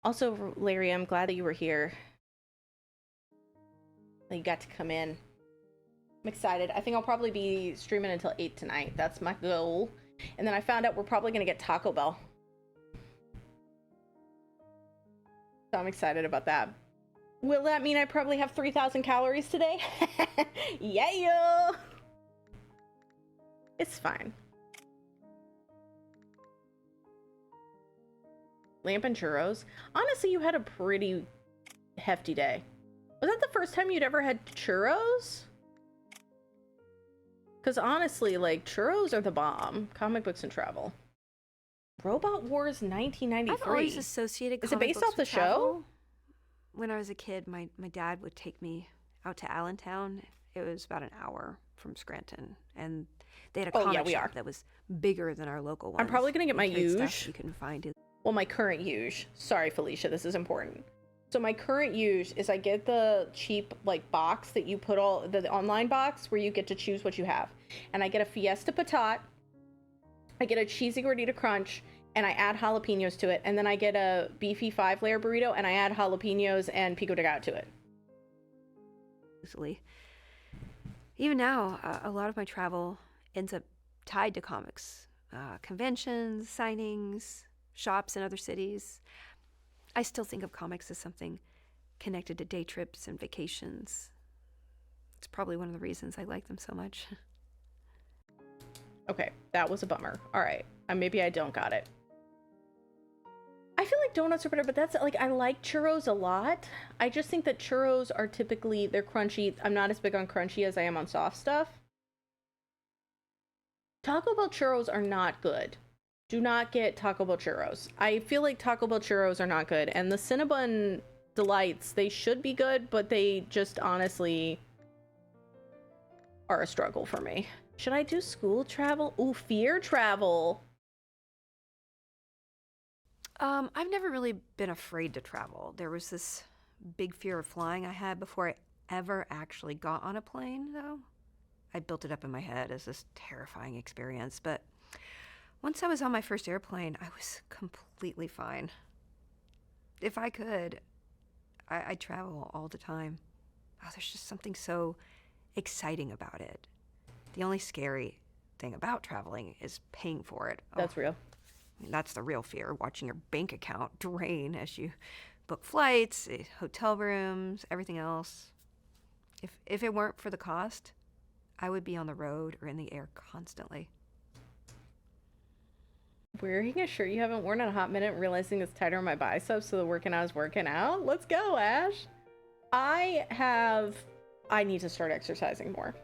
Also, Larry, I'm glad that you were here. That you got to come in. I'm excited. I think I'll probably be streaming until 8 tonight. That's my goal. And then I found out we're probably going to get Taco Bell. So I'm excited about that. Will that mean I probably have 3,000 calories today? Yeah! It's fine. Lamp and churros. Honestly, you had a pretty hefty day. Was that the first time you'd ever had churros? Because honestly, like, churros are the bomb. Comic books and travel. Robot Wars 1993. I've always associated Is it comic based books off the with show? travel. When I was a kid, my dad would take me out to Allentown. It was about an hour from Scranton, and they had a comic shop that was bigger than our local one. I'm probably gonna get my Huge. You can find it. Well, my current Huge. Sorry, Felicia, this is important. So my current Huge is I get the cheap like box that you put all the online box where you get to choose what you have, and I get a Fiesta Patat, I get a cheesy gordita crunch, and I add jalapenos to it, and then I get a beefy 5-layer burrito, and I add jalapenos and pico de gallo to it. Easily. Even now, a lot of my travel ends up tied to comics, conventions, signings, shops in other cities. I still think of comics as something connected to day trips and vacations. It's probably one of the reasons I like them so much. Okay, that was a bummer. All right, maybe I don't got it. I feel like donuts are better, but that's like, I like churros a lot. I just think that churros are typically, they're crunchy. I'm not as big on crunchy as I am on soft stuff. Taco Bell churros are not good. Do not get Taco Bell churros. I feel like Taco Bell churros are not good. And the Cinnabon Delights, they should be good, but they just honestly are a struggle for me. Should I do school travel? Ooh, fear travel. I've never really been afraid to travel. There was this big fear of flying I had before I ever actually got on a plane, though. I built it up in my head as this terrifying experience, but once I was on my first airplane, I was completely fine. If I could, I'd travel all the time. Oh, there's just something so exciting about it. The only scary thing about traveling is paying for it. That's real. I mean, that's the real fear, watching your bank account drain as you book flights, hotel rooms, everything else. If it weren't for the cost, I would be on the road or in the air constantly. Wearing a shirt you haven't worn in a hot minute, realizing it's tighter on my biceps, so the working out is working out. Let's go, Ash. I need to start exercising more.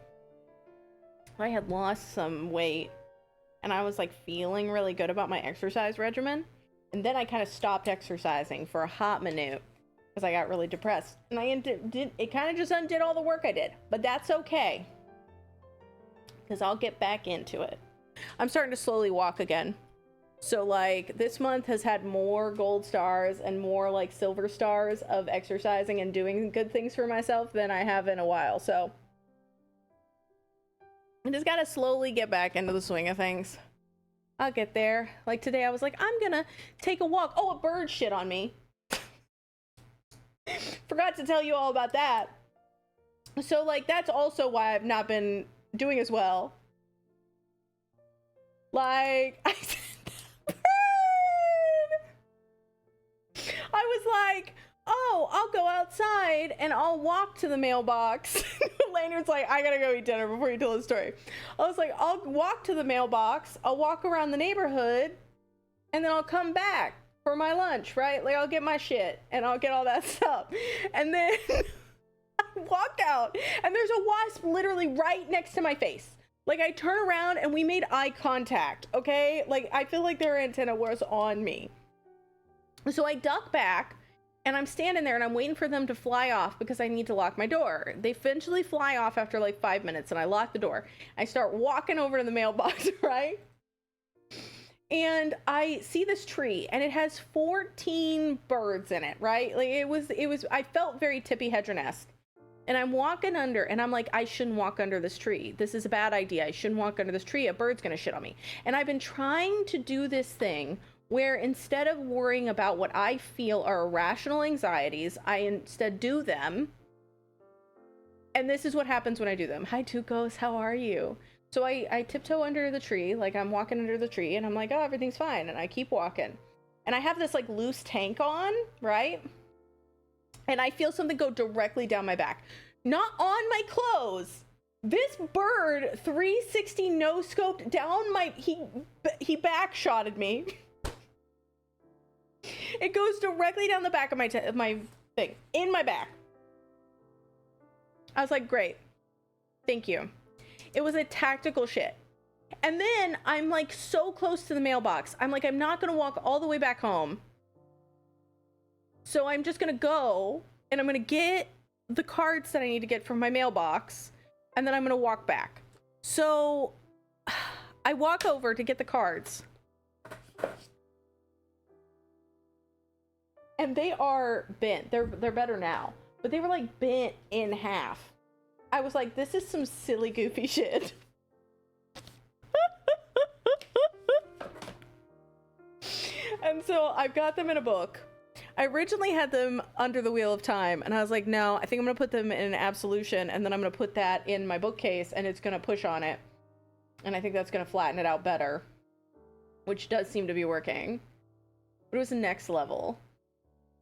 I had lost some weight and I was like feeling really good about my exercise regimen. And then I kind of stopped exercising for a hot minute because I got really depressed. And it kind of just undid all the work I did. But that's okay, because I'll get back into it. I'm starting to slowly walk again. So like this month has had more gold stars and more like silver stars of exercising and doing good things for myself than I have in a while. So I just gotta slowly get back into the swing of things. I'll get there. Like today I was like, I'm gonna take a walk. Oh, a bird shit on me. Forgot to tell you all about that. So like that's also why I've not been doing as well. Like I was like, oh, I'll go outside and I'll walk to the mailbox. Lanyard's like, I gotta go eat dinner before you tell the story. I was like, I'll walk to the mailbox, I'll walk around the neighborhood, and then I'll come back for my lunch, right? Like, I'll get my shit and I'll get all that stuff. And then I walk out and there's a wasp literally right next to my face. Like, I turn around and we made eye contact, okay? Like, I feel like their antenna was on me. So I duck back and I'm standing there and I'm waiting for them to fly off because I need to lock my door. They eventually fly off after like 5 minutes and I lock the door. I start walking over to the mailbox, right? And I see this tree and it has 14 birds in it, right? Like it was, I felt very Tippi Hedren-esque. And I'm walking under and I'm like, I shouldn't walk under this tree. This is a bad idea. I shouldn't walk under this tree. A bird's gonna shit on me. And I've been trying to do this thing where instead of worrying about what I feel are irrational anxieties, I instead do them. And this is what happens when I do them. Hi, Tukos, how are you? So I tiptoe under the tree, like I'm walking under the tree, and I'm like, oh, everything's fine. And I keep walking. And I have this like loose tank on, right? And I feel something go directly down my back. Not on my clothes. This bird 360 no scoped down my, he back shotted me. It goes directly down the back of my thing, in my back. I was like, great. Thank you. It was a tactical shit. And then I'm like so close to the mailbox. I'm like, I'm not going to walk all the way back home. So I'm just going to go and I'm going to get the cards that I need to get from my mailbox. And then I'm going to walk back. So I walk over to get the cards. And they are bent. They're better now. But they were like bent in half. I was like, this is some silly, goofy shit. And so I've got them in a book. I originally had them under the Wheel of Time, and I was like, no, I think I'm going to put them in Absolution, and then I'm going to put that in my bookcase, and it's going to push on it. And I think that's going to flatten it out better, which does seem to be working. But it was the next level.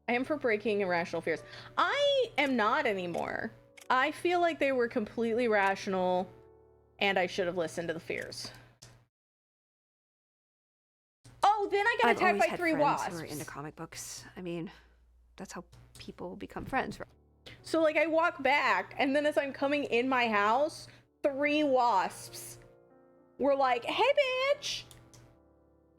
I am for breaking irrational fears. I am not anymore. I feel like they were completely rational, and I should have listened to the fears. Oh, then I got attacked by 3 wasps. Who are into comic books. I mean, that's how people become friends, right? So like I walk back, and then as I'm coming in my house, 3 wasps were like, "Hey, bitch!"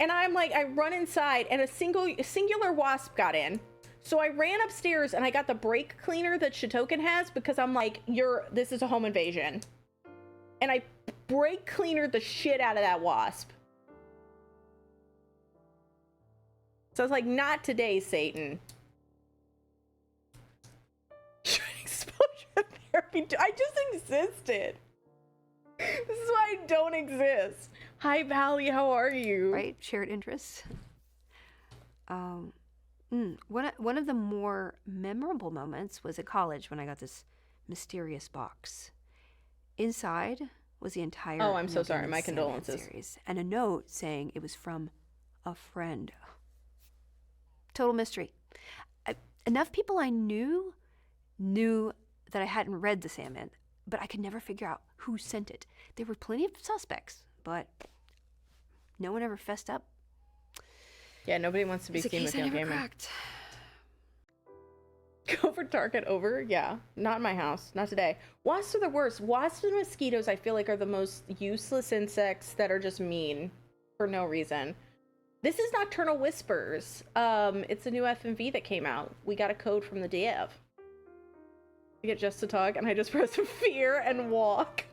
And I'm like, I run inside, and a singular wasp got in. So I ran upstairs, and I got the brake cleaner that Shitoken has because I'm like, this is a home invasion, and I brake cleanered the shit out of that wasp. So I was like, not today, Satan. Exposure therapy. I just existed. This is why I don't exist. Hi, Valley. How are you? Right? Shared interests. One of the more memorable moments was at college when I got this mysterious box. Inside was the entire Oh, I'm so sorry. Sandman My condolences. series, and a note saying it was from a friend. Total mystery. Enough people I knew that I hadn't read the Sandman, but I could never figure out who sent it. There were plenty of suspects, but no one ever fessed up. Yeah, nobody wants to be seen with young gaming. Go for Target over? Yeah, not in my house. Not today. Wasps are the worst. Wasps and mosquitoes, I feel like, are the most useless insects that are just mean for no reason. This is Nocturnal Whispers. It's a new FMV that came out. We got a code from the dev. I get just to talk, and I just press fear and walk.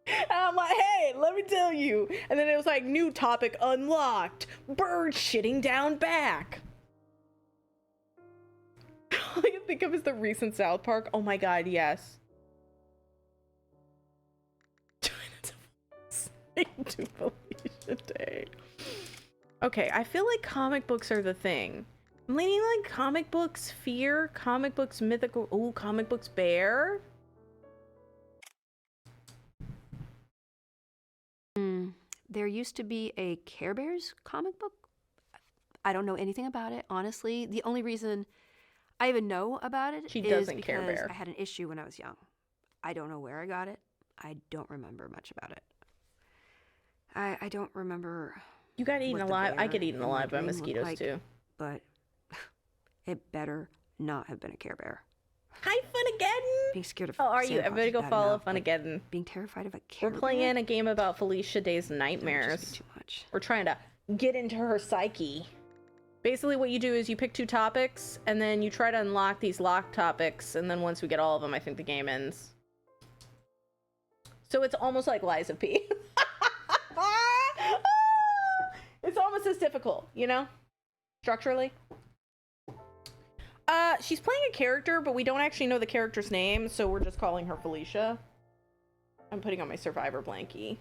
And I'm like, hey, let me tell you. And then it was like, new topic unlocked. Bird shitting down back. All I can think of is the recent South Park. Oh my god, yes. To Felicia Day. Okay, I feel like comic books are the thing. I'm leaning like comic books fear, comic books mythical. Ooh, comic books bear. There used to be a Care Bears comic book. I don't know anything about it, honestly. The only reason I even know about it is doesn't because Care Bear. I had an issue when I was young. I don't know where I got it. I don't remember much about it. I don't remember. You got eaten what the alive. I bear get eaten in my alive by dream looked mosquitoes like, too. But it better not have been a Care Bear. Hi, Funageddon! Being scared of How are you? Santa Claus Everybody is go bad follow enough, but Funageddon. being terrified of a Care We're Bear? playing a game about Felicia Day's That would nightmares. just be too much. We're trying to get into her psyche. Basically what you do is you pick 2 topics, and then you try to unlock these locked topics, and then once we get all of them, I think the game ends. So it's almost like Liza P. It's almost as difficult, you know? Structurally. She's playing a character, but we don't actually know the character's name, so we're just calling her Felicia. I'm putting on my Survivor blankie.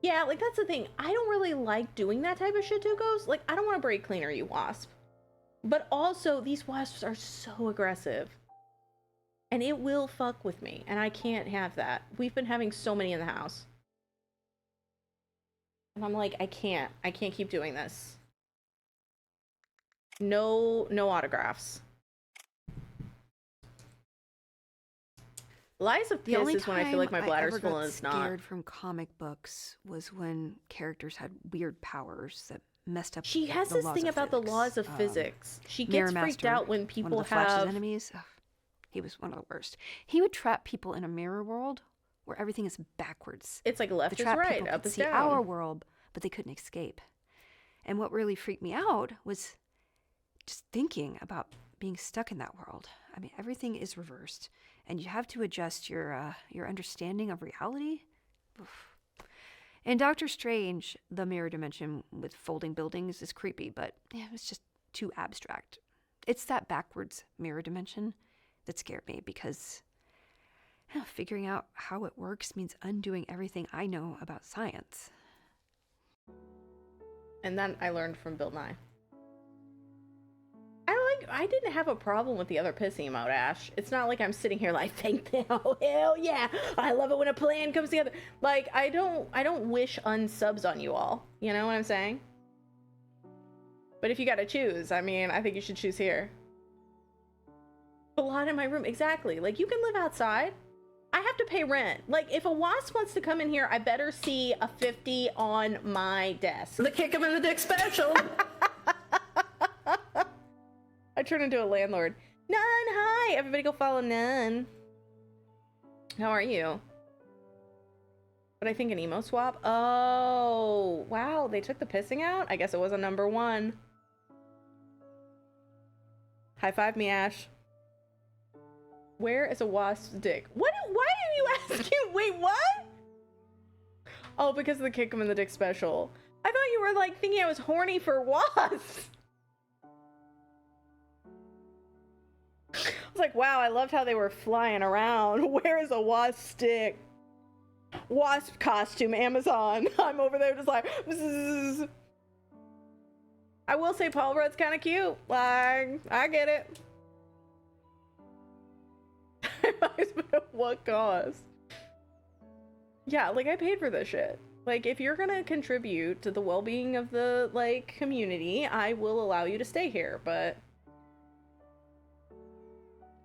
Yeah, like that's the thing. I don't really like doing that type of shit to ghosts. Like, I don't want to break cleaner, you wasp. But also, these wasps are so aggressive. And it will fuck with me. And I can't have that. We've been having so many in the house. And I'm like, I can't keep doing this. No autographs. Lies of The Piss only is when I feel like my time bladder's I full ever and got it's not. scared from comic books was when characters had weird powers that messed up. She has the this laws thing of about the physics. laws of physics. She Mirror gets freaked Master, out when one people of the Flash's have enemies. Ugh, he was one of the worst. He would trap people in a mirror world where everything is backwards. It's like left The is trap right, people up could is see down. our world, but they couldn't escape. And what really freaked me out was just thinking about being stuck in that world. I mean, everything is reversed, and you have to adjust your understanding of reality. Oof. In Doctor Strange, the mirror dimension with folding buildings is creepy, but yeah, it's just too abstract. It's that backwards mirror dimension that scared me because figuring out how it works means undoing everything I know about science. And then I learned from Bill Nye. I didn't have a problem with the other piss emote, Ash. It's not like I'm sitting here like, oh, hell yeah, I love it when a plan comes together. Like, I don't wish unsubs on you all. You know what I'm saying? But if you gotta choose, I mean, I think you should choose here. A lot in my room, exactly. Like, you can live outside. I have to pay rent. Like, if a wasp wants to come in here, I better see a 50 on my desk. The kick him in the dick special. I turn into a landlord. Nun, hi! Everybody go follow Nun. How are you? But I think an emo swap? Oh, wow. They took the pissing out? I guess it was a number one. High five me, Ash. Where is a wasp's dick? What? Why are you asking? Wait, what? Oh, because of the kick him in the dick special. I thought you were like thinking I was horny for wasps. I was like, wow, I loved how they were flying around. Where is a wasp stick? Wasp costume, Amazon. I'm over there just like, bzzz. I will say Paul Rudd's kind of cute. Like, I get it. At what cost? Yeah, like, I paid for this shit. Like, if you're gonna contribute to the well-being of the, like, community, I will allow you to stay here, but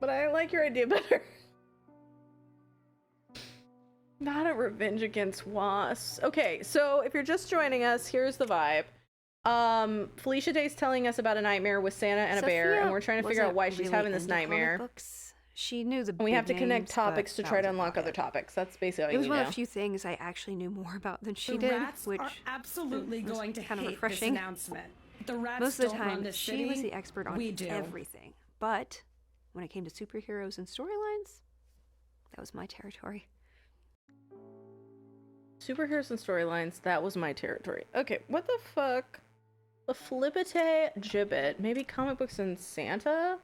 I like your idea better. Not a revenge against wasps. Okay, so if you're just joining us, here's the vibe. Felicia Day's telling us about a nightmare with Santa and a bear, and we're trying to figure out why she's having this nightmare. She knew the And we have to connect topics to try to unlock other topics. That's basically all you It was need one to of know. the few things I actually knew more about than she The did, rats which are absolutely was going to kind of hate refreshing. this announcement. The rats most of the don't run time this she city. was the expert on We do. everything. But when it came to superheroes and storylines, that was my territory. Superheroes and storylines, that was my territory. Okay, what the fuck? The Flippite Gibbet. Maybe comic books and Santa?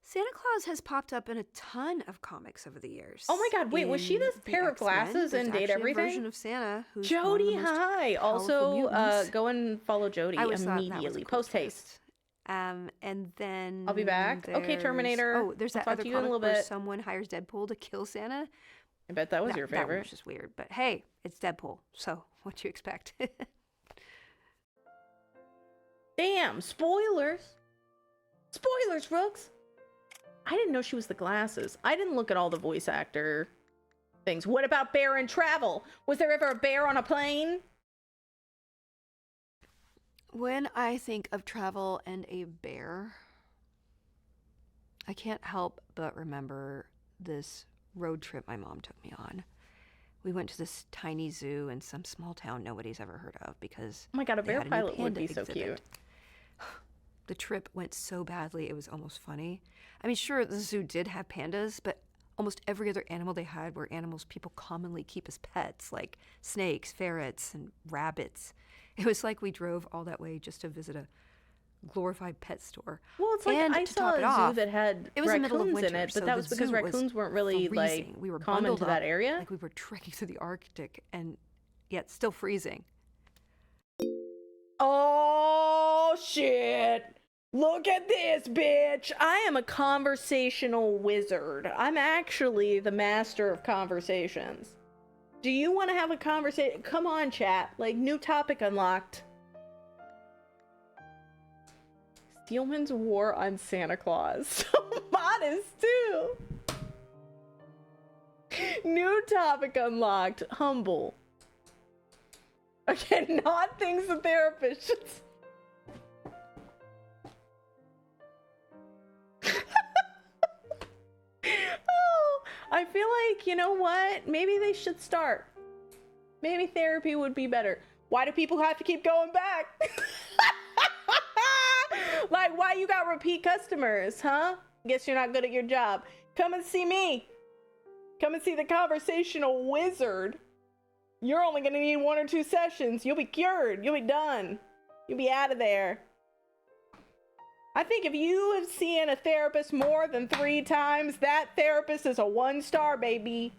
Santa Claus has popped up in a ton of comics over the years. Oh my god, wait, was she In this the pair of X-Men, glasses there's and Date actually a Everything? version of Santa who's Jody, one of the most hi! powerful Also, mutants. go and follow Jody I always thought that was a immediately. cool Post haste. twist. And then I'll be back. Okay, there's- Terminator. Oh, there's I'll that talk other to you in a comic little where bit. someone hires Deadpool to kill Santa. I bet that was your That one favorite. was just weird, but hey, it's Deadpool, so what do you expect? Damn, spoilers! Spoilers, Brooks! I didn't know she was the glasses. I didn't look at all the voice actor things. What about bear and travel? Was there ever a bear on a plane? When I think of travel and a bear, I can't help but remember this road trip my mom took me on. We went to this tiny zoo in some small town nobody's ever heard of because Oh my god, a they bear had new pilot would panda be so exhibit. cute. The trip went so badly, it was almost funny. I mean, sure, the zoo did have pandas, but almost every other animal they had were animals people commonly keep as pets, like snakes, ferrets, and rabbits. It was like we drove all that way just to visit a glorified pet store. Well, it's like And I to saw top a it zoo off, that had it was the middle of raccoons in winter, it, but so that the was because zoo was raccoons weren't really freezing. We were common bundled to that up area. like we were trekking through the Arctic, and yet still freezing. Oh shit! Look at this, bitch! I am a conversational wizard. I'm actually the master of conversations. Do you want to have a conversation? Come on, chat. Like, new topic unlocked. Steelman's War on Santa Claus. So modest, too. New topic unlocked. Humble. Okay, not things the therapist should... Oh, I feel like, you know what? Maybe they should start. Maybe therapy would be better. Why do people have to keep going back? Like, why you got repeat customers, huh? Guess you're not good at your job. Come and see me. Come and see the conversational wizard. You're only gonna need 1 or 2 sessions. You'll be cured. You'll be done. You'll be out of there. I think if you have seen a therapist more than 3 times, that therapist is a 1-star, baby.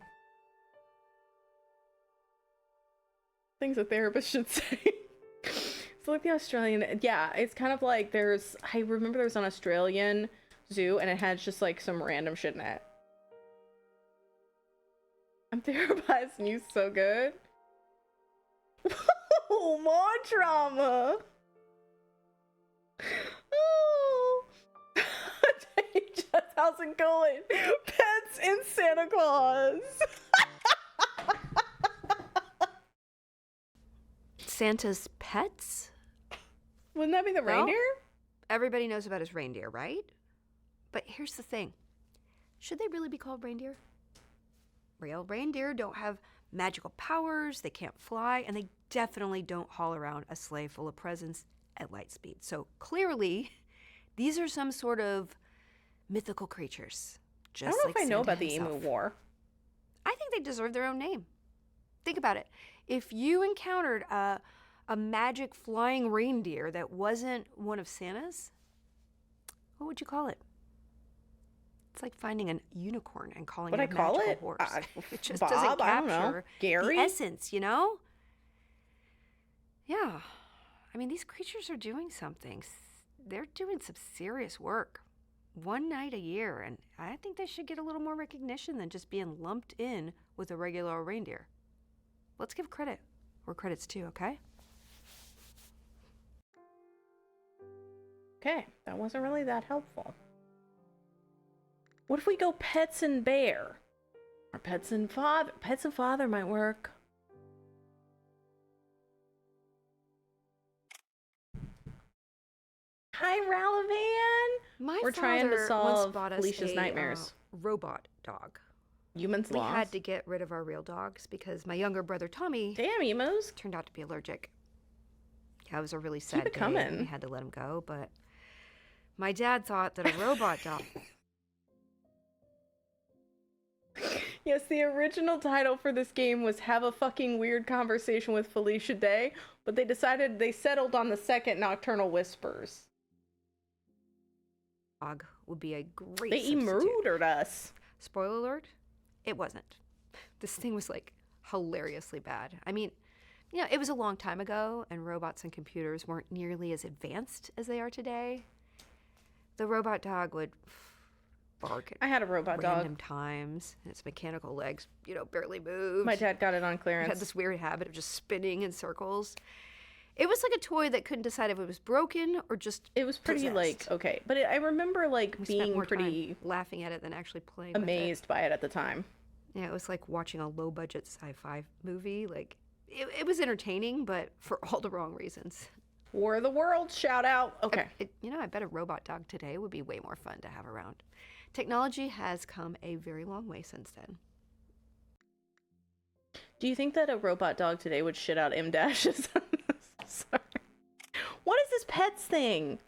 Things a therapist should say. It's like the Australian, yeah, it's kind of like I remember there was an Australian zoo and it had just like some random shit in it. I'm therapizing you so good. Oh, more trauma. Oh. Just how's it going? Pets in Santa Claus. Santa's pets? Wouldn't that be the Well, reindeer? Everybody knows about his reindeer, right? But here's the thing. Should they really be called reindeer? Real reindeer don't have magical powers, they can't fly, and they definitely don't haul around a sleigh full of presents at light speed. So clearly, these are some sort of mythical creatures. Just I don't know like if I know Santa about the Emu himself. War. I think they deserve their own name. Think about it. If you encountered a magic flying reindeer that wasn't one of Santa's, what would you call it? It's like finding a unicorn and calling What it I a call magical it? horse. It just Bob, doesn't I don't know. capture Gary? the essence, you know? Yeah. I mean, these creatures are doing something. They're doing some serious work. One night a year, and I think they should get a little more recognition than just being lumped in with a regular reindeer. Let's give credit where credit's due, okay? Okay, that wasn't really that helpful. What if we go pets and bear? Or pets and father? Pets and father might work. Hi, Ralavan! We're trying to father solve once bought us Felicia's a, nightmares. Robot dog. Humans We lost. had to get rid of our real dogs because my younger brother Tommy Damn, emos. turned out to be allergic. Yeah, it was a really sad it day. coming. We had to let him go, but my dad thought that a robot dog. Yes, the original title for this game was Have a Fucking Weird Conversation with Felicia Day, but they settled on the second Nocturnal Whispers. Dog would be a great They substitute. murdered us. Spoiler alert, it wasn't. This thing was like hilariously bad. I mean, you know, it was a long time ago and robots and computers weren't nearly as advanced as they are today. The robot dog would bark I at had a robot random dog. times, and its mechanical legs, you know, barely moved. My dad got it on It clearance. had this weird habit of just spinning in circles. It was like a toy that couldn't decide if it was broken or just It was pretty possessed. okay, but I remember like We spent being more pretty time laughing at it than actually playing with it. amazed by it at the time. Yeah, it was like watching a low-budget sci-fi movie. Like, it was entertaining, but for all the wrong reasons. War of the Worlds, shout out. Okay. I bet a robot dog today would be way more fun to have around. Technology has come a very long way since then. Do you think that a robot dog today would shit out M dashes? Sorry. What is this pets thing?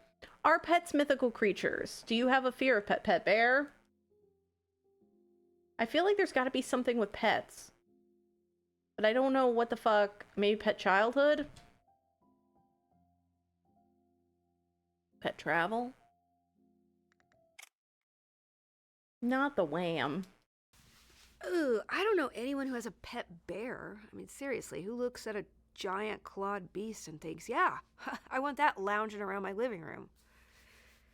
Are pets mythical creatures? Do you have a fear of pet bear? I feel like there's got to be something with pets. But I don't know what the fuck. Maybe pet childhood? Pet travel? Not the wham. Ooh, I don't know anyone who has a pet bear. I mean, seriously, who looks at a giant clawed beast and thinks, yeah, I want that lounging around my living room?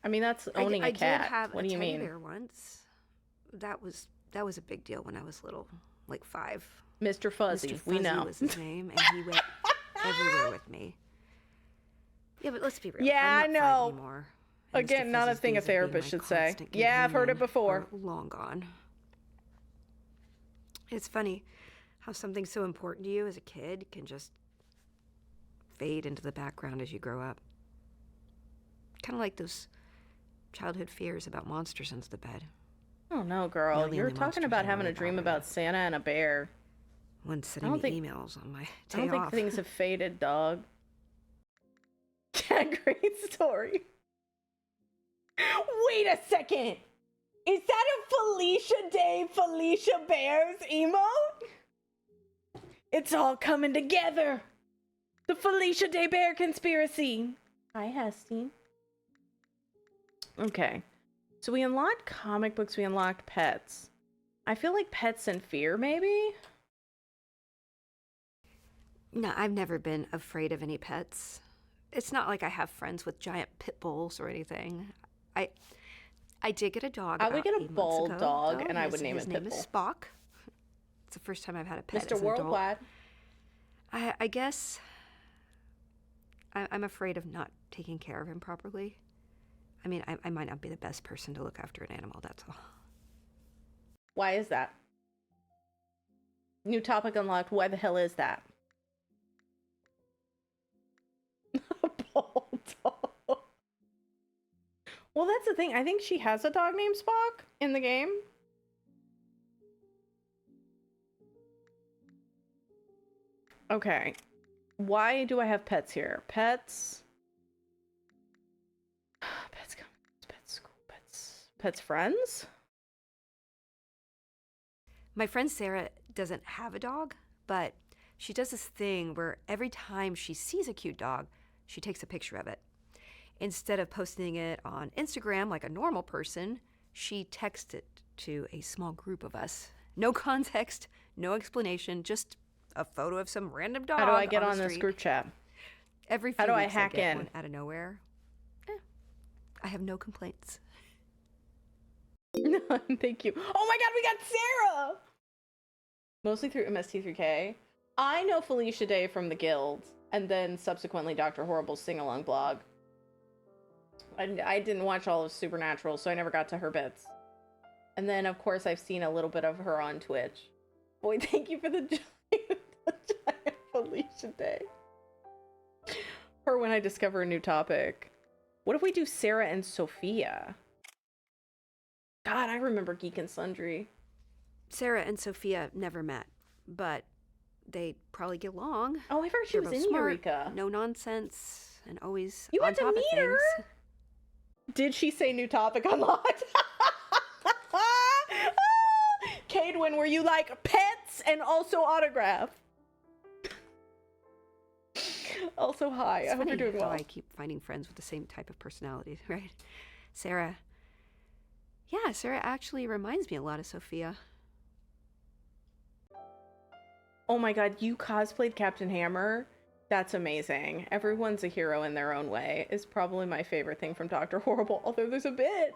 I mean, that's owning a cat. I did have what a do you teddy mean? bear once. That was a big deal when I was little, like 5. Mr. Fuzzy, Mr. Fuzzy we know. was his name, and he went everywhere with me. Yeah, but let's be real. Yeah, I'm not I 5 know. anymore. And Mr. Again, not a Fuzzy's thing a days of being therapist my should say. constant Yeah, I've heard it companion before. are long gone. It's funny how something so important to you as a kid can just fade into the background as you grow up. Kind of like those childhood fears about monsters under the bed. Oh no, girl. the You're only talking monsters about I having worry a dream about are about Santa and a bear. One sending don't me think- emails on my I day don't think off. things have faded, dog. Yeah, great story. Wait a second. Is that a Felicia Day, Felicia Bears emote? It's all coming together. The Felicia Day Bear conspiracy. Hi, Hesty. Okay. So we unlocked comic books, we unlocked pets. I feel like pets and fear, maybe? No, I've never been afraid of any pets. It's not like I have friends with giant pit bulls or anything. I did get a dog. I would about get a 8 months bald ago, dog, though. and I would name his it name is Pitbull. Spock. It's the first time I've had a pet Mr. as an adult. Worldwide. I guess I'm afraid of not taking care of him properly. I mean, I might not be the best person to look after an animal, that's all. Why is that? New topic unlocked. Why the hell is that? A bald dog. Well, that's the thing. I think she has a dog named Spock in the game. Okay. Why do I have pets here? Pets. Pets come. Pets school. Pets friends? My friend Sarah doesn't have a dog, but she does this thing where every time she sees a cute dog, she takes a picture of it. Instead of posting it on Instagram like a normal person, she texts it to a small group of us. No context, no explanation, just a photo of some random dog. How do I get on on the this street. group chat? Every few How do I weeks hack get in? one out of nowhere. I have no complaints. Thank you. Oh my god, we got Sarah! Mostly through MST3K. I know Felicia Day from the Guild, and then subsequently Dr. Horrible's sing-along blog. I didn't watch all of Supernatural, so I never got to her bits. And then, of course, I've seen a little bit of her on Twitch. Boy, thank you for the giant Felicia Day. Her when I discover a new topic. What if we do Sarah and Sophia? God, I remember Geek and Sundry. Sarah and Sophia never met, but they probably get along. Oh, I heard she They're was both in smart, Eureka. no nonsense, and always You on went to top meet of things. her? Did she say new topic unlocked? Cadwin, were you like pets and also autograph? Also, hi. It's I hope funny you're doing how well. I keep finding friends with the same type of personality, right? Sarah. Yeah, Sarah actually reminds me a lot of Sophia. Oh my god, you cosplayed Captain Hammer? That's amazing. Everyone's a hero in their own way. Is probably my favorite thing from Dr. Horrible, although there's a bit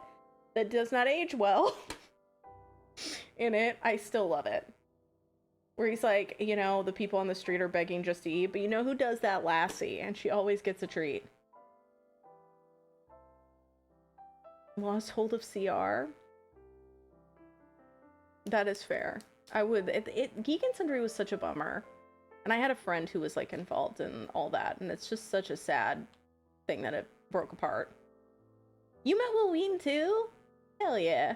that does not age well in it. I still love it. Where he's like, you know, the people on the street are begging just to eat, but you know who does that? Lassie, and she always gets a treat. Lost hold of CR? That is fair. I would. Geek and Sundry was such a bummer. And I had a friend who was like involved in all that, and it's just such a sad thing that it broke apart. You met Will Wheaton too? Hell yeah.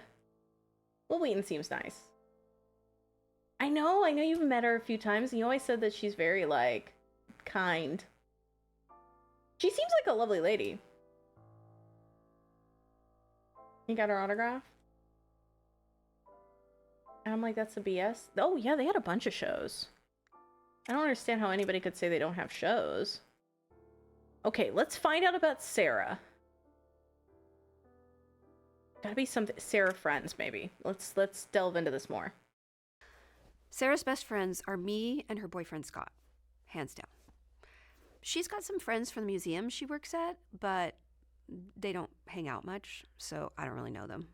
Will Wheaton seems nice. I know you've met her a few times, and you always said that she's very, like, kind. She seems like a lovely lady. You got her autograph? And I'm like, that's a BS. Oh, yeah, they had a bunch of shows. I don't understand how anybody could say they don't have shows. Okay, let's find out about Sarah. Gotta be something. Sarah friends, maybe. Let's delve into this more. Sarah's best friends are me and her boyfriend Scott, hands down. She's got some friends from the museum she works at, but they don't hang out much, so I don't really know them.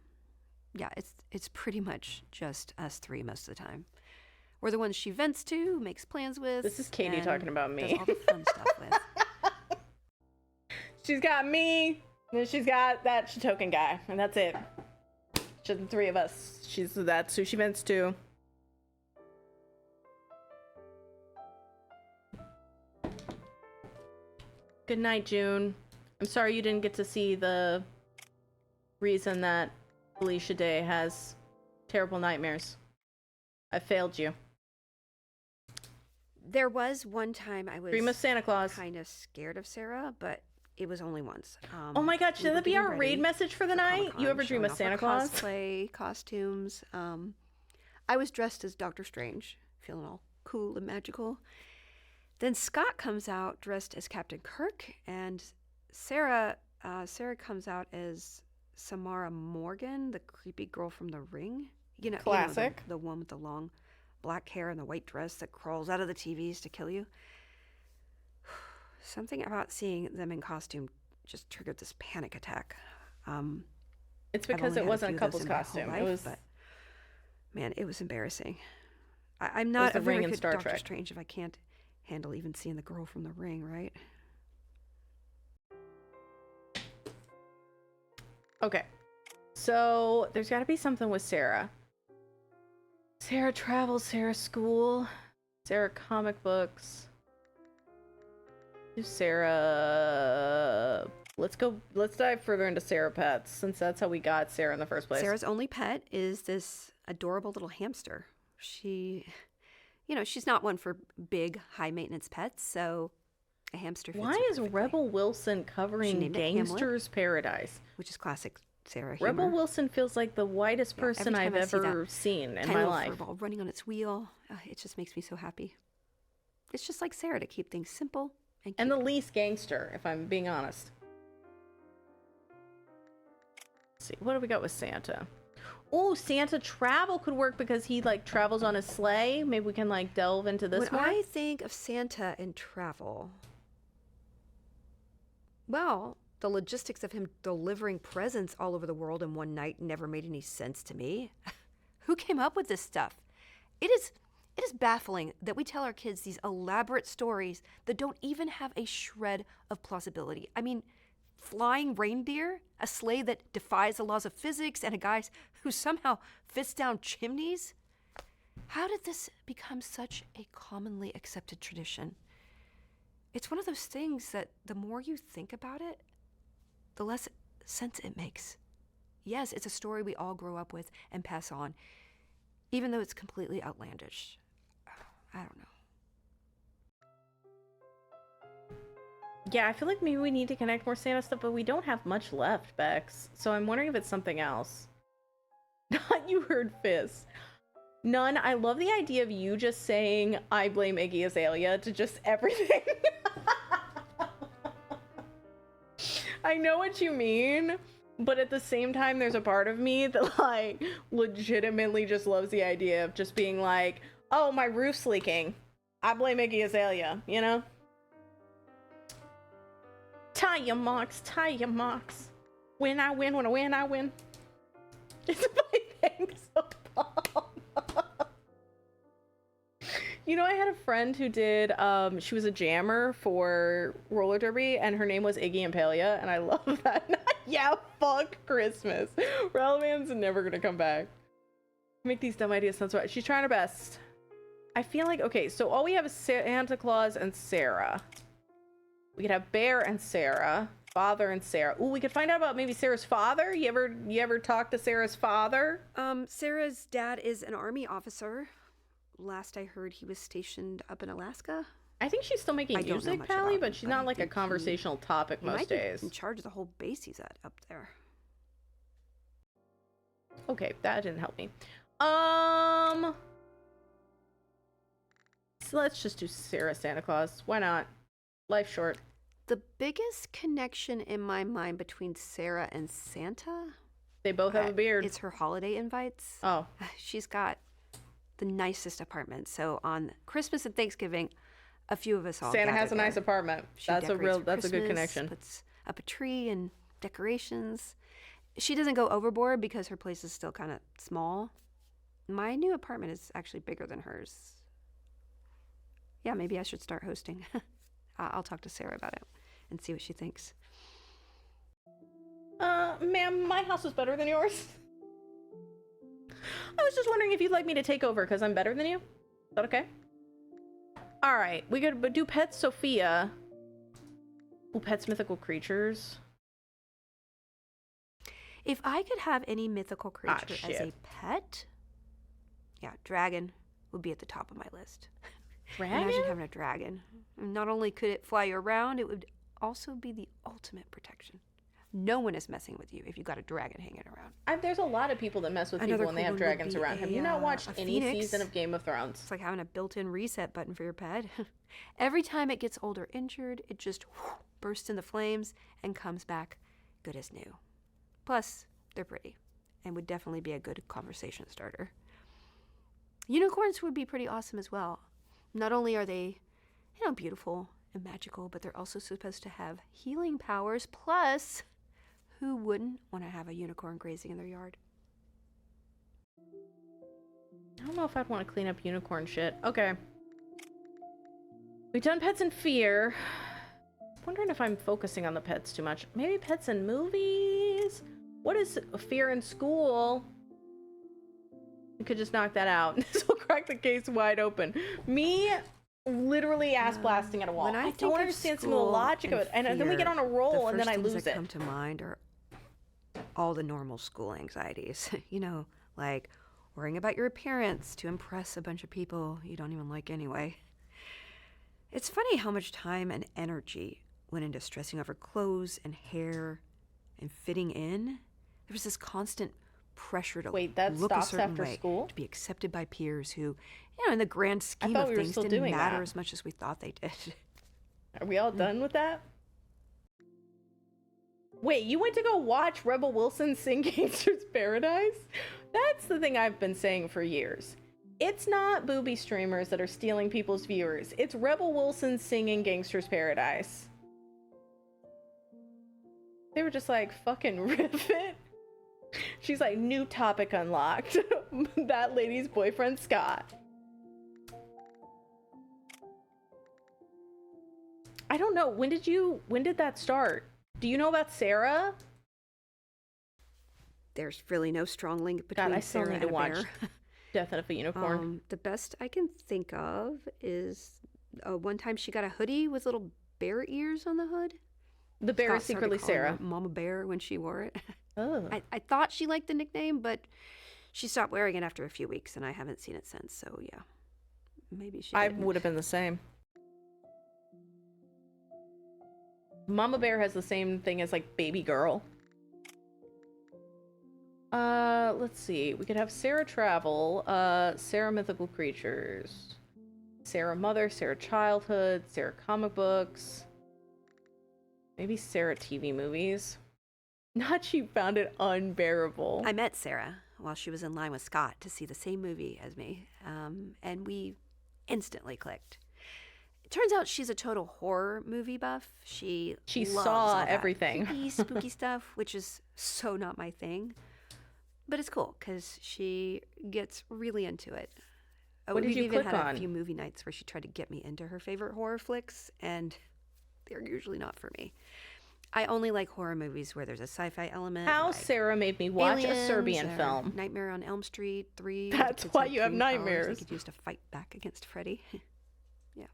Yeah, it's pretty much just us three most of the time. We're the ones she vents to, makes plans with. This is Katie talking about me. Does all the fun stuff with. She's got me, and then she's got that token guy, and that's it. Just the three of us. That's who she vents to. Good night, June. I'm sorry you didn't get to see the reason that Felicia Day has terrible nightmares. I failed you. There was one time I was Dream of Santa Claus. kind of scared of Sarah, but it was only once. Oh my god, should we were that be getting our raid ready message for the for night? Comic-Con, You ever dream showing of off our Santa Claus? Cosplay, costumes. I was dressed as Doctor Strange, feeling all cool and magical. Then Scott comes out dressed as Captain Kirk, and Sarah comes out as Samara Morgan, the creepy girl from The Ring. Classic. The one with the long black hair and the white dress that crawls out of the TVs to kill you. Something about seeing them in costume just triggered this panic attack. It's I've because only it had a wasn't few a of those couple's in my whole costume. life, It was. but, man, it was embarrassing. I'm not The a very Ring and good Star Doctor Trek. Strange if I can't handle even seeing the girl from The Ring, right? Okay. So there's got to be something with Sarah. Sarah travel, Sarah school, Sarah comic books. Sarah. Let's dive further into Sarah pets, since that's how we got Sarah in the first place. Sarah's only pet is this adorable little hamster. She's not one for big, high-maintenance pets, so a hamster fits Why her is perfectly, Rebel Wilson She covering named it Hamlet. Gangster's Paradise? which is classic Sarah humor. Rebel Wilson feels like the whitest Yeah, every person time I've I see that ever seen in Tiny my little life. furball running on its wheel. It just makes me so happy. It's just like Sarah to keep things simple and cute. And the least gangster, if I'm being honest. Let's see, what do we got with Santa? Oh, Santa travel could work because he travels on his sleigh. Maybe we can delve into this When more. I think of Santa and travel, well, the logistics of him delivering presents all over the world in one night never made any sense to me. Who came up with this stuff? It is baffling that we tell our kids these elaborate stories that don't even have a shred of plausibility. I mean, flying reindeer, a sleigh that defies the laws of physics, and a guy who somehow fits down chimneys? How did this become such a commonly accepted tradition? It's one of those things that the more you think about it, the less sense it makes. Yes, it's a story we all grow up with and pass on, even though it's completely outlandish. I don't know. Yeah, I feel like maybe we need to connect more Santa stuff, but we don't have much left, Bex. So I'm wondering if it's something else. Not you heard Fizz. None. I love the idea of you just saying, I blame Iggy Azalea to just everything. I know what you mean, but at the same time, there's a part of me that legitimately just loves the idea of just being like, oh, my roof's leaking. I blame Iggy Azalea, you know? Tie your marks, tie your marks. When I win, when I win, I win. It's my thing so bomb. You know, I had a friend who did, she was a jammer for roller derby, and her name was Iggy Azalea, and I love that. Yeah, fuck Christmas. Relevan's never gonna come back. Make these dumb ideas sound so right. She's trying her best. I feel like, okay, so all we have is Santa Claus and Sarah. We could have Bear and Sarah, father and Sarah. Ooh, we could find out about maybe Sarah's father. You ever talk to Sarah's father? Sarah's dad is an army officer. Last I heard, he was stationed up in Alaska. I think she's still making I don't know music, much Pally, about but him, she's but not I like a think conversational topic He most might be days. in charge of the whole base he's at up there. Okay, that didn't help me. So let's just do Sarah Santa Claus. Why not? Life's short. The biggest connection in my mind between Sarah and Santa They both have a beard. It's her holiday invites. Oh. She's got the nicest apartment. So on Christmas and Thanksgiving, a few of us all Santa gather has a nice there. apartment. She That's a decorates for good Christmas, connection. Puts up a tree and decorations. She doesn't go overboard because her place is still kind of small. My new apartment is actually bigger than hers. Yeah, maybe I should start hosting. I'll talk to Sarah about it and see what she thinks. Ma'am, my house is better than yours. I was just wondering if you'd like me to take over because I'm better than you. Is that okay? All right, we could do Pet Sophia. Ooh, Pets Mythical Creatures. If I could have any mythical creature as a pet, yeah, dragon would be at the top of my list. Dragon? Imagine having a dragon. Not only could it fly you around, it would also be the ultimate protection. No one is messing with you if you got a dragon hanging around. There's a lot of people that mess with people when they have dragons around. Have you not watched any season of Game of Thrones? It's like having a built-in reset button for your pet. Every time it gets old or injured, it just bursts into flames and comes back good as new. Plus, they're pretty and would definitely be a good conversation starter. Unicorns would be pretty awesome as well. Not only are they, beautiful and magical, but they're also supposed to have healing powers. Plus, who wouldn't want to have a unicorn grazing in their yard? I don't know if I'd want to clean up unicorn shit. Okay. We've done Pets in Fear. Wondering if I'm focusing on the pets too much. Maybe Pets in Movies? What is Fear in School? We could just knock that out. This will crack the case wide open. Me literally ass blasting at a wall. I don't understand some of the logic of it. And then we get on a roll and then I lose it. The first things that come to mind are all the normal school anxieties. Like worrying about your appearance to impress a bunch of people you don't even like anyway. It's funny how much time and energy went into stressing over clothes and hair and fitting in. There was this constant pressure to look a certain way, to be accepted by peers who, in the grand scheme of things, didn't matter as much as we thought they did. Are we all done with that? Wait, you went to go watch Rebel Wilson sing Gangster's Paradise? That's the thing I've been saying for years. It's not booby streamers that are stealing people's viewers. It's Rebel Wilson singing Gangster's Paradise. They were just like, fucking riff it. She's like, new topic unlocked. That lady's boyfriend, Scott. I don't know. When did that start? Do you know about Sarah? There's really no strong link between God, I still Sarah need to and a watch bear. Death of a Unicorn. The best I can think of is one time she got a hoodie with little bear ears on the hood. The bear is secretly Sarah. Mama Bear when she wore it. Oh. I thought she liked the nickname, but she stopped wearing it after a few weeks, and I haven't seen it since. So yeah, maybe she. I would have been the same. Mama Bear has the same thing as like baby girl. Let's see. We could have Sarah Travel, Sarah Mythical Creatures, Sarah Mother, Sarah Childhood, Sarah Comic Books, maybe Sarah TV Movies. Not she found it unbearable. I met Sarah while she was in line with Scott to see the same movie as me, and we instantly clicked. It turns out she's a total horror movie buff. She loves saw all that everything. creepy, spooky stuff, which is so not my thing. But it's cool because she gets really into it. What did you even click had on? a few movie nights where she tried to get me into her favorite horror flicks, and they're usually not for me. I only like horror movies where there's a sci-fi element. How like Sarah made me watch Aliens a Serbian or film. Nightmare on Elm Street 3. That's why you have nightmares. They could use to fight back against Freddy. Yeah.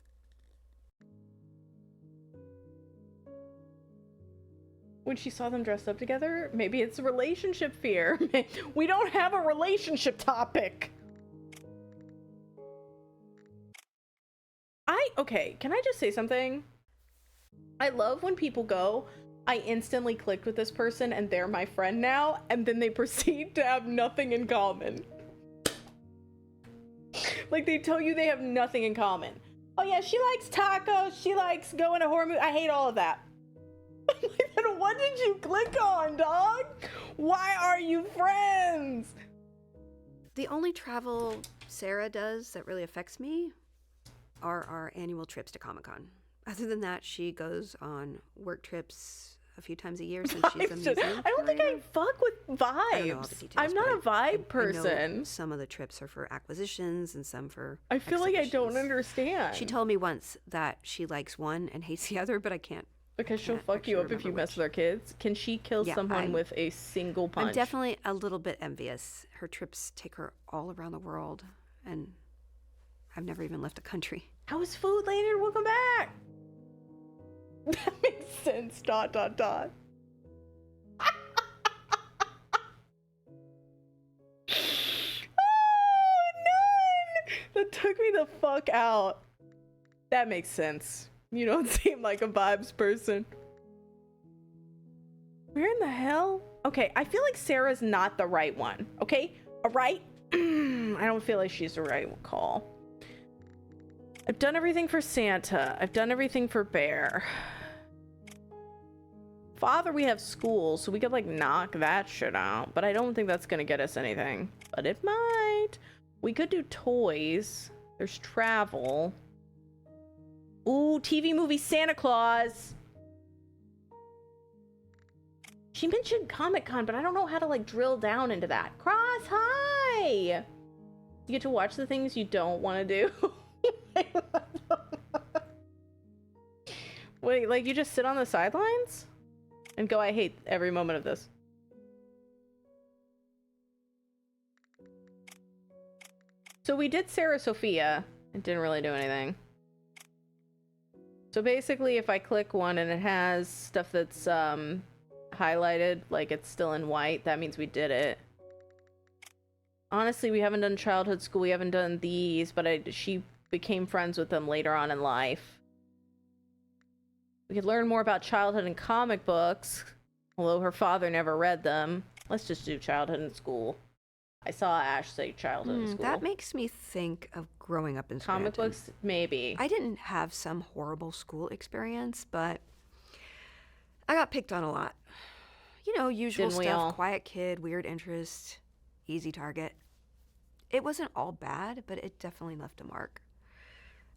When she saw them dressed up together, maybe it's a relationship fear. We don't have a relationship topic. Okay, can I just say something? I love when people go, I instantly clicked with this person and they're my friend now, and then they proceed to have nothing in common. Like, they tell you they have nothing in common. Oh yeah, she likes tacos, she likes going to horror movies. I hate all of that. Then what did you click on, dog? Why are you friends? The only travel Sarah does that really affects me are our annual trips to Comic-Con. Other than that, she goes on work trips a few times a year since she's a museum I don't think I curator. fuck with vibes. I don't know all the details, I'm not a but vibe I know person. some of the trips are for acquisitions and some for I feel like I don't exhibitions. understand. She told me once that she likes one and hates the other, but I can't. Because she'll can't fuck you up actually if you remember mess with her kids. Can she kill Yeah, someone I'm- with a single punch? I'm definitely a little bit envious. Her trips take her all around the world, and I've never even left the country. How is food later? Welcome back. That makes sense. ... Oh, none! That took me the fuck out. That makes sense. You don't seem like a vibes person. Where in the hell? Okay, I feel like Sarah's not the right one. Okay? Alright? I don't feel like she's the right call. I've done everything for Santa. I've done everything for Bear. Father, we have school, so we could like knock that shit out. But I don't think that's gonna get us anything. But it might. We could do toys. There's travel. Ooh, TV movie Santa Claus. She mentioned Comic-Con, but I don't know how to like drill down into that. Cross, hi! You get to watch the things you don't want to do. Wait, like you just sit on the sidelines? And go, I hate every moment of this. So we did Sarah Sophia. It didn't really do anything. So basically, if I click one and it has stuff that's highlighted, like it's still in white, that means we did it. Honestly, we haven't done childhood school. We haven't done these, but she became friends with them later on in life. We could learn more about childhood and comic books, although her father never read them. Let's just do childhood in school. I saw Ash say childhood in school. That makes me think of growing up in Comic Scranton. books, maybe. I didn't have some horrible school experience, but I got picked on a lot. You know, usual Didn't we stuff, all? quiet kid, weird interest, easy target. It wasn't all bad, but it definitely left a mark.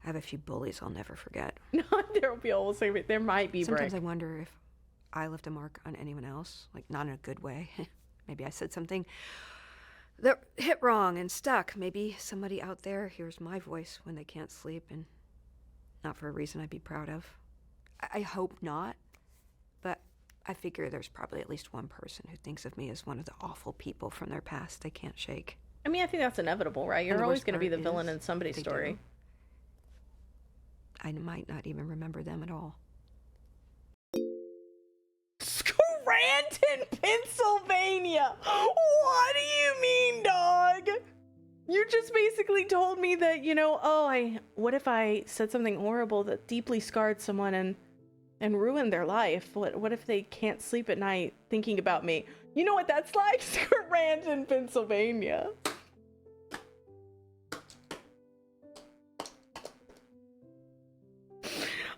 I have a few bullies I'll never forget. No, there will be always there might be Sometimes Brick. I wonder if I left a mark on anyone else, like not in a good way. Maybe I said something that hit wrong and stuck. Maybe somebody out there hears my voice when they can't sleep, and not for a reason I'd be proud of. I hope not, but I figure there's probably at least one person who thinks of me as one of the awful people from their past they can't shake. I mean, I think that's inevitable, right? And You're the always worst going to be the part villain is in somebody's they story. do. I might not even remember them at all. Scranton, Pennsylvania. What do you mean, dog? You just basically told me that, you know, what if I said something horrible that deeply scarred someone and ruined their life? What if they can't sleep at night thinking about me? You know what that's like? Scranton, Pennsylvania.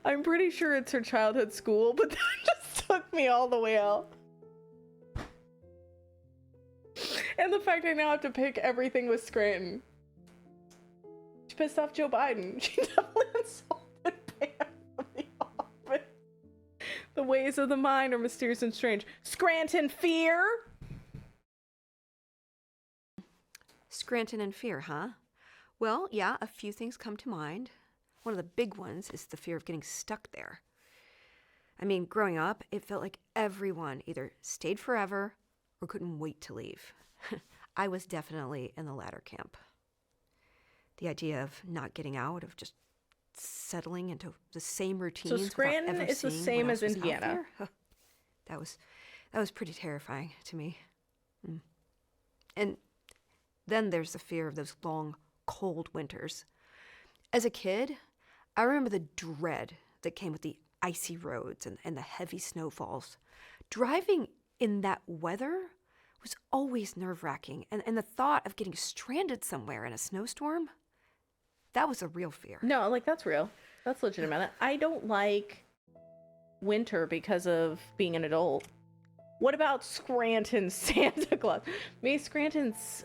I'm pretty sure it's her childhood school, but that just took me all the way out. And the fact I now have to pick everything with Scranton. She pissed off Joe Biden. She definitely insulted Pam from the office. The ways of the mind are mysterious and strange. Scranton fear? Scranton and fear, huh? Well, yeah, a few things come to mind. One of the big ones is the fear of getting stuck there. I mean, growing up, it felt like everyone either stayed forever or couldn't wait to leave. I was definitely in the latter camp. The idea of not getting out, of just settling into the same routines. So Scranton without ever is the seeing same what as else was out Indiana. there, that was pretty terrifying to me. And then there's the fear of those long, cold winters. As a kid, I remember the dread that came with the icy roads and the heavy snowfalls. Driving in that weather was always nerve-wracking, and the thought of getting stranded somewhere in a snowstorm, that was a real fear. No, like that's real. That's legitimate. I don't like winter because of being an adult. What about Scranton Santa Claus? Maybe Scranton's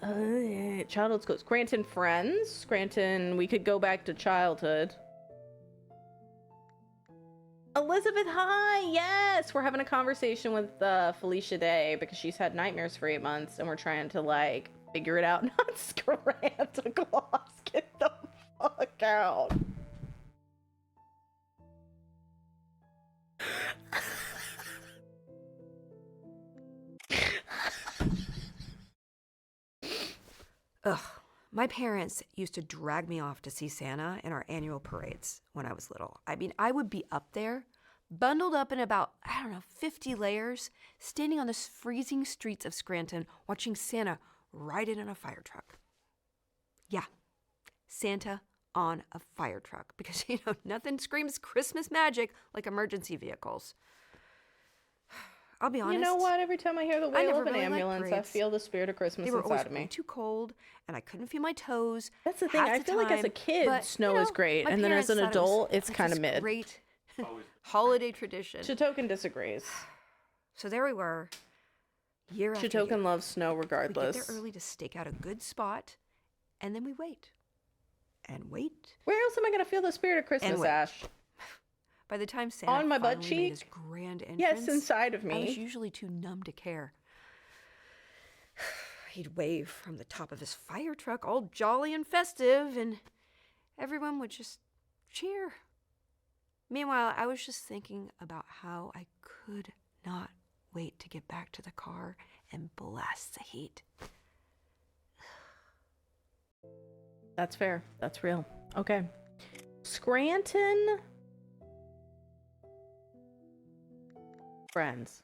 childhood schools. Scranton friends. Scranton, we could go back to childhood. Elizabeth, hi! Yes! We're having a conversation with Felicia Day because she's had nightmares for 8 months and we're trying to, like, figure it out. Not Santa Claus. Get the fuck out. Ugh. My parents used to drag me off to see Santa in our annual parades when I was little. I mean, I would be up there, bundled up in about, 50 layers, standing on the freezing streets of Scranton, watching Santa ride in on a fire truck. Yeah, Santa on a fire truck. Because, nothing screams Christmas magic like emergency vehicles. I'll be honest. You know what? Every time I hear the wail of an really liked ambulance, I parades. feel the spirit of Christmas They were always inside of way me. too cold, and I couldn't feel my toes. That's the thing. half I the feel like as a time, kid, but, snow is great, my and then as parents an thought it was, adult, it's like, kind of this mid. Great holiday tradition. Chitoken disagrees. So there we were, year after year. Chitoken loves snow We regardless. get there early to stake out a good spot, and then we wait. And wait. Where else am I going to feel the spirit of Christmas, wait. Ash? By the time Santa On my butt finally made his cheek? grand entrance, Yes, inside of I was me. usually too numb to care. He'd wave from the top of his fire truck, all jolly and festive, and everyone would just cheer. Meanwhile, I was just thinking about how I could not wait to get back to the car and blast the heat. That's fair. That's real. Okay. Scranton friends.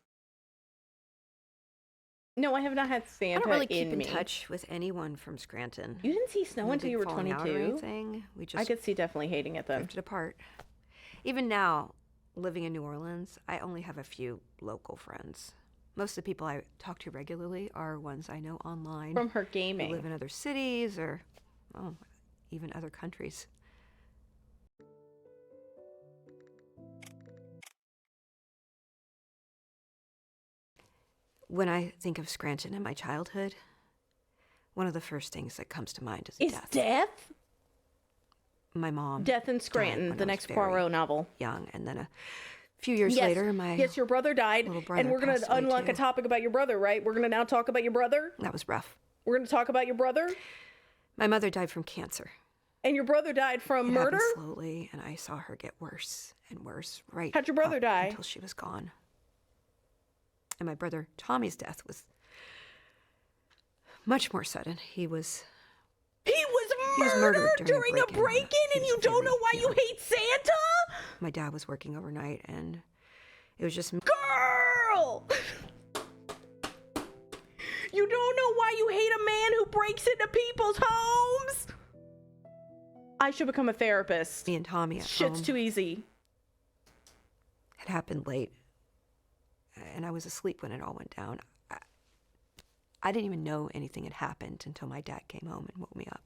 No, I have not had I Santa don't really keep in me. touch with anyone from Scranton. You didn't see snow No until big you were falling out or 22. anything. We just I could see definitely hating it then. drifted apart. Even now, living in New Orleans, I only have a few local friends. Most of the people I talk to regularly are ones I know online. From her who gaming. live in other cities or, even other countries. When I think of Scranton and my childhood, one of the first things that comes to mind is Is death. death? My mom. Death in died Scranton, when the I was next very Poirot novel. young, and then a few years Yes. later, my Yes, your brother died, little and brother we're going passed to away, unlock a too. topic about your brother, right? We're going to now talk about your brother? That was rough. We're going to talk about your brother? My mother died from cancer. And your brother died from It murder? happened slowly, and I saw her get worse and worse. Right. How'd your brother up die? Until she was gone. And my brother Tommy's death was much more sudden. He was He was murdered murdered during during a a break-in. break-in, He and was you don't very know why you young. hate Santa? my dad was working overnight, and it was just Girl! You don't know why you hate a man who breaks into people's homes? I should become a therapist. me and Tommy at Shit's home. too easy. It happened late, and I was asleep when it all went down. I didn't even know anything had happened until my dad came home and woke me up.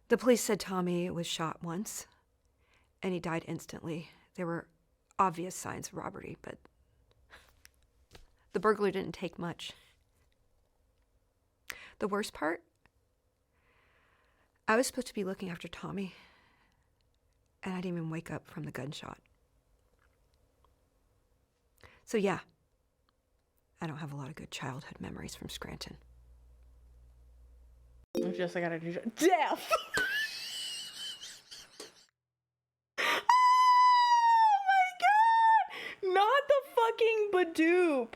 The police said Tommy was shot once, and he died instantly. There were obvious signs of robbery, but the burglar didn't take much. The worst part? I was supposed to be looking after Tommy, and I didn't even wake up from the gunshot. So yeah, I don't have a lot of good childhood memories from Scranton. It's just I gotta do death. Oh my god! Not the fucking Badoop.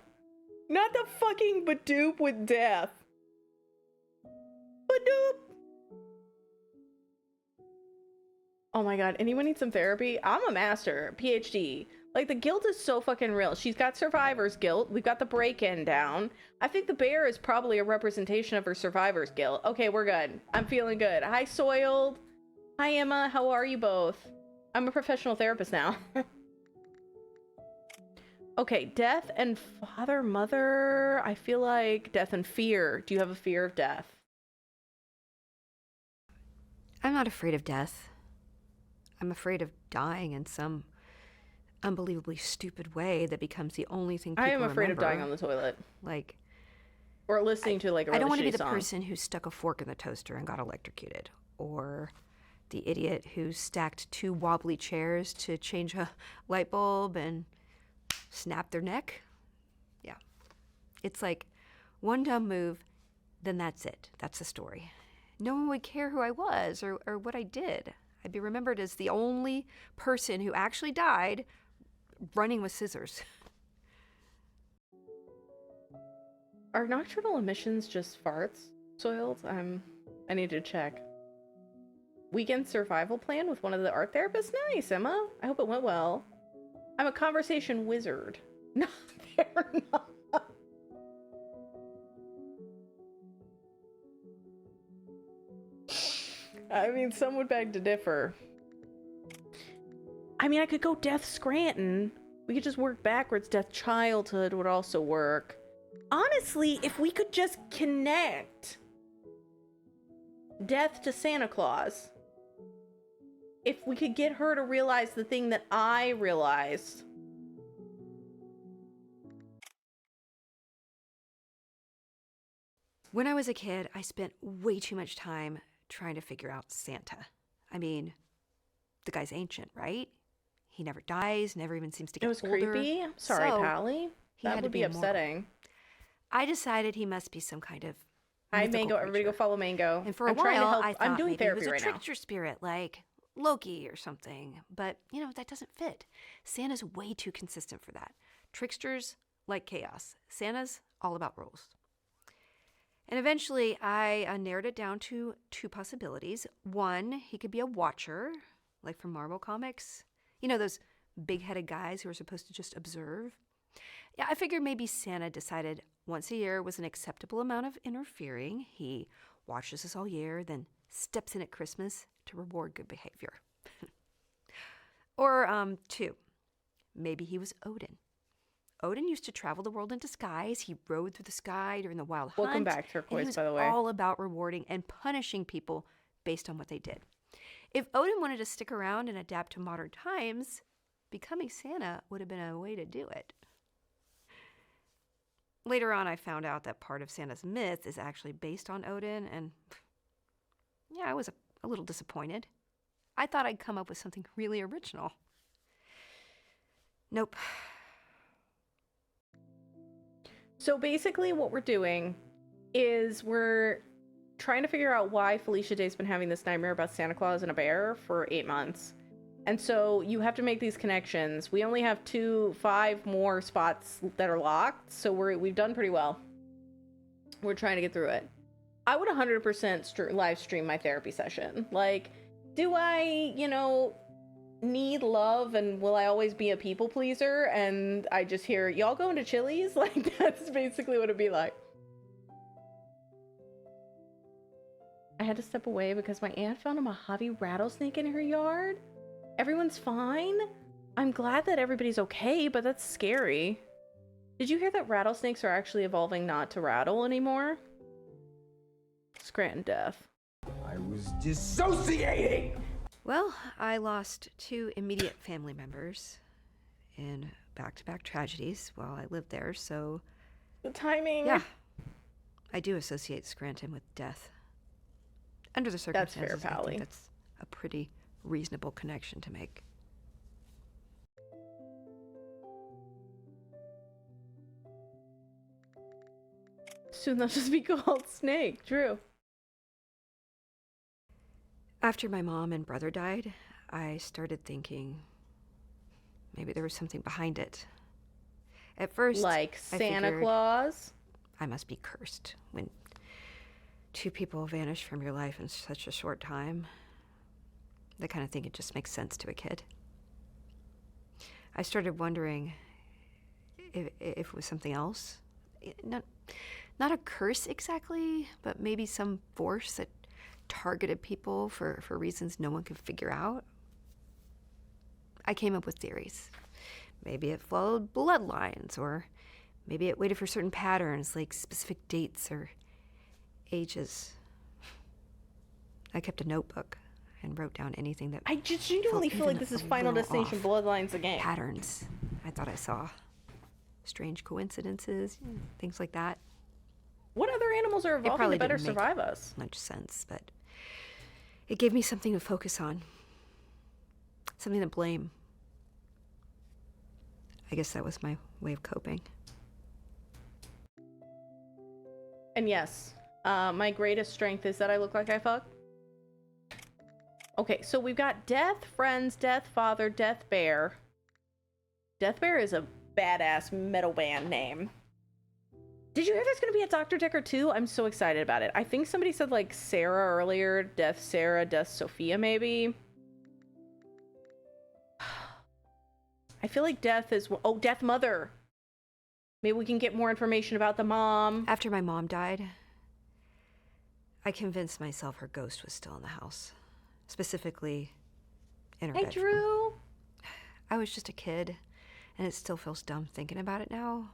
Not the fucking Badoop with death. Badoop. Oh my god, anyone need some therapy? I'm a master, PhD. Like, the guilt is so fucking real. She's got survivor's guilt. We've got the break-in down. I think the bear is probably a representation of her survivor's guilt. Okay, we're good. I'm feeling good. Hi, Soiled. Hi, Emma. How are you both? I'm a professional therapist now. Okay, death and father, mother. I feel like death and fear. Do you have a fear of death? I'm not afraid of death. I'm afraid of dying in some unbelievably stupid way that becomes the only thing people I am afraid remember. of dying on the toilet. Like, Or listening to like a really I don't want to be shitty the song. person who stuck a fork in the toaster and got electrocuted, or the idiot who stacked 2 wobbly chairs to change a light bulb and snapped their neck. Yeah. It's like one dumb move, then that's it. That's the story. No one would care who I was or what I did. I'd be remembered as the only person who actually died running with scissors. Are nocturnal emissions just farts, Soiled? I need to check. Weekend survival plan with one of the art therapists? Nice, Emma. I hope it went well. I'm a conversation wizard. No, fair enough. I mean, some would beg to differ. I mean, I could go Death Scranton. We could just work backwards. Death Childhood would also work. Honestly, if we could just connect Death to Santa Claus, if we could get her to realize the thing that I realized. When I was a kid, I spent way too much time trying to figure out Santa. I mean, the guy's ancient, right? He never dies, never even seems to get older. It was creepy. I'm sorry, So, Pally. That would be upsetting. I decided he must be some kind of Hi, mythical Mango. Everybody go creature. follow Mango. And for a I'm trying to while, help. I thought I'm doing maybe therapy he was right a now. trickster spirit like Loki or something. But, that doesn't fit. Santa's way too consistent for that. Tricksters like chaos. Santa's all about rules. And eventually, I narrowed it down to 2 possibilities. One, he could be a watcher, like from Marvel Comics. You know, those big-headed guys who are supposed to just observe. Yeah, I figured maybe Santa decided once a year was an acceptable amount of interfering. He watches us all year, then steps in at Christmas to reward good behavior. Or 2, maybe he was Odin. Odin used to travel the world in disguise. He rode through the sky during the wild hunt. Welcome back, Turquoise, and he was by the way. all about rewarding and punishing people based on what they did. If Odin wanted to stick around and adapt to modern times, becoming Santa would have been a way to do it. Later on, I found out that part of Santa's myth is actually based on Odin, and yeah, I was a little disappointed. I thought I'd come up with something really original. Nope. So basically what we're doing is we're trying to figure out why Felicia Day's been having this nightmare about Santa Claus and a bear for 8 months. And so you have to make these connections. We only have 5 more spots that are locked, so we've done pretty well. We're trying to get through it. I would 100% live stream my therapy session. Like, do I, need love, and will I always be a people pleaser? And I just hear, y'all going to Chili's? Like, that's basically what it'd be like. I had to step away because my aunt found a Mojave rattlesnake in her yard. Everyone's fine. I'm glad that everybody's okay, but that's scary. Did you hear that rattlesnakes are actually evolving not to rattle anymore? Scranton death. I was dissociating! Well, I lost 2 immediate family members in back-to-back tragedies while I lived there, so The timing. yeah, I do associate Scranton with death. Under the That's fair, circumstances, I Pally. think that's a pretty reasonable connection to make. Soon they'll just be called Snake. True. After my mom and brother died, I started thinking maybe there was something behind it. At first, Like I Santa figured Claus. I must be cursed when 2 people vanish from your life in such a short time. The kind of thing it just makes sense to a kid. I started wondering if it was something else. Not a curse exactly, but maybe some force that targeted people for reasons no one could figure out. I came up with theories. Maybe it followed bloodlines, or maybe it waited for certain patterns, like specific dates or ages. I kept a notebook. and wrote down anything that I genuinely felt feel like even this is a Final little Destination off. Bloodlines again. Patterns I thought I saw. Strange coincidences, things like that. What other animals are evolving probably to better didn't make survive us? Much sense, but it gave me something to focus on. Something to blame. I guess that was my way of coping. And yes, my greatest strength is that I look like I fuck. Okay, so we've got Death Friends, Death Father, Death Bear. Death Bear is a badass metal band name. Did you hear there's gonna be a Dr. Decker 2? I'm so excited about it. I think somebody said like Sarah earlier, Death Sarah, Death Sophia maybe. I feel like Death is, oh, Death Mother. Maybe we can get more information about the mom. After my mom died, I convinced myself her ghost was still in the house. Specifically, in her Hey, bedroom. Drew. I was just a kid, and it still feels dumb thinking about it now.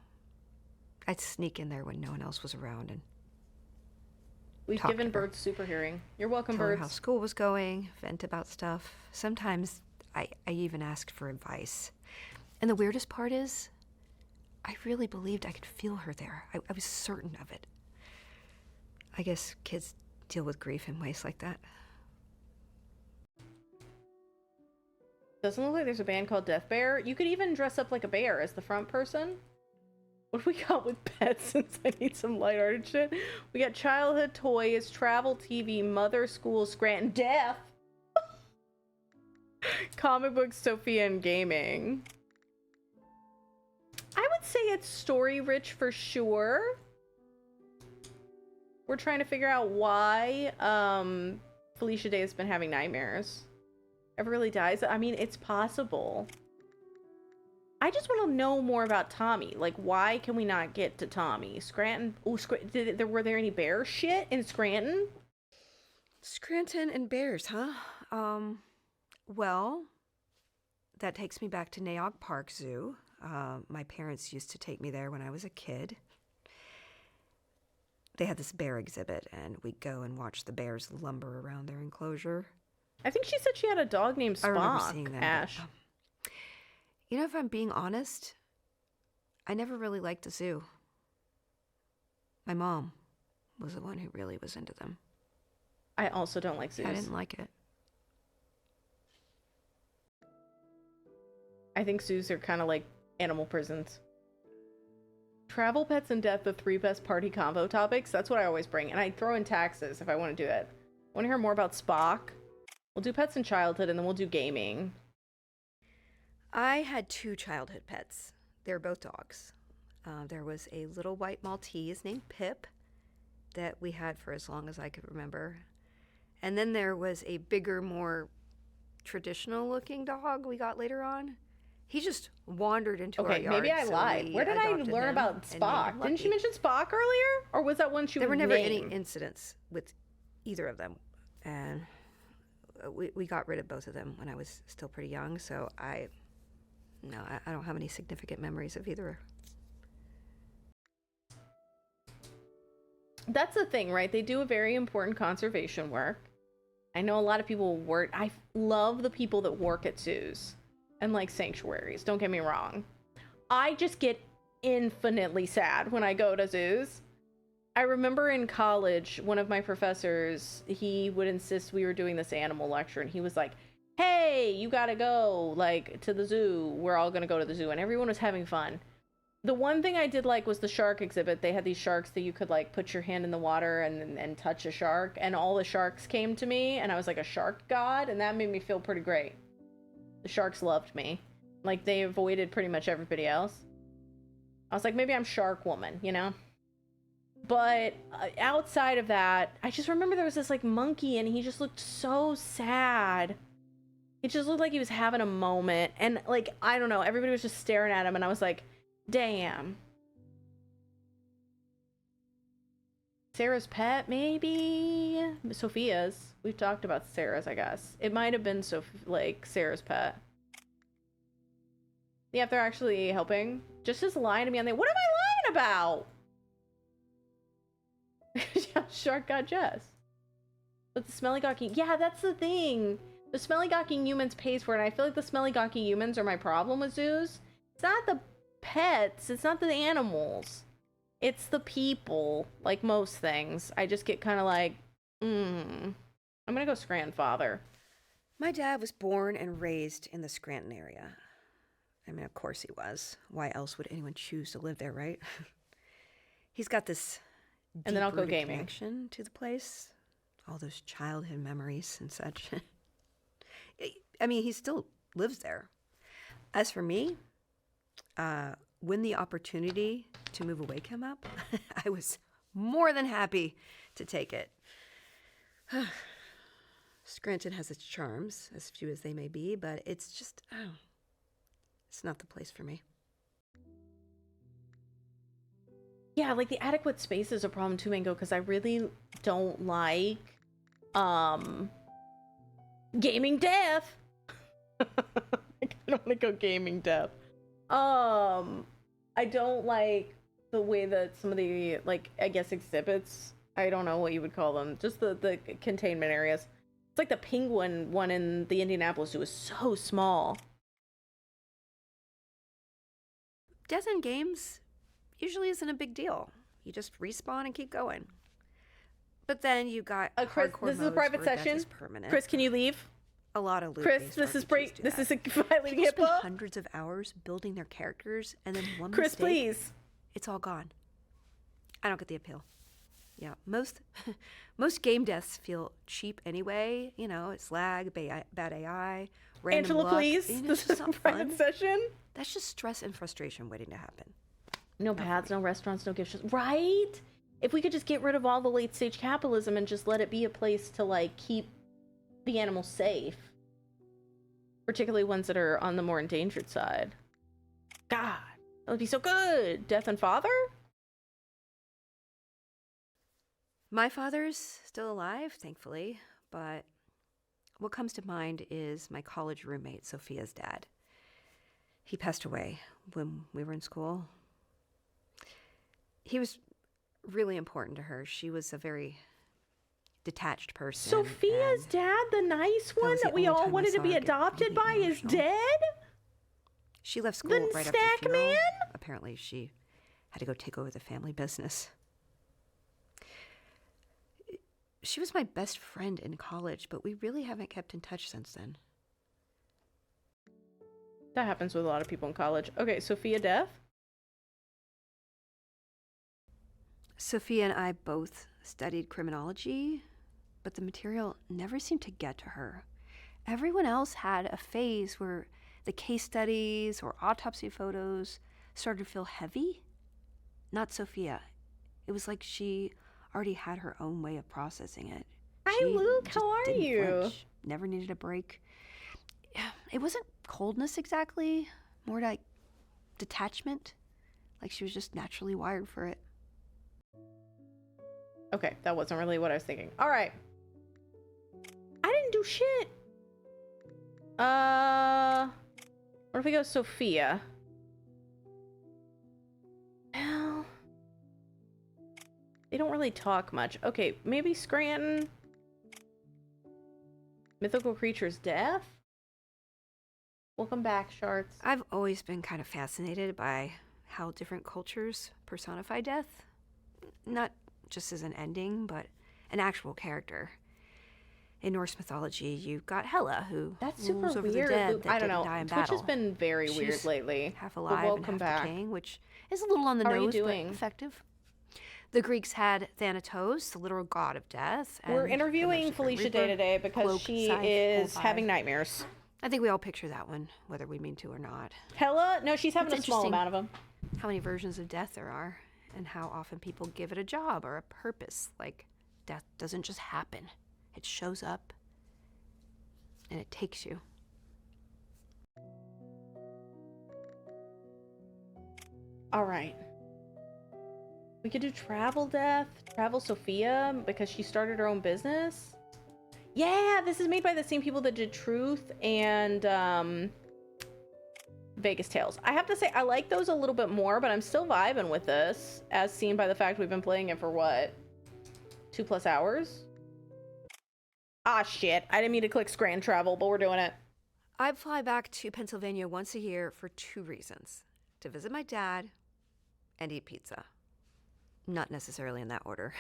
I'd sneak in there when no one else was around and We've talk given to her. birds super hearing. You're welcome, tell her birds. how school was going, vent about stuff. Sometimes I even asked for advice. And the weirdest part is, I really believed I could feel her there. I was certain of it. I guess kids deal with grief in ways like that. Doesn't look like there's a band called Death Bear. You could even dress up like a bear as the front person. What do we got with pets since I need some lighthearted shit? We got childhood toys, travel TV, mother, school, Scranton, death. Comic books, Sophia, and gaming. I would say it's story rich for sure. We're trying to figure out why Felicia Day has been having nightmares. Ever really dies? I mean, it's possible. I just want to know more about Tommy. Like, why can we not get to Tommy? Scranton. Oh, were there any bear shit in Scranton? Scranton and bears, huh? Well, that takes me back to Naog Park Zoo. My parents used to take me there when I was a kid. They had this bear exhibit, and we'd go and watch the bears lumber around their enclosure. I think she said she had a dog named I remember Spock, seeing them. Ash. You know, if I'm being honest, I never really liked the zoo. My mom was the one who really was into them. I also don't like zoos. I didn't like it. I think zoos are kind of like animal prisons. Travel, pets, and death, the 3 best party combo topics. That's what I always bring. And I throw in taxes if I want to do it. Want to hear more about Spock? We'll do pets and childhood, and then we'll do gaming. I had 2 childhood pets. They were both dogs. There was a little white Maltese named Pip that we had for as long as I could remember. And then there was a bigger, more traditional-looking dog we got later on. He just wandered into our Okay, yard. maybe I so lied. we Where did I adopted learn him about and named Spock? him Didn't she Lucky. mention Spock earlier? Or was that one she There were would never name? any incidents with either of them, and we got rid of both of them when I was still pretty young. So I don't have any significant memories of either. That's the thing, right? They do a very important conservation work. I know a lot of people work. I love the people that work at zoos and like sanctuaries. Don't get me wrong. I just get infinitely sad when I go to zoos. I remember in college, one of my professors, he would insist we were doing this animal lecture, and he was like, hey, you gotta go, like, to the zoo. We're all gonna go to the zoo. And everyone was having fun. The one thing I did like was the shark exhibit. They had these sharks that you could, like, put your hand in the water and touch a shark. And all the sharks came to me, and I was like a shark god, and that made me feel pretty great. The sharks loved me. Like, they avoided pretty much everybody else. I was like, maybe I'm Shark Woman, you know? But outside of that, I just remember there was this, like, monkey, and he just looked so sad. He just looked like he was having a moment. And, like, I don't know, everybody was just staring at him, and I was like, damn. Sarah's pet, maybe? Sophia's. We've talked about Sarah's, I guess. It might have been, Sarah's pet. Yeah, if they're actually helping. Just as lying to me on the... What am I lying about? Yeah, Shark got Jess. But the smelly gawking, yeah, that's the thing. The smelly gawking humans pays for it, and I feel like the smelly gawking humans are my problem with zoos. It's not the pets, it's not the animals. It's the people, like most things. I just get kind of like, I'm gonna go grandfather. My dad was born and raised in the Scranton area. I mean, of course he was. Why else would anyone choose to live there, right? He's got this And then I'll go deep-rooted gaming. connection to the place. All those childhood memories and such. I mean, he still lives there. As for me, when the opportunity to move away came up, I was more than happy to take it. Scranton has its charms, as few as they may be, but it's just, it's not the place for me. Yeah, like the adequate space is a problem too, Mango, because I really don't like gaming death. I don't want to go gaming death. I don't like the way that some of the, like, I guess exhibits, I don't know what you would call them, just the containment areas. It's like the penguin one in the Indianapolis Zoo is so small. Death in games usually isn't a big deal. You just respawn and keep going. But then you got Chris, hardcore this is a modes private where death session. is permanent. Chris, can you leave? A lot of loot. Chris, this is this is a violating People spend HIPAA. hundreds of hours building their characters, and then one Chris, mistake, please. it's all gone. I don't get the appeal. Yeah, most game deaths feel cheap anyway. You know, it's lag, bad AI, random Angela, luck. please. You know, This it's is just a not private fun. session. That's just stress and frustration waiting to happen. No paths, no restaurants, no gift shops. Right? If we could just get rid of all the late stage capitalism and just let it be a place to, like, keep the animals safe. Particularly ones that are on the more endangered side. God, that would be so good. Death and Father? My father's still alive, thankfully, but what comes to mind is my college roommate, Sophia's dad. He passed away when we were in school. He was really important to her. She was a very detached person. Sophia's and dad, the nice one was the that we only all time I wanted to saw be her get adopted really by, is emotional. dead? She left school The right after snack the funeral. man? Apparently, she had to go take over the family business. She was my best friend in college, but we really haven't kept in touch since then. That happens with a lot of people in college. Okay, Sophia death? Sophia and I both studied criminology, but the material never seemed to get to her. Everyone else had a phase where the case studies or autopsy photos started to feel heavy. Not Sophia. It was like she already had her own way of processing it. Hi, She Luke. just How are didn't you? flinch, never needed a break. It wasn't coldness exactly, more like detachment. Like she was just naturally wired for it. Okay, that wasn't really what I was thinking. All right. I didn't do shit. What if we go Sophia? Well, they don't really talk much. Okay, maybe Scranton. Mythical creatures death? Welcome back, Sharts. I've always been kind of fascinated by how different cultures personify death. Not just as an ending, but an actual character. In Norse mythology, you've got Hela, who That's super rules over weird. the dead Luke. that I don't didn't know. die in Twitch battle. has been very weird She's lately. half But alive and welcome half back. decaying, which is a little on the How are you nose, doing? but effective. The Greeks had Thanatos, the literal god of death. We're and interviewing the Mexican Felicia Day Reaper, today because cloak, she scythe, is whole having vibe. nightmares. I think we all picture that one, whether we mean to or not. Hella? No, she's having It's a small interesting. amount of them. How many versions of death there are, and how often people give it a job or a purpose. Like, death doesn't just happen, it shows up and it takes you. All right. We could do travel death, travel Sophia, because she started her own business. Yeah, this is made by the same people that did Truth and Vegas Tales. I have to say, I like those a little bit more, but I'm still vibing with this, as seen by the fact we've been playing it for what? 2+ hours? Ah, shit. I didn't mean to click Scran Travel, but we're doing it. I fly back to Pennsylvania once a year for 2 reasons. To visit my dad and eat pizza. Not necessarily in that order.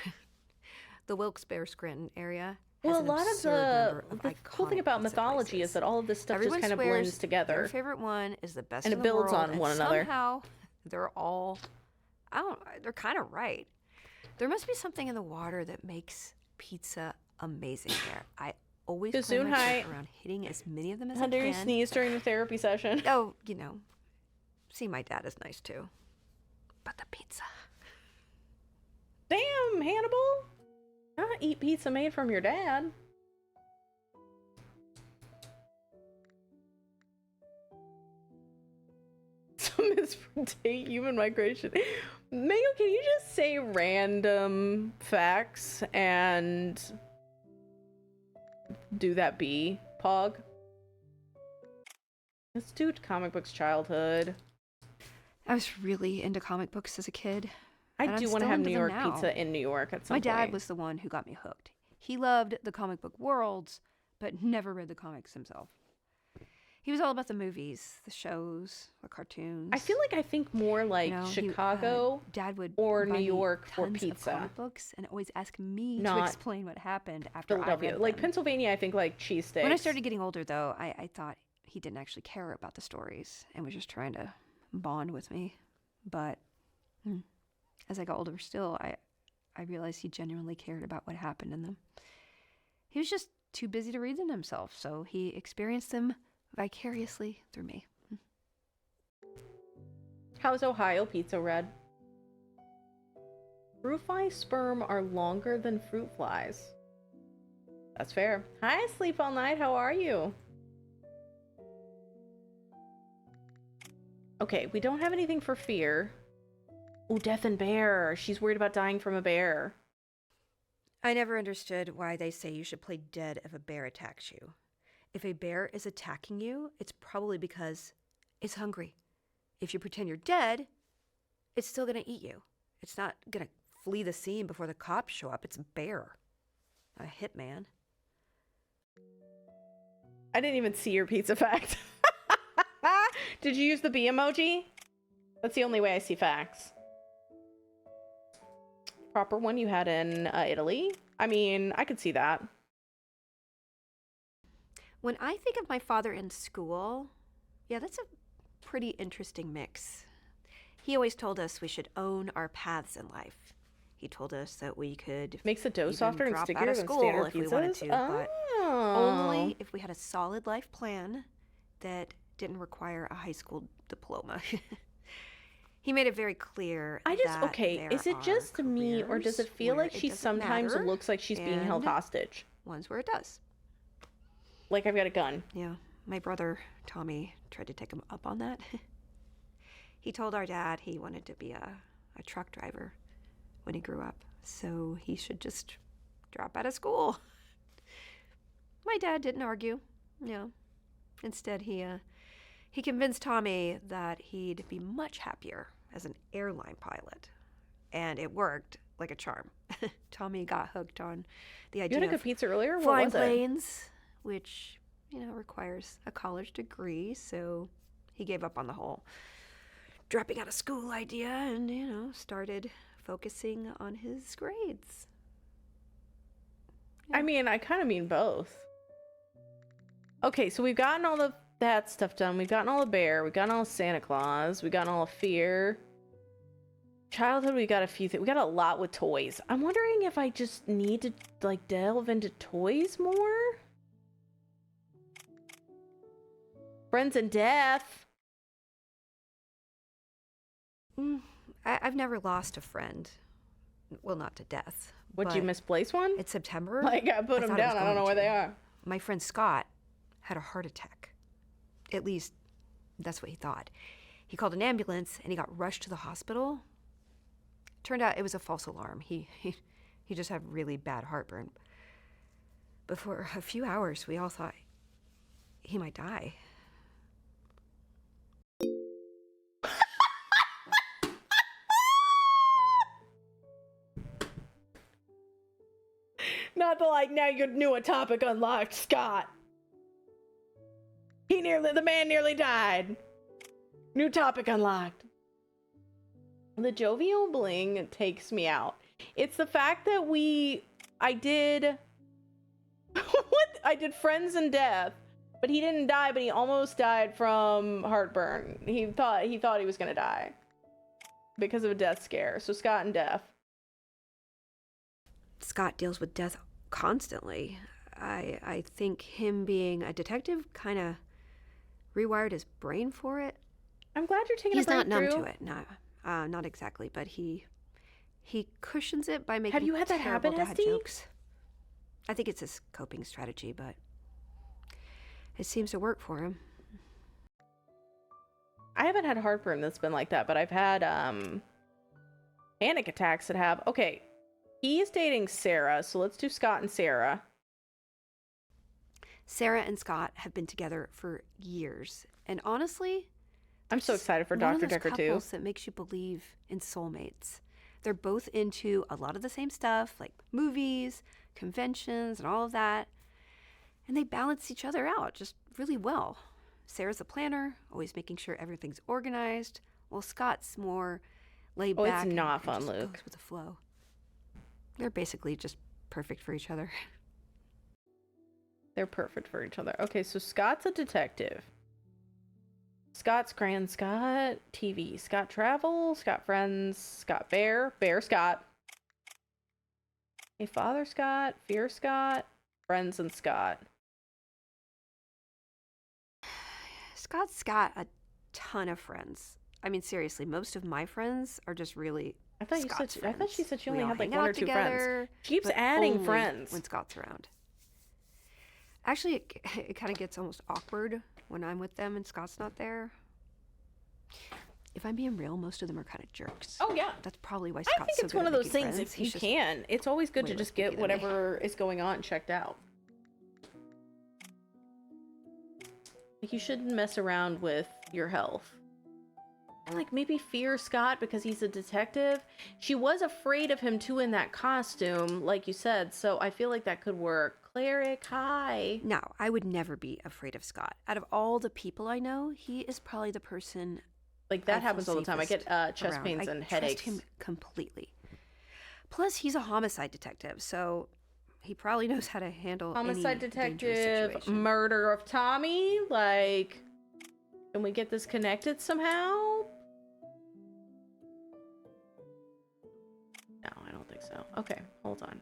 The Wilkes-Barre Scranton area has Well, a an lot of absurd number the of cool thing iconic about pizza mythology places. is that all of this stuff Everyone just kind of swears blends their together. favorite one is the best And in it the builds world, on and one another. somehow they're all, they're kind of right. There must be something in the water that makes pizza amazing here. I always Too plan soon, my hi. trip around hitting as many of them as I Hunter, you can. sneezed during the therapy session. Oh, see, my dad is nice too. But the pizza. Damn, Hannibal. Not eat pizza made from your dad. Some misdate human migration. Mayo, can you just say random facts and do that B, Pog? Let's do comic books childhood. I was really into comic books as a kid. I And I'm do want to still have into New them York now. pizza in New York at some My point. dad was the one who got me hooked. He loved the comic book worlds, but never read the comics himself. He was all about the movies, the shows, the cartoons. I feel like I think more like Chicago Dad would or buy New me York for tons of pizza. comic books and always ask me to Not explain what happened after I Philadelphia. read Like them. Pennsylvania, I think like cheesesteaks. When I started getting older, though, I thought he didn't actually care about the stories and was just trying to bond with me. But as I got older still, I realized he genuinely cared about what happened in them. He was just too busy to read them himself, so he experienced them vicariously through me. How's Ohio pizza, Red? Fruit fly sperm are longer than fruit flies. That's fair. Hi, Sleep All Night. How are you? Okay, we don't have anything for fear. Oh, death and bear. She's worried about dying from a bear. I never understood why they say you should play dead if a bear attacks you. If a bear is attacking you, it's probably because it's hungry. If you pretend you're dead, it's still going to eat you. It's not going to flee the scene before the cops show up. It's a bear, a hitman. I didn't even see your pizza fact. Did you use the bee emoji? That's the only way I see facts. Proper one you had in Italy? I mean, I could see that. When I think of my father in school, yeah, that's a pretty interesting mix. He always told us we should own our paths in life. He told us that we could Makes the dough even softer and drop out stickier of than school standard if we wanted pizzas? to, but only if we had a solid life plan that didn't require a high school diploma. He made it very clear that okay, there is it are just me, or does it careers feel where like she doesn't sometimes matter, looks like she's being held and hostage? ones where it does. Like I've got a gun. Yeah, my brother Tommy tried to take him up on that. He told our dad he wanted to be a truck driver when he grew up, so he should just drop out of school. My dad didn't argue. No. Instead, he convinced Tommy that he'd be much happier as an airline pilot. And it worked like a charm. Tommy got hooked on the You idea had a good of pizza earlier? What flying was it? planes, which, requires a college degree, so he gave up on the whole dropping out of school idea and, started focusing on his grades. I mean, I kind of mean both. Okay, so we've gotten all that stuff done. We've gotten all the bear. We've gotten all the Santa Claus. We've gotten all the fear. Childhood, we got a few things. We got a lot with toys. I'm wondering if I just need to, delve into toys more? Friends and death. I've never lost a friend. Well, not to death. Would you but misplace one? It's September. I put them thought I was down. I don't know where going they to. are. My friend Scott had a heart attack. At least, that's what he thought. He called an ambulance and he got rushed to the hospital. Turned out it was a false alarm. He just had really bad heartburn. But for a few hours, we all thought he might die. Not the like, now your new topic unlocked, Scott. The man nearly died. New topic unlocked. The jovial bling takes me out. It's the fact that I did Friends and Death, but he didn't die, but he almost died from heartburn. He thought he was gonna die because of a death scare. So Scott and Death. Scott deals with death constantly. I think him being a detective kind of rewired his brain for it. I'm glad you're taking He's a break not numb through. to it. Not exactly, but he cushions it by making Have you had that terrible happen, dad SD? jokes. I think it's his coping strategy, but it seems to work for him. I haven't had heartburn that's been like that, but I've had panic attacks that have. Okay, he's dating Sarah, so let's do Scott and Sarah. Sarah and Scott have been together for years, and honestly, I'm so excited for one Dr. of those Decker too. couples that makes you believe in soulmates. They're both into a lot of the same stuff, like movies, conventions, and all of that. And they balance each other out just really well. Sarah's a planner, always making sure everything's organized, while Scott's more laid back. It's not and fun, just Luke. goes with the flow. They're basically just perfect for each other. They're perfect for each other. Okay, so Scott's a detective. Scott's Grand Scott TV. Scott Travel. Scott Friends. Scott Bear. Bear Scott. A Father Scott. Fear Scott. Friends and Scott. Scott's got a ton of friends. I mean, seriously, most of my friends are just really I thought Scott's I thought she said she We only all had like hang one out or two friends. together, She keeps but adding only friends. when Scott's around. Actually, it kind of gets almost awkward when I'm with them and Scott's not there. If I'm being real, most of them are kind of jerks. Oh yeah. That's probably why I Scott's think so it's good one at of those making things. friends. If you He's just can, it's always good way to less just picky get than me. whatever is going on checked out. Like, you shouldn't mess around with your health. And like maybe fear Scott because he's a detective. She was afraid of him too in that costume, like you said. So I feel like that could work. Cleric, hi. No, I would never be afraid of Scott. Out of all the people I know, he is probably the person Like that I feel happens all the time. I get safest chest around. pains I and trust headaches. him completely. Plus, he's a homicide detective, so he probably knows how to handle Homicide any dangerous detective, situation. murder of Tommy. Like, can we get this connected somehow? No, I don't think so. Okay, hold on.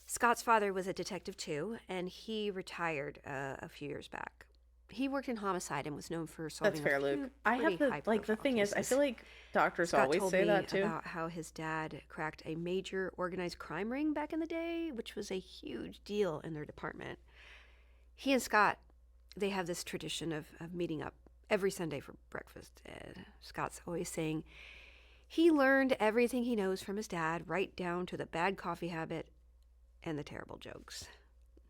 Scott's father was a detective too, and he retired a few years back. He worked in homicide and was known for solving That's fair, a few Luke. I have pretty the like the high-profile thing is, I cases. feel like doctors Scott always told say me that too. about how his dad cracked a major organized crime ring back in the day, which was a huge deal in their department. He and Scott, they have this tradition of meeting up every Sunday for breakfast. Scott's always saying he learned everything he knows from his dad, right down to the bad coffee habit and the terrible jokes.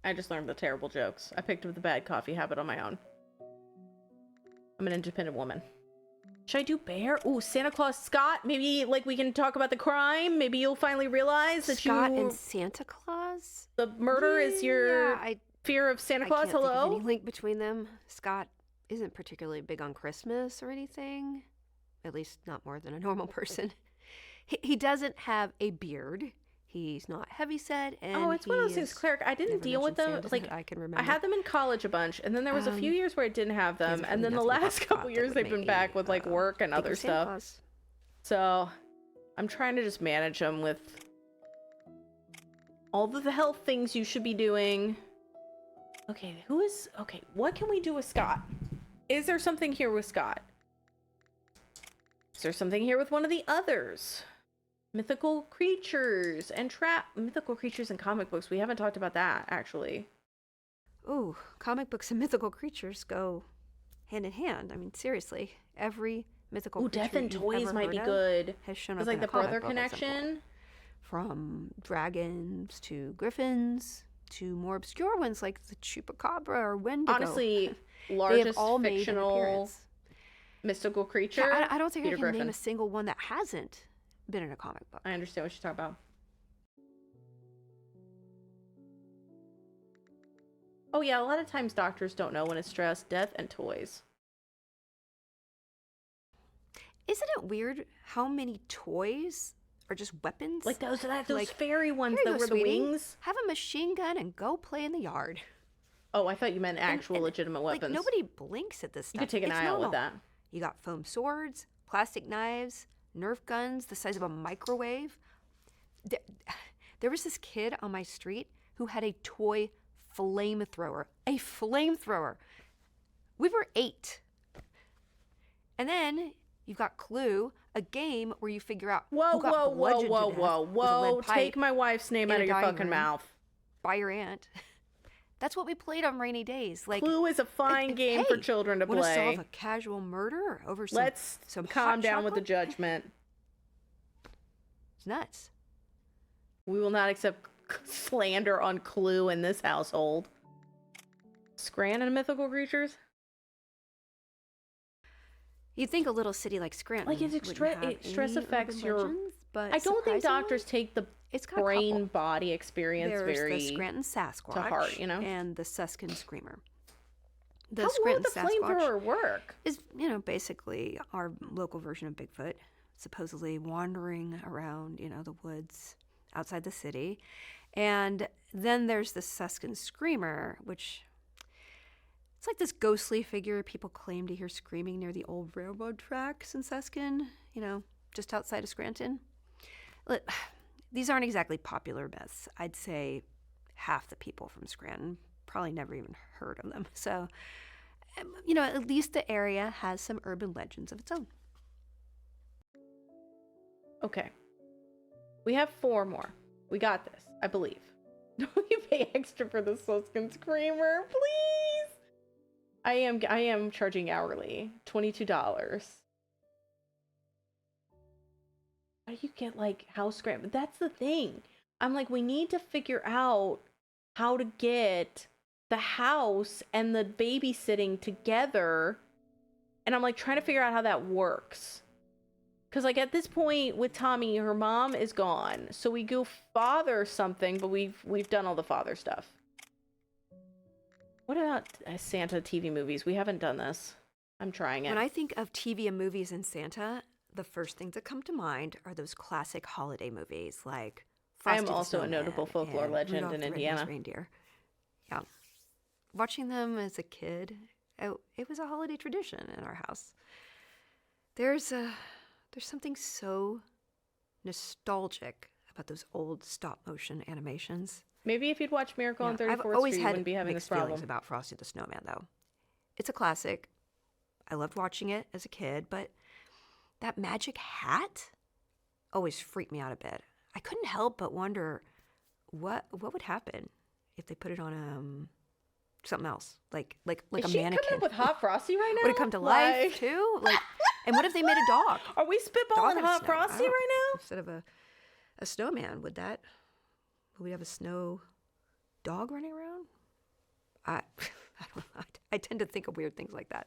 I just learned the terrible jokes. I picked up the bad coffee habit on my own. I'm an independent woman. Should I do Bear? Ooh, Santa Claus Scott. Maybe like we can talk about the crime. Maybe you'll finally realize that Scott and Santa Claus? the murder is your Yeah, I fear of Santa Claus. can't think of Hello? any link between them. Scott isn't particularly big on Christmas or anything. At least not more than a normal person. He doesn't have a beard. He's not heavyset, and Oh, it's one of those things, is Cleric. I didn't never deal with mentioned them. Santa Like that I can I remember. had them in college a bunch, and then there was a few years where I didn't have them, there's and really then the nothing about last Scott couple that years would they've make been me, back with like work and think other of Santa stuff. Claus. So I'm trying to just manage them with all of the health things you should be doing. Okay, what can we do with Scott? Is there something here with Scott? Is there something here with one of the others? Mythical creatures and mythical creatures and comic books. We haven't talked about that, actually. Ooh, comic books and mythical creatures go hand in hand. I mean, seriously, every mythical Ooh, creature Death and you've Toys ever might heard be of good. has shown It's up like in the a comic brother book at some point. connection. From dragons to griffins to more obscure ones like the chupacabra or Wendigo. Honestly, they largest have all made an fictional appearance. mystical creature. Yeah, I don't think Peter I can name Griffin. a single one that hasn't. been in a comic book. I understand what you're talking about. Oh yeah, a lot of times doctors don't know when it's stress, death, and toys. Isn't it weird how many toys are just weapons? Like those Like, fairy ones Here you that go, were the sweetie. wings. Have a machine gun and go play in the yard. Oh, I thought you meant actual legitimate weapons. Like, nobody blinks at this stuff. You could take an It's eye out with normal. that. You got foam swords, plastic knives, Nerf guns the size of a microwave. There was this kid on my street who had a toy flamethrower. A flamethrower. We were 8. And then you've got Clue, a game where you figure out who got bludgeoned to death with a lead pipe Take my wife's name in out a of your dining fucking room mouth. by your aunt. That's what we played on rainy days. Like, Clue is a fine game for hey, children to wanna play. solve a casual murder over some Let's some calm hot down with the chocolate? judgment. It's nuts. We will not accept slander on Clue in this household. Scranton mythical creatures? You'd think a little city like Scranton Like, wouldn't have stress any affects urban your... legends, but I don't think surprisingly, doctors take the it's got a brain couple. body experience There's very the Scranton Sasquatch heart, you know? and the Suskin Screamer. The How Scranton would the Sasquatch flamethrower work? is, basically our local version of Bigfoot, supposedly wandering around, the woods outside the city. And then there's the Suskin Screamer, which it's like this ghostly figure people claim to hear screaming near the old railroad tracks in Suskin, just outside of Scranton. Look, these aren't exactly popular myths. I'd say half the people from Scranton probably never even heard of them. So, at least the area has some urban legends of its own. Okay. We have 4 more. We got this, I believe. Don't you pay extra for the Suskin Screamer, please? I am charging hourly. $22. How do you get house grant? But that's the thing. I'm like, we need to figure out how to get the house and the babysitting together. And I'm trying to figure out how that works. Because at this point with Tommy, her mom is gone. So we go father something, but we've done all the father stuff. What about Santa TV movies? We haven't done this. I'm trying it. When I think of TV and movies and Santa, the first things that come to mind are those classic holiday movies like I Frosty am the also a Snowman notable folklore and legend Rudolph in the Indiana. Red-Nosed Reindeer. Yeah. Watching them as a kid, it was a holiday tradition in our house. There's something so nostalgic about those old stop motion animations. Maybe if you'd watch Miracle on 34th I've always Street, you had wouldn't be having this mixed feelings problem. about Frosty the Snowman, though. It's a classic. I loved watching it as a kid, but that magic hat always freaked me out a bit. I couldn't help but wonder what would happen if they put it on something else, like Is a she mannequin. coming up with Hot Frosty right now? Would it come to life too? And what if they made a dog? Are we spitballing Dog and Hot snow. Frosty I don't- right now? Instead of a snowman, would we have a snow dog running around? I don't know. I tend to think of weird things like that.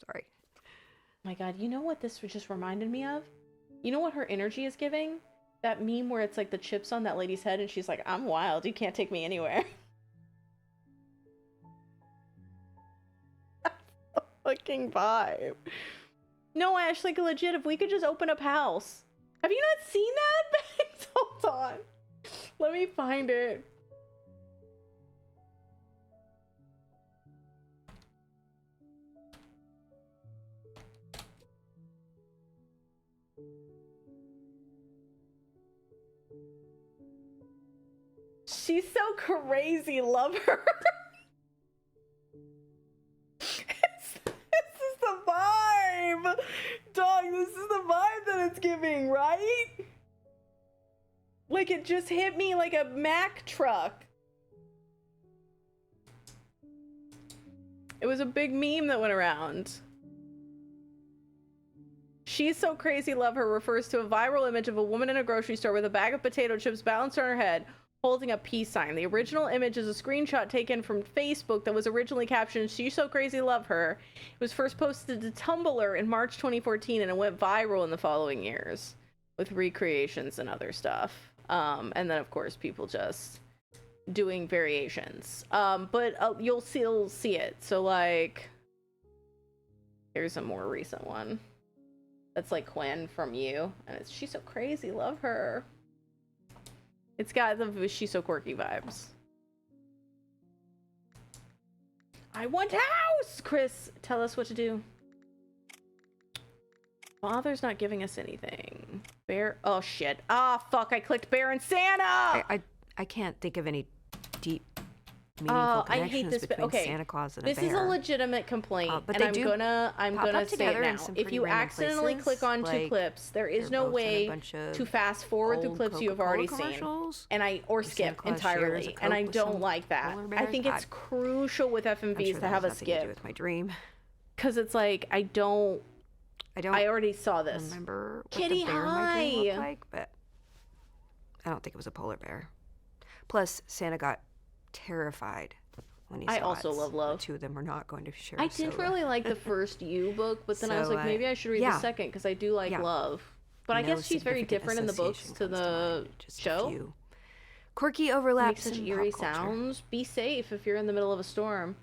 Sorry. My God, you know what this just reminded me of? You know what her energy is giving? That meme where it's the chips on that lady's head and she's like, I'm wild, you can't take me anywhere. Fucking vibe. No, Ash, legit, if we could just open up house. Have you not seen that? Hold on. Let me find it. She's so crazy, love her. This is the vibe. Dog, this is the vibe that it's giving, right? It just hit me like a Mack truck. It was a big meme that went around. She's so crazy, love her refers to a viral image of a woman in a grocery store with a bag of potato chips balanced on her head, holding a peace sign. The original image is a screenshot taken from Facebook that was originally captioned, "She's so crazy, love her." It was first posted to Tumblr in March 2014 and it went viral in the following years. with recreations and other stuff. And then of course people just doing variations. But you'll still see it. So like, here's a more recent one. That's like Quinn from You, and she's so crazy. Love her. It's got the she's so quirky vibes. I want house. Chris, tell us what to do. Father's not giving us anything. Bear. Oh shit. Ah, fuck. I clicked Bear and Santa. I can't think of any deep, meaningful I hate connections this. between Okay, Santa Claus and this a bear. is a legitimate complaint, but and they I'm do gonna pop up say it together in now. some If pretty you random accidentally places, click on two like clips, there is they're no both in a way bunch of to fast forward the old clips you have Coca-Cola already seen, commercials, and or Santa skip Claus shares a entirely, and Coke I with don't some like that. polar I bears. think it's crucial with I'm FMVs sure to that have has a nothing to do skip, with my dream. because it's like I don't. I already saw this. Remember what Kitty, the bear in my dream looked hi. like, but I don't think it was a polar bear. Plus, Santa got terrified when he saw I also it. love love. The two of them were not going to share. I didn't soda. really like the first You book, but then I was So, like, maybe I should read the second because I do like yeah. love. But I No guess she's very significant different in the books association to comes the mind, just a show. few quirky Makes overlaps such in eerie pop culture. sounds. Be safe if you're in the middle of a storm.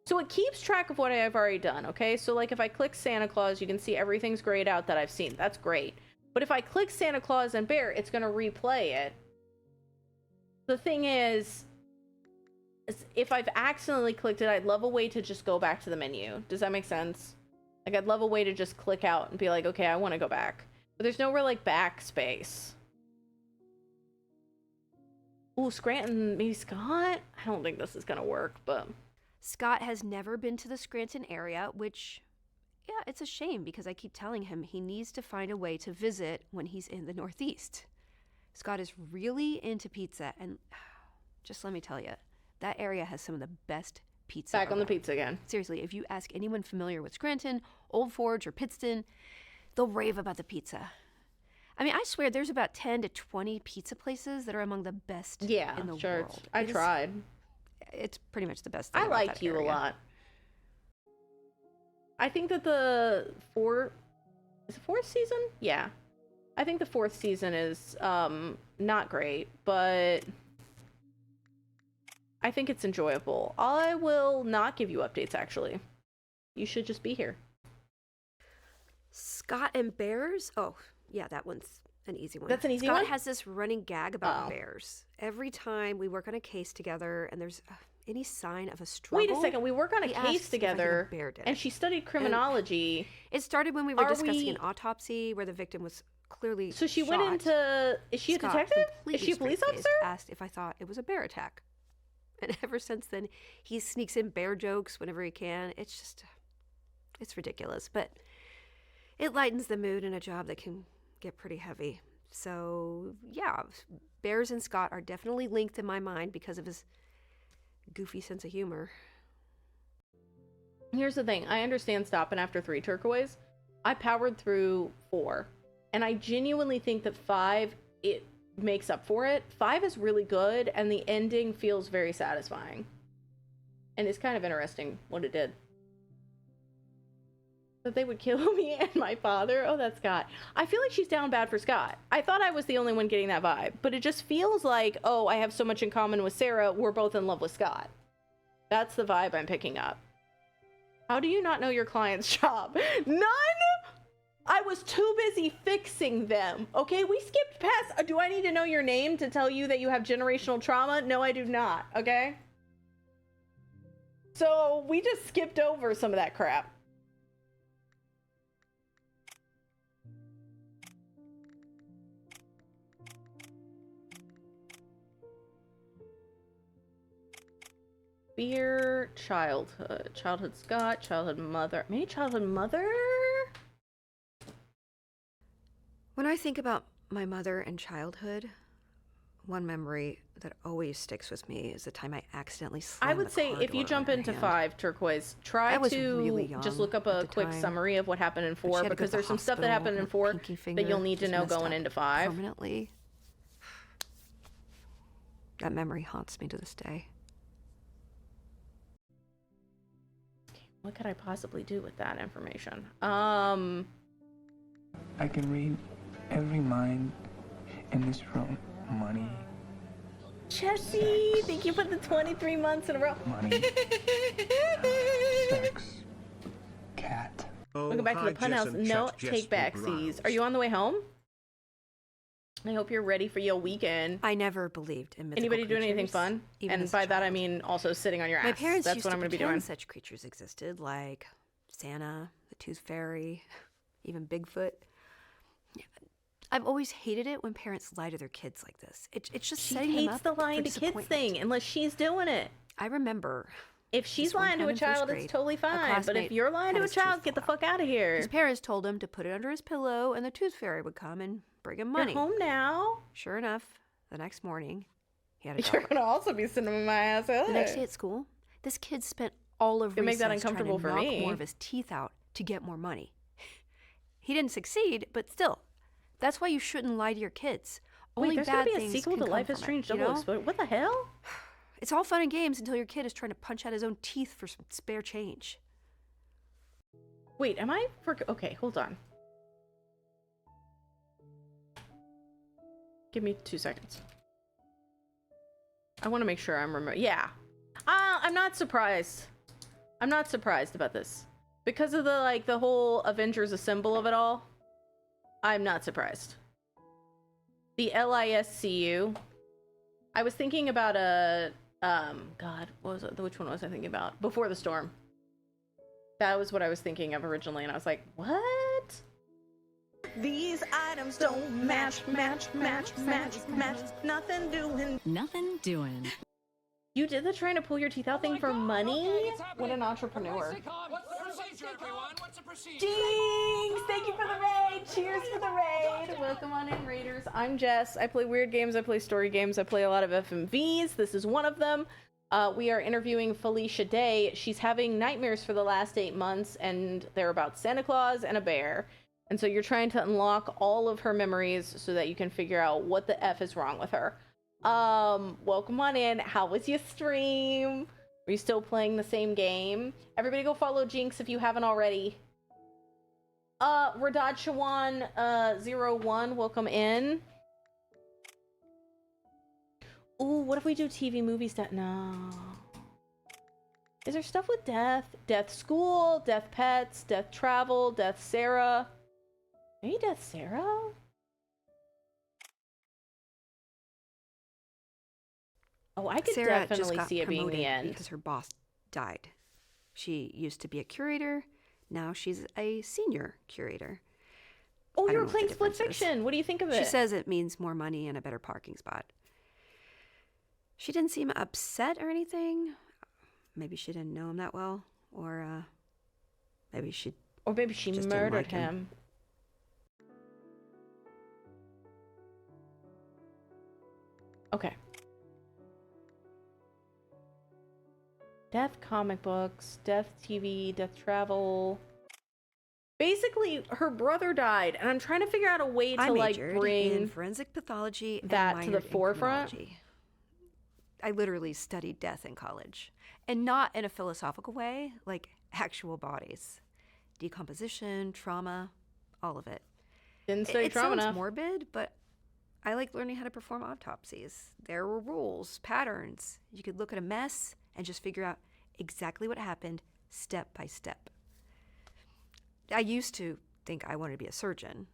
So it keeps track of what I have already done, okay? So like if I click Santa Claus, you can see everything's grayed out that I've seen. That's great. But if I click Santa Claus and Bear, it's going to replay it. The thing is, if I've accidentally clicked it, I'd love a way to just go back to the menu. Does that make sense? Like I'd love a way to just click out and be like, okay, I want to go back. But there's nowhere like backspace. Ooh, Scranton, maybe Scott? I don't think this is going to work, but... Scott has never been to the Scranton area, which, yeah, it's a shame because I keep telling him he needs to find a way to visit when he's in the Northeast. Scott is really into pizza, and just let me tell you, that area has some of the best pizza. Back on the around. pizza again. Seriously, if you ask anyone familiar with Scranton, Old Forge, or Pittston, they'll rave about the pizza. I mean, I swear there's about 10 to 20 pizza places that are among the best in the world. I tried. It's pretty much the best thing I about liked that You a area. lot. I think that the fourth season? Yeah. I think the fourth season is not great, but I think it's enjoyable. I will not give you updates, actually. You should just be here. Scott and bears? Oh, yeah, that one's an easy one. That's an easy Scott one? has this running gag about Oh. bears. Every time we work on a case together and there's any sign of a struggle. Wait a second, we work on a he case asks if I think a together, bear did and it. she studied criminology. It started when we were Are discussing we- an autopsy where the victim was clearly So she shot. went into... Is she a Scott, detective? Is completely she a police straight-faced, officer? asked if I thought it was a bear attack. And ever since then, he sneaks in bear jokes whenever he can. It's just... It's ridiculous, but it lightens the mood in a job that can get pretty heavy. So, yeah, Bears and Scott are definitely linked in my mind because of his goofy sense of humor. Here's the thing. I understand stopping after 3 turquoise. I powered through 4. And I genuinely think that 5, it makes up for it. 5 is really good, and the ending feels very satisfying. And it's kind of interesting what it did. That they would kill me and my father. Oh, that's Scott. I feel like she's down bad for Scott. I thought I was the only one getting that vibe, but it just feels like, oh, I have so much in common with Sarah. We're both in love with Scott. That's the vibe I'm picking up. How do you not know your client's job? None? I was too busy fixing them. Okay, we skipped past. Do I need to know your name to tell you that you have generational trauma? No, I do not. Okay? So we just skipped over some of that crap. Fear, childhood Scott, childhood mother. Maybe childhood mother? When I think about my mother and childhood, one memory that always sticks with me is the time I accidentally slammed I would the say car if you door jump on her into hand. 5 turquoise, try I was to really young just look up at a the quick time, summary of what happened in but 4 she had to go because to the there's some stuff that hospital happened in with 4 pinky that finger you'll need to just know messed going up into 5. permanently. That memory haunts me to this day. What could I possibly do with that information? I can read. every mind in this room. Money, Jesse, thank you for the 23 months in a row. money, sex, cat. Welcome back to the Pun House. No take backsies. Are you on the way home? I hope you're ready for your weekend. I never believed in mythical Anybody doing anything creatures, fun? even And as a by that I child. mean also sitting on your ass. My parents That's used what to I'm going to be pretend doing. such creatures existed, like Santa, the Tooth Fairy, even Bigfoot. I've always hated it when parents lie to their kids like this. It's just She setting them hates up the for lying to kids disappointment. thing unless she's doing it. I remember If she's this one lying to time a in first child, grade, it's totally a fine. But if classmate you're lying to had a his tooth child, get the fall fuck out of here. his parents told him to put it under his pillow, and the Tooth Fairy would come and bring him money. You're home now. Sure enough, the next morning, he had a You're dollar. going to also be sitting on my ass. The next day at school, this kid spent all of It'd make that recess trying to uncomfortable for knock me. more of his teeth out to get more money. He didn't succeed, but still, that's why you shouldn't lie to your kids. Wait, Only there's bad going to be a things sequel can to come Life is from Strange it, you Double know? Exposure. What the hell? It's all fun and games until your kid is trying to punch out his own teeth for some spare change. Wait, am I... Okay, hold on. Give me 2 seconds. I want to make sure I'm Yeah. I'm not surprised. I'm not surprised about this. Because of the whole Avengers Assemble of it all, I'm not surprised. The LISCU. I was thinking about God, what was it? Which one was I thinking about? Before the Storm. That was what I was thinking of originally, and I was like, what? These items don't match. Nothing doing. Nothing doing. You did the trying to pull your teeth out thing for money? What an entrepreneur. What's the procedure, everyone? What's the procedure? Jinx! Thank you for the raid! Cheers for the raid! Welcome on in, Raiders. I'm Jess. I play weird games, I play story games, I play a lot of FMVs. This is one of them. We are interviewing Felicia Day. She's having nightmares for the last 8 months, and they're about Santa Claus and a bear. And so you're trying to unlock all of her memories so that you can figure out what the F is wrong with her. Welcome on in. How was your stream? Are you still playing the same game? Everybody go follow Jinx if you haven't already. Radad Shawan 01, welcome in. Ooh, what if we do TV movie stuff? No. Is there stuff with death? Death School, Death Pets, Death Travel, Death Sarah. Maybe Death Sarah? Oh, I could Sarah just definitely got see it being the promoted end. because her boss died. She used to be a curator. Now she's a senior curator. Oh, I you don't were know what playing the Split difference is. Fiction. What do you think of it? She says it means more money and a better parking spot. She didn't seem upset or anything. Maybe she didn't know him that well, or maybe she. Or maybe she just didn't murdered like him. him. Okay. Death comic books, Death TV, Death Travel. Basically, her brother died, and I'm trying to figure out a way to I majored in bring forensic pathology and that to the minored in forefront. criminology. I literally studied death in college, and not in a philosophical way, like actual bodies, decomposition, trauma, all of it. Didn't study It trauma sounds enough. morbid, but I like learning how to perform autopsies. There were rules, patterns. You could look at a mess and just figure out exactly what happened step by step. I used to think I wanted to be a surgeon.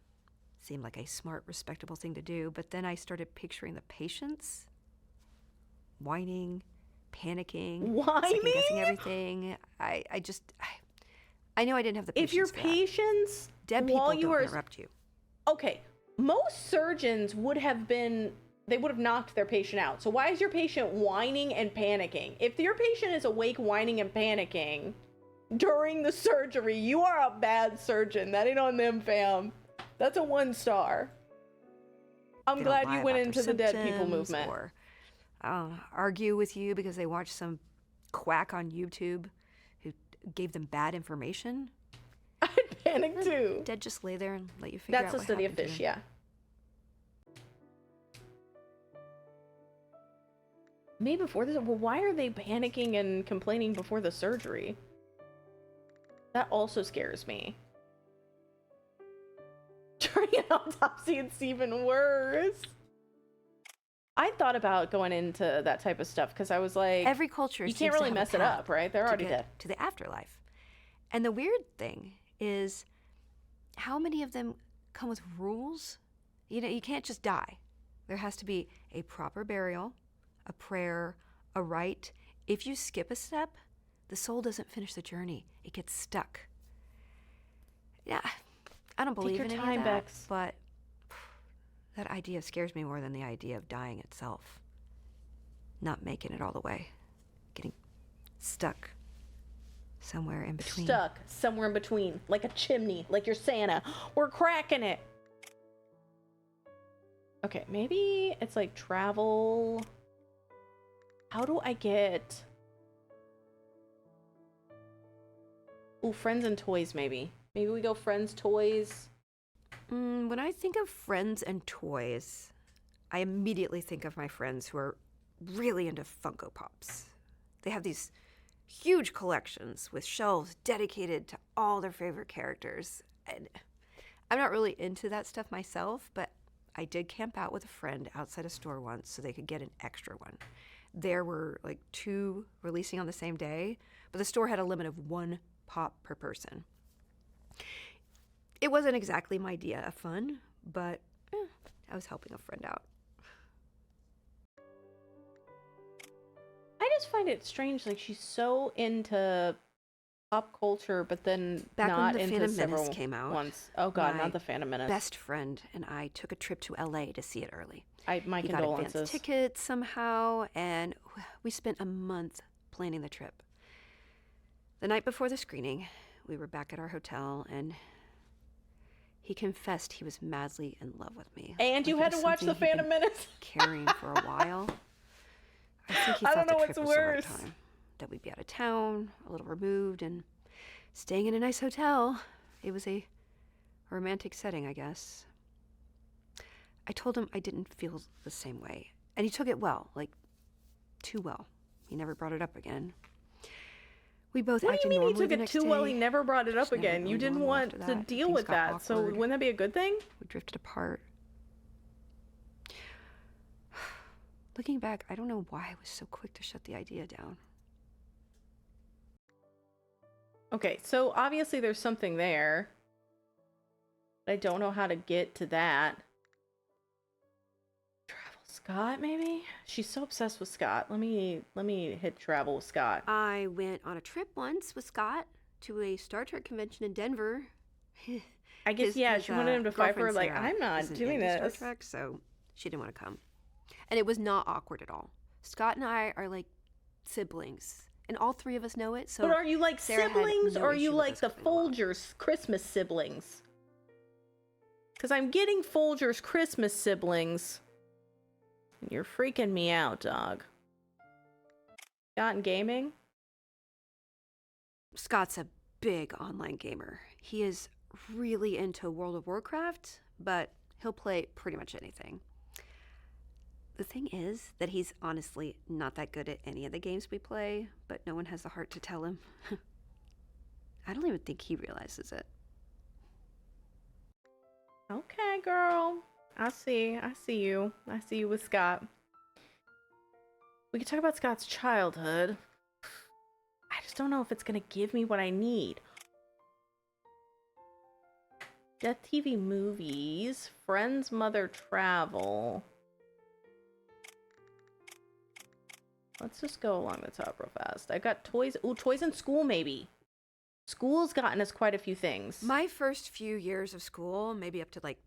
Seemed like a smart, respectable thing to do, but then I started picturing the patients whining, panicking, second-guessing everything. I knew I didn't have the patience If your for that. patients, Dead people while don't you were interrupt you. okay, most surgeons would have knocked their patient out. So why is your patient whining and panicking? If your patient is awake, whining and panicking during the surgery, you are a bad surgeon. That ain't on them, fam. That's a 1 star. I'm They don't glad lie you went about into their the dead people symptoms movement. or argue with you because they watched some quack on YouTube who gave them bad information. I'd panic too. Dead just lay there and let you figure out That's a what study of happened to fish, them. yeah. Me before this? Well, why are they panicking and complaining before the surgery? That also scares me. During an autopsy, it's even worse. I thought about going into that type of stuff because I was like, Every culture you seems can't to really have a mess it path up, right? They're to already get dead. to the afterlife. And the weird thing is how many of them come with rules. You know, you can't just die. There has to be a proper burial, a prayer, a rite. If you skip a step, the soul doesn't finish the journey. It gets stuck. Yeah, I don't believe your in any time, of that, Bex. but that idea scares me more than the idea of dying itself. Not making it all the way. Getting stuck somewhere in between. Stuck somewhere in between, like a chimney, like you're Santa. We're cracking it. Okay, maybe it's like travel. How do I get... Ooh, friends and toys, maybe. Maybe we go friends, toys. When I think of friends and toys, I immediately think of my friends who are really into Funko Pops. They have these huge collections with shelves dedicated to all their favorite characters. And I'm not really into that stuff myself, but I did camp out with a friend outside a store once so they could get an extra one. There were like 2 releasing on the same day, but the store had a limit of 1 pop per person. It wasn't exactly my idea of fun, but I was helping a friend out. I just find it strange, like she's so into pop culture, but then Back when not the into Phantom Menace several came out, ones. Oh god, my not the Phantom Menace. Best friend and I took a trip to LA to see it early. My He got condolences. advance tickets somehow, and we spent a month planning the trip. The night before the screening, we were back at our hotel, and he confessed he was madly in love with me. And you Like it had was to watch something the he'd Phantom been Menace. carrying for a while. I think he I thought don't know the what's trip was the right worse. time. That we'd be out of town, a little removed, and staying in a nice hotel. It was a romantic setting, I guess. I told him I didn't feel the same way, and he took it well, like too well. He never brought it up again. We both What do acted you mean he normally took the it next too well? day. He never brought it up Just never again. You really didn't normal want after to that. deal Things with got that. So awkward. wouldn't that be a good thing? We drifted apart. Looking back, I don't know why I was so quick to shut the idea down. Okay, so obviously there's something there. But I don't know how to get to that. Travel Scott, maybe? She's so obsessed with Scott. Let me hit travel with Scott. I went on a trip once with Scott to a Star Trek convention in Denver. I guess, yeah, she wanted him to fight for her, like, I'm not isn't doing into this. Star Trek, so she didn't want to come. And it was not awkward at all. Scott and I are like siblings, and all 3 of us know it. So, But are you like Sarah had siblings, no or are you issue with like us the coming along. Folgers Christmas siblings? Because I'm getting Folgers Christmas siblings. And you're freaking me out, dog. Scott in gaming? Scott's a big online gamer. He is really into World of Warcraft, but he'll play pretty much anything. The thing is that he's honestly not that good at any of the games we play, but no one has the heart to tell him. I don't even think he realizes it. Okay, girl. I see you. I see you with Scott. We could talk about Scott's childhood. I just don't know if it's gonna give me what I need. Death TV movies, Friends, Mother, Travel. Let's just go along the top real fast. I got toys. Ooh, toys in school, maybe. School's gotten us quite a few things. My first few years of school, maybe up to like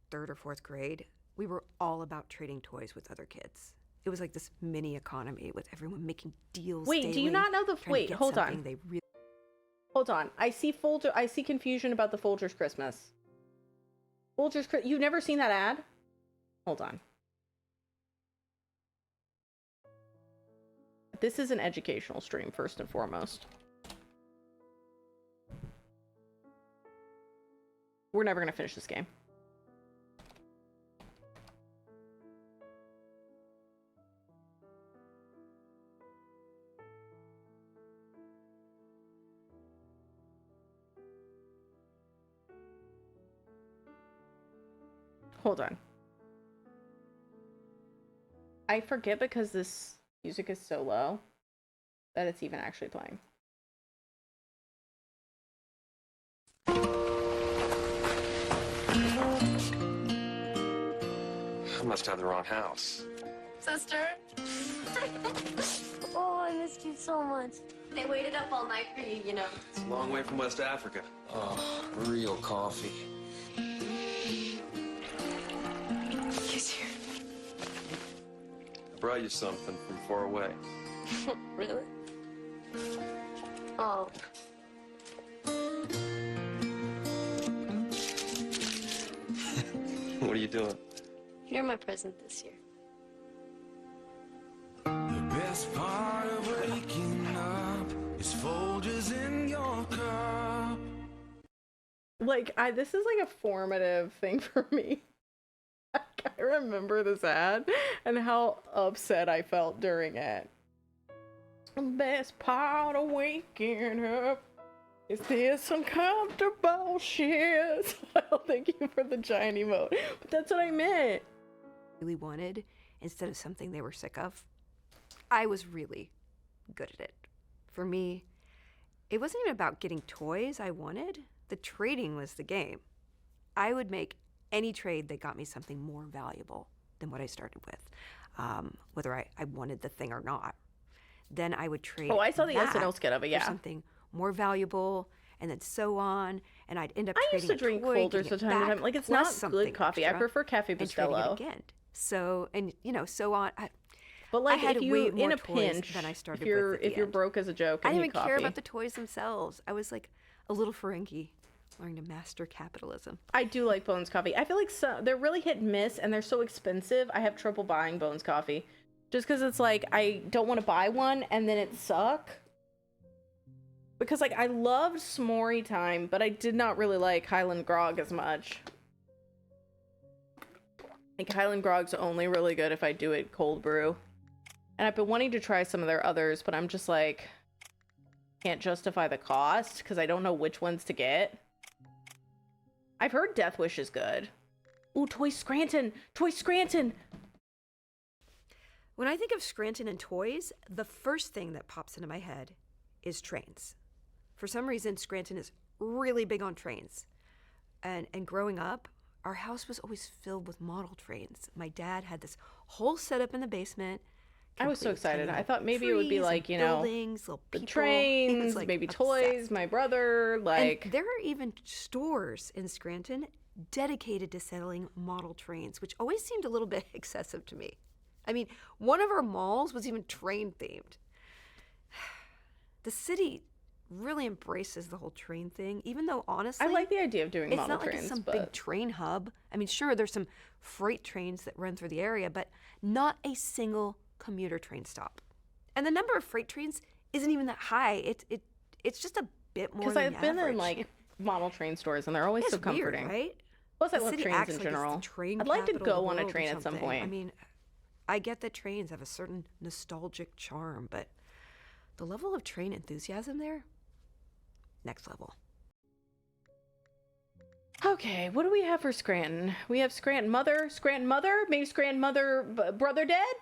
3rd or 4th grade, we were all about trading toys with other kids. It was like this mini economy with everyone making deals. Wait, do you daily, not know the... trying to Wait, get hold something on. They really... Hold on. I see confusion about the Folgers Christmas. Folgers Christmas... You've never seen that ad? Hold on. This is an educational stream, first and foremost. We're never gonna finish this game. Hold on. I forget because this music is so low that it's even actually playing. I must have the wrong house. Sister? Oh, I missed you so much. They waited up all night for you, you know. It's a long way from West Africa. Oh, real coffee. Kiss you. I brought you something from far away. Really? Oh. What are you doing? You're my present this year. The best part of waking up is Folgers in your cup. Like, this is like a formative thing for me. I remember this ad and how upset I felt during it. The best part of waking up is this uncomfortable shit. Well, thank you for the giant emote. But that's what I meant. Really wanted instead of something they were sick of. I was really good at it. For me, it wasn't even about getting toys I wanted. The trading was the game. I would make any trade that got me something more valuable than what I started with, whether I wanted the thing or not. Then I would trade. Oh, I saw the that SNL skit of it, yeah. for something more valuable, and then so on. And I'd end up I trading used to drink a toy, Folgers getting from it time to back, time. Like, it's plus not something good coffee. I extra, prefer Cafe and trading it Bustelo. again. So, and so on. But like, I had if way you more in a toys pinch, than I started if you're with at the you're end. broke as a joke, I and didn't need even care coffee. about the toys themselves. I was like a little Ferengi, learning to master capitalism. I do like Bones coffee. I feel like they're really hit and miss, and they're so expensive. I have trouble buying Bones coffee, just because it's like I don't want to buy one and then it suck. Because like I loved S'more Time, but I did not really like Highland Grog as much. Like Highland Grog's only really good if I do it cold brew. And I've been wanting to try some of their others, but I'm just like can't justify the cost because I don't know which ones to get. I've heard Death Wish is good. Ooh, Toy Scranton! Toy Scranton! When I think of Scranton and toys, the first thing that pops into my head is trains. For some reason, Scranton is really big on trains. And growing up, our house was always filled with model trains. My dad had this whole setup in the basement. I was so complete with tiny excited. I little thought maybe it would be trees like, and you know, buildings, little the people. He trains, was, like, maybe obsessed. toys, my brother, like... And there are even stores in Scranton dedicated to selling model trains, which always seemed a little bit excessive to me. I mean, one of our malls was even train themed. The city really embraces the whole train thing, even though honestly, I like the idea of doing it's model not like trains, it's some but... big train hub. I mean, sure, there's some freight trains that run through the area, but not a single commuter train stop. And the number of freight trains isn't even that high. It's just a bit more. Because than I've been in average. like model train stores and they're always It's so comforting. weird, right? Plus, I The love city trains acts in like it's the general. train I'd like to capital of go the on a world or train at some something. point. I mean, I get that trains have a certain nostalgic charm, but the level of train enthusiasm there, next level. Okay, what do we have for Scranton? We have Scranton Mother, maybe Scranton Mother, brother dead?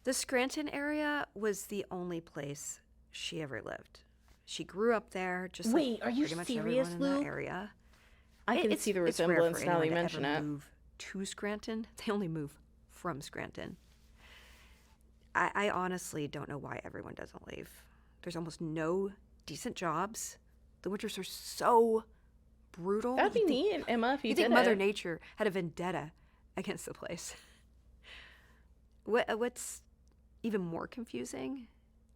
The Scranton area was the only place she ever lived. She grew up there, just Wait, like are you pretty much serious, everyone in Luke? that area. I can It's- see the it's rare resemblance for now that anyone you to mention ever it. move to Scranton. They only move from Scranton. I honestly don't know why everyone doesn't leave. There's almost no decent jobs. The winters are so brutal. That'd be You'd think- neat, Emma, if you You'd did think Mother it. Nature had a vendetta against the place. What's even more confusing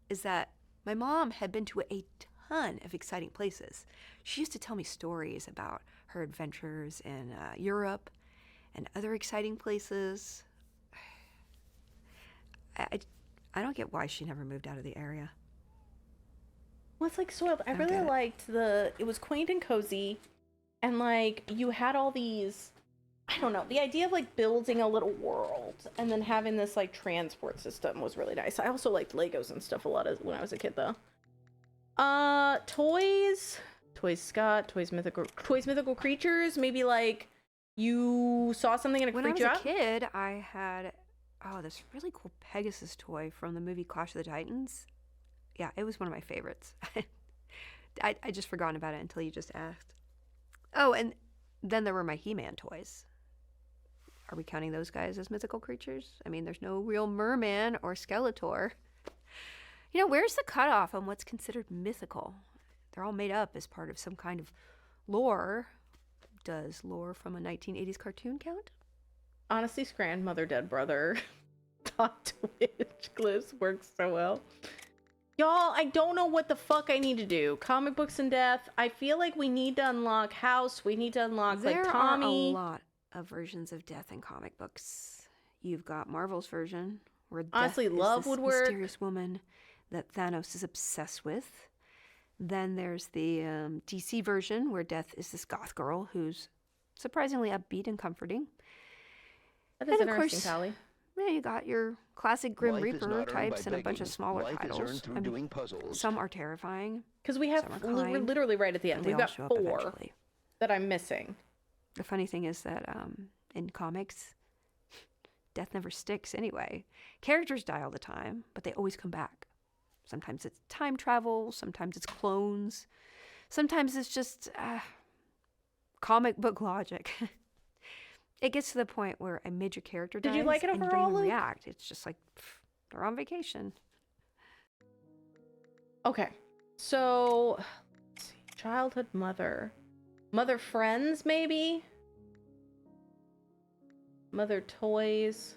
is that my mom had been to a ton of exciting places. She used to tell me stories about her adventures in Europe and other exciting places. I don't get why she never moved out of the area. Well, it's like soiled. I don't really get it. liked it was quaint and cozy, and like you had all these, I don't know, the idea of like building a little world and then having this like transport system was really nice. I also liked Legos and stuff a lot when I was a kid though. Toys Scott, Toys Mythical Creatures, maybe like You saw something and it When I freaked was you a out? kid, I had this really cool Pegasus toy from the movie Clash of the Titans. Yeah, it was one of my favorites. I just forgotten about it until you just asked. Oh, and then there were my He-Man toys. Are we counting those guys as mythical creatures? I mean, there's no real merman or Skeletor. You know, where's the cutoff on what's considered mythical? They're all made up as part of some kind of lore. Does lore from a 1980s cartoon count? Honestly, grandmother, dead brother. Dot Twitch clips works so well. Y'all, I don't know what the fuck I need to do. Comic books and death. I feel like we need to unlock House. We need to unlock There like are Tommy. a lot of versions of death in comic books. You've got Marvel's version, where Honestly, death is love this would work. mysterious woman that Thanos is obsessed with. Then there's the DC version, where death is this goth girl who's surprisingly upbeat and comforting. That is And of interesting, course, Tally. yeah, you got your classic Grim Life is Reaper not earned types by and a bunch of begging. smaller Life is titles. earned through I mean, doing puzzles. some are terrifying. Because we have Some are we're kind, literally right at the end. but they We've all got show up 4 eventually. that I'm missing. The funny thing is that in comics, death never sticks anyway. Characters die all the time, but they always come back. Sometimes it's time travel, sometimes it's clones, sometimes it's just comic book logic. It gets to the point where a major character dies Did you like it and you overall, don't even Luke? react. It's just like, pff, they're on vacation. Okay. So, let's see. Childhood mother. Mother friends, maybe? Mother toys.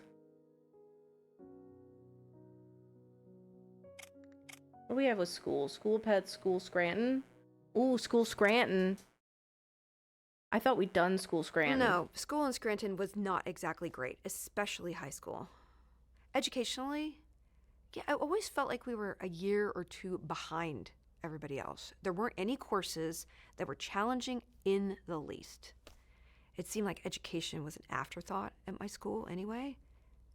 What do we have with school? School pets, school Scranton. Ooh, school Scranton. I thought we'd done school Scranton. No, school in Scranton was not exactly great, especially high school. Educationally, yeah, I always felt like we were a year or 2 behind everybody else. There weren't any courses that were challenging in the least. It seemed like education was an afterthought at my school anyway,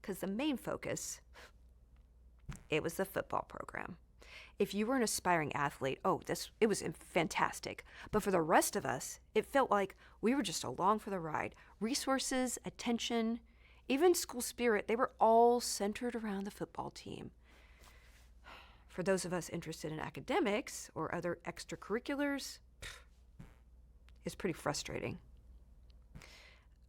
because the main focus, it was the football program. If you were an aspiring athlete, it was fantastic. But for the rest of us, it felt like we were just along for the ride. Resources, attention, even school spirit, they were all centered around the football team. For those of us interested in academics or other extracurriculars, it's pretty frustrating.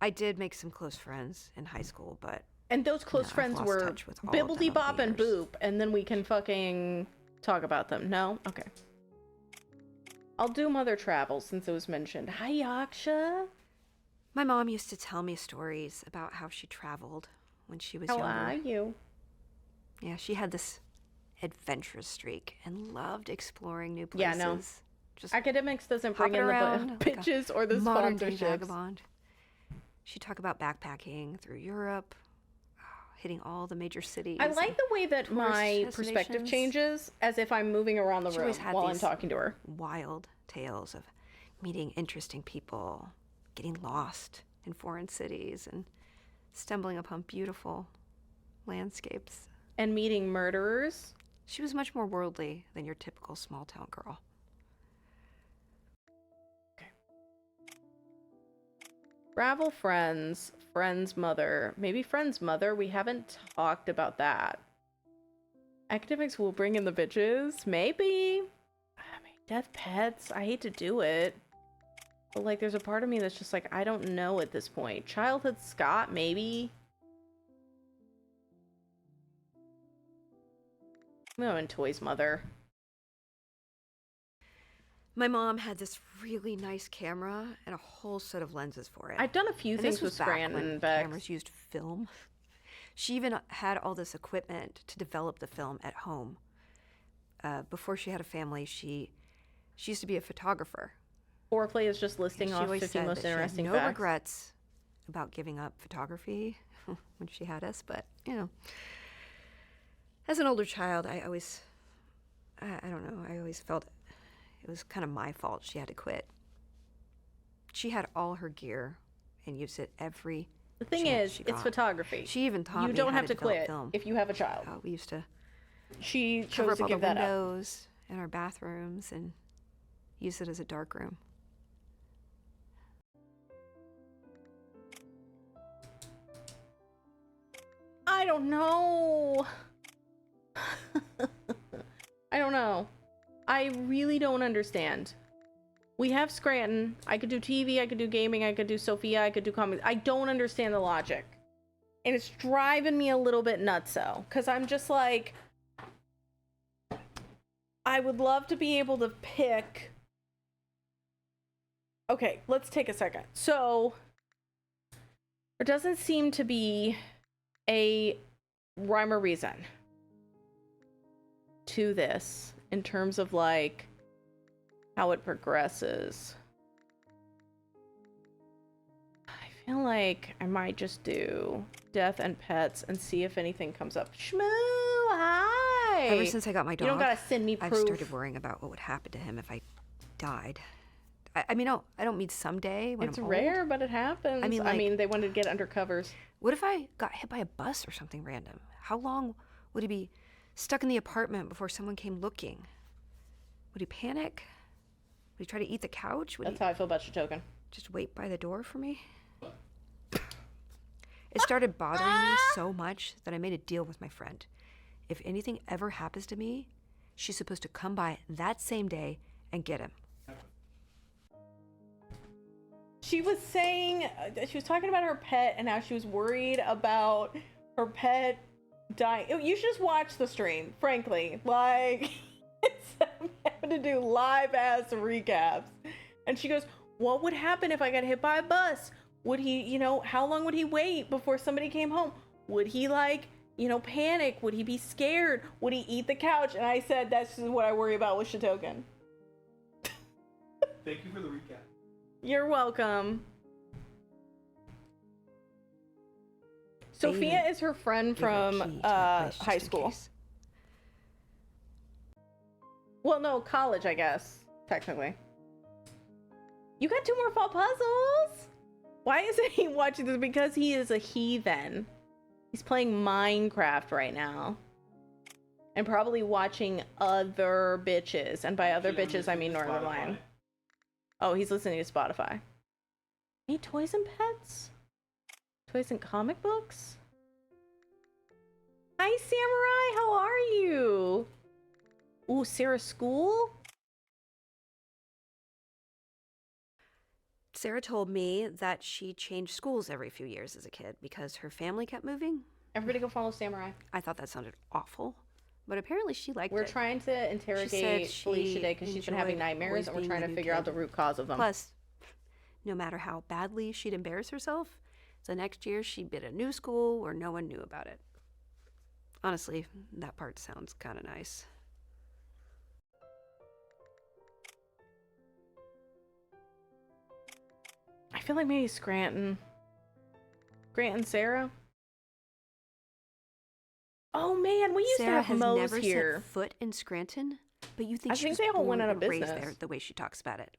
I did make some close friends in high school, but And those close I've friends lost were touch with all of them Bibbledy over Bop the and years. Boop, and then we can fucking talk about them. No? Okay. I'll do Mother Travel since it was mentioned. Hi, Yaksha. My mom used to tell me stories about how she traveled when she was How younger. are you? Yeah, she had this adventurous streak and loved exploring new Yeah, places. no. Just Academics doesn't bring hopping in the around like a bitches or the modern day sponsorships. vagabond. She'd talk about backpacking through Europe, hitting all the major cities. I like the way that tourist my perspective destinations. changes as if I'm moving around the She room always had while I'm these talking to her. wild tales of meeting interesting people, getting lost in foreign cities, and stumbling upon beautiful landscapes. And meeting murderers. She was much more worldly than your typical small town girl. Travel friends. Friend's mother. Maybe friend's mother. We haven't talked about that. Academics will bring in the bitches. Maybe. I mean, death pets. I hate to do it. But, like, there's a part of me that's just like, I don't know at this point. Childhood Scott, maybe. I'm going Toy's mother. My mom had this really nice camera and a whole set of lenses for it. I've done a few And things this with was back Scranton when Bex. cameras used film. She even had all this equipment to develop the film at home. Before she had a family, she used to be a photographer. Foreplay is just listing She off always 50 said most that interesting she had no facts. regrets about giving up photography when she had us, but as an older child, I always felt it was kind of my fault she had to quit. She had all her gear and used it every The thing chance is, she it's got. photography. She even taught You me don't how have to develop quit film. if you have a child. We used to She cover chose up to all the give that up. windows in our bathrooms and use it as a dark room. don't know. I don't know. I really don't understand. We have Scranton. I could do TV, I could do gaming, I could do Sophia, I could do comics. I don't understand the logic. And it's driving me a little bit nutso. Because I'm just like, I would love to be able to pick. Okay, let's take a second. So, there doesn't seem to be a rhyme or reason to this in terms of like how it progresses. I feel like I might just do death and pets and see if anything comes up. Shmoo, hi. Ever since I got my dog, you don't gotta send me proof. I've started worrying about what would happen to him if I died. I mean, no, I don't mean someday when It's I'm old. rare, but it happens. I mean, they wanted to get under covers. What if I got hit by a bus or something random? How long would he be stuck in the apartment before someone came looking? Would he panic? Would he try to eat the couch? Would That's he how I feel about Shitoken. just wait by the door for me? It started bothering me so much that I made a deal with my friend. If anything ever happens to me, she's supposed to come by that same day and get him. She was saying, she was talking about her pet and how she was worried about her pet dying. You should just watch the stream, frankly. Like, I'm having to do live ass recaps. And she goes, what would happen if I got hit by a bus? Would he, you know, how long would he wait before somebody came home? Would he, like, you know, panic? Would he be scared? Would he eat the couch? And I said, that's just what I worry about with Shitoken. Thank you for the recap. You're welcome. Sophia is her friend from high school. Well, no, college, I guess, technically. You got 2 more fall puzzles? Why isn't he watching this? Because he is a heathen. He's playing Minecraft right now. And probably watching other bitches. And by other bitches, I mean Northern Lion. Oh, he's listening to Spotify. Any toys and pets? Toys and comic books? Hi, Samurai. How are you? Ooh, Sarah's school? Sarah told me that she changed schools every few years as a kid because her family kept moving. Everybody go follow Samurai. I thought that sounded awful, but apparently she liked it. We're trying to interrogate Felicia today because she's been having nightmares and we're trying to figure out the root cause of them. Plus, no matter how badly she'd embarrass herself, the next year she'd be at a new school where no one knew about it. Honestly, that part sounds kind of nice. I feel like maybe Scranton. Scranton Sarah? Oh man, we used Sarah to have Moe's never here. set foot in Scranton, but you think I she think was they all went born out of and raised business. there the way she talks about it.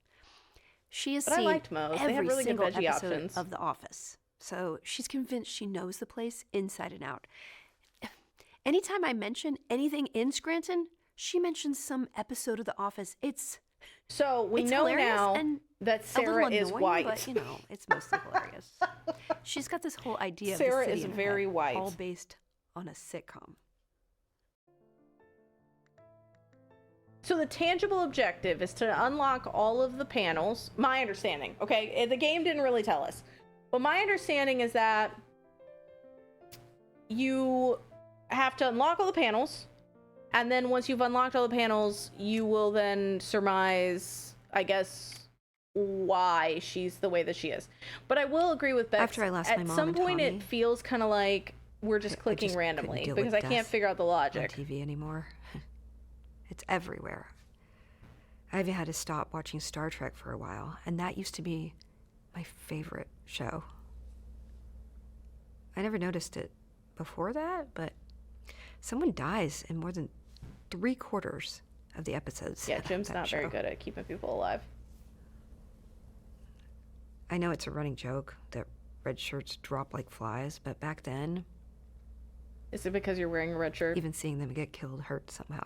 She has But I seen liked Moe's. They had every really good single veggie episode options. of The Office, so she's convinced she knows the place inside and out. Anytime I mention anything in Scranton, she mentions some episode of The Office. So we It's know hilarious now and that a little Sarah is annoying, white. but you know, it's mostly hilarious. She's got this whole idea Sarah of the city is in her very head, white. all based on a sitcom. So the tangible objective is to unlock all of the panels. My understanding, okay? The game didn't really tell us. But my understanding is that you have to unlock all the panels. And then once you've unlocked all the panels, you will then surmise, I guess, why she's the way that she is. But I will agree with Bex. After I lost my at mom some and point, Tommy, it feels kind of like we're just I clicking just randomly couldn't deal because with I can't death figure out the on logic. TV anymore. It's everywhere. I even had to stop watching Star Trek for a while, and that used to be my favorite show. I never noticed it before that, but someone dies in more than 3/4 of the episodes. Yeah, of Jim's that not very show. good at keeping people alive. I know it's a running joke that red shirts drop like flies, but back then, Is it because you're wearing a red shirt? even seeing them get killed hurt somehow.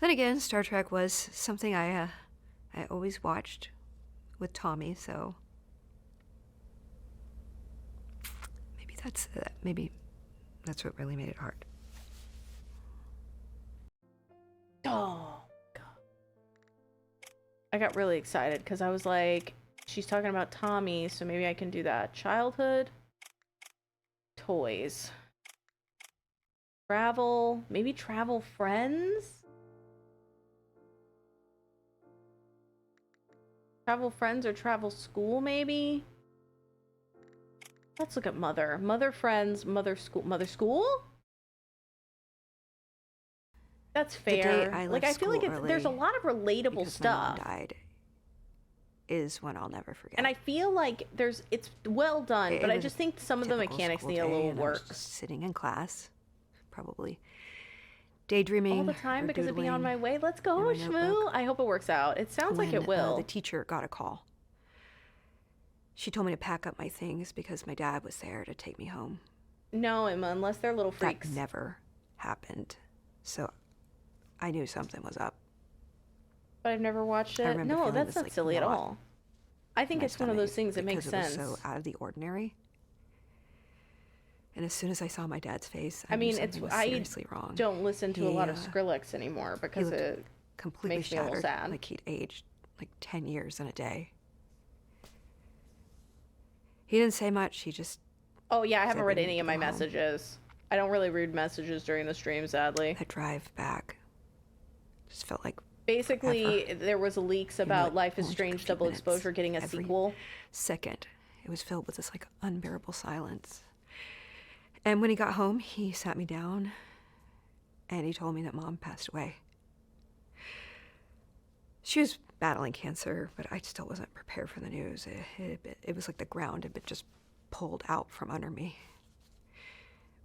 Then again, Star Trek was something I always watched with Tommy, so maybe That's maybe that's what really made it hard. Oh, God. I got really excited because I was like, she's talking about Tommy, so maybe I can do that. Childhood. Toys. Travel. Maybe travel friends? Travel friends or travel school, maybe? Let's look at mother. Mother friends, mother school. Mother school? That's fair. I Like, I feel like there's a lot of relatable stuff. My mom died is one I'll never forget. And I feel like it's well done, but I just think some of the typical mechanics school need a day, little and I was work. just sitting in class, probably daydreaming All the time or because of Be On doodling My Way. Let's go, in my Shmoo. notebook. I hope it works out. It sounds like it when, will. the teacher got a call. She told me to pack up my things because my dad was there to take me home. No, Emma, unless they're little freaks. That never happened. So I knew something was up. But I've never watched I it. remember No, feeling that's this, not like, silly at knot all. I think my it's one of those stomach things that makes because sense. it was so out of the ordinary. And as soon as I saw my dad's face, I knew mean, something was I seriously wrong. don't listen to a lot of He, Skrillex anymore because looked it completely makes me a little shattered, sad. like he'd aged like 10 years in a day. He didn't say much. He just Oh yeah, I haven't said read we any need of to my go home. messages. I don't really read messages during the stream, sadly. that drive back just felt like Basically, forever. there was leaks know, about it Life is only took a Strange few Double minutes. Exposure getting a Every sequel. second, it was filled with this like unbearable silence. And when he got home, he sat me down and he told me that Mom passed away. She was battling cancer, but I still wasn't prepared for the news. It was like the ground had been just pulled out from under me.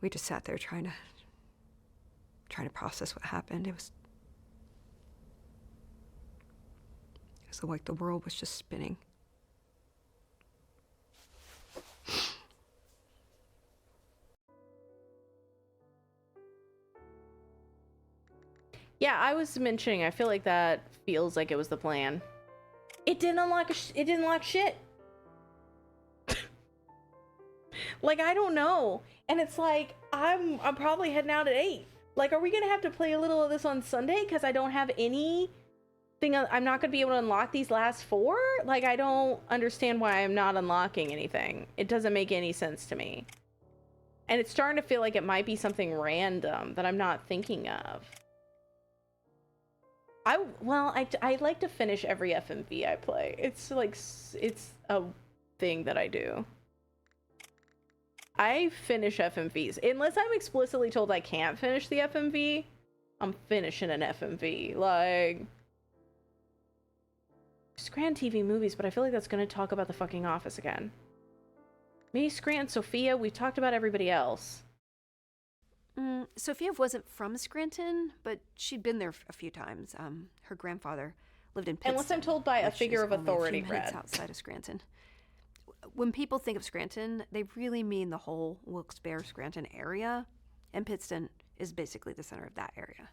We just sat there trying to process what happened. It was like the world was just spinning. Yeah, I was mentioning, I feel like that feels like it was the plan. It didn't unlock it didn't unlock shit. Like, I don't know. And it's like, I'm probably heading out at 8. Like, are we gonna have to play a little of this on Sunday? Because I don't have anything. I'm not gonna be able to unlock these last 4? Like, I don't understand why I'm not unlocking anything. It doesn't make any sense to me. And it's starting to feel like it might be something random that I'm not thinking of. I like to finish every FMV I play. It's like, it's a thing that I do. I finish FMVs. Unless I'm explicitly told I can't finish the FMV, I'm finishing an FMV. Like, Scran TV movies, but I feel like that's going to talk about the fucking Office again. Me, Scran, Sophia, we've talked about everybody else. Sophia wasn't from Scranton, but she'd been there a few times. Her grandfather lived in Pittston. Unless I'm told by a which figure is of only a few authority, minutes Brad. outside of Scranton. When people think of Scranton, they really mean the whole Wilkes-Barre, Scranton area, and Pittston is basically the center of that area.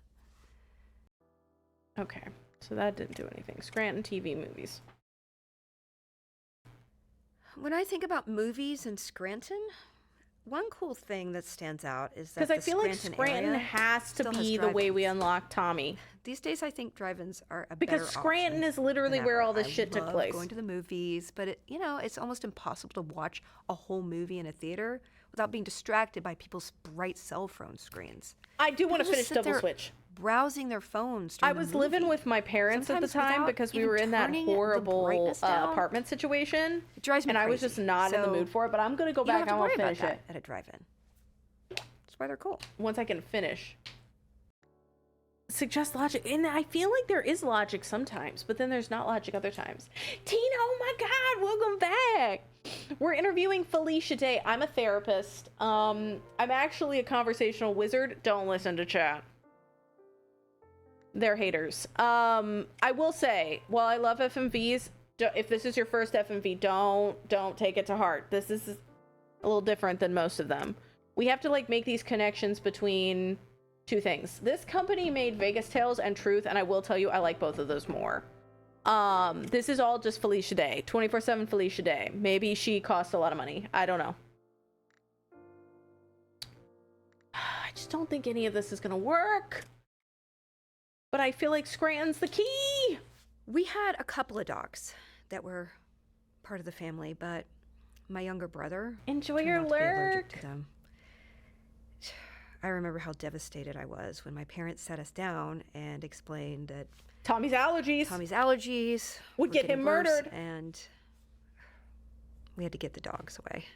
Okay, so that didn't do anything. Scranton TV movies. When I think about movies in Scranton, one cool thing that stands out is that Because I feel like Scranton area has to still has be the way we drive-ins. unlock Tommy. These days, I think drive-ins are a Because better Scranton option is literally than where ever. all this I shit took love place. Going to the movies, but it's almost impossible to watch a whole movie in a theater without being distracted by people's bright cell phone screens. I do want to People just finish sit Double there Switch. Browsing their phones. I during the was living movie. with my parents at the Sometimes time without because we even were in that turning the horrible brightness down. apartment situation. It drives me and I was crazy. just not in the So mood for it, but I'm going to go You don't back have and to I'll worry about finish that it at a drive-in. That's why they're cool. once I can finish. Suggest logic. And I feel like there is logic sometimes, but then there's not logic other times. Tina, oh my God, welcome back. We're interviewing Felicia Day. I'm a therapist. I'm actually a conversational wizard. Don't listen to chat. They're haters. I will say, while I love FMVs, if this is your first FMV, don't take it to heart. This is a little different than most of them. We have to like make these connections between two things. This company made Vegas Tales and Truth, and I will tell you, I like both of those more. This is all just Felicia Day, 24/7 Felicia Day. Maybe she cost a lot of money. I don't know. just don't think any of this is gonna work. But I feel like Scranton's the key. We had a couple of dogs that were part of the family, but my younger brother Enjoy turned your out to be allergic lurk. to them. I remember how devastated I was when my parents sat us down and explained that Tommy's allergies Tommy's allergies would were get getting him worse, murdered. and we had to get the dogs away.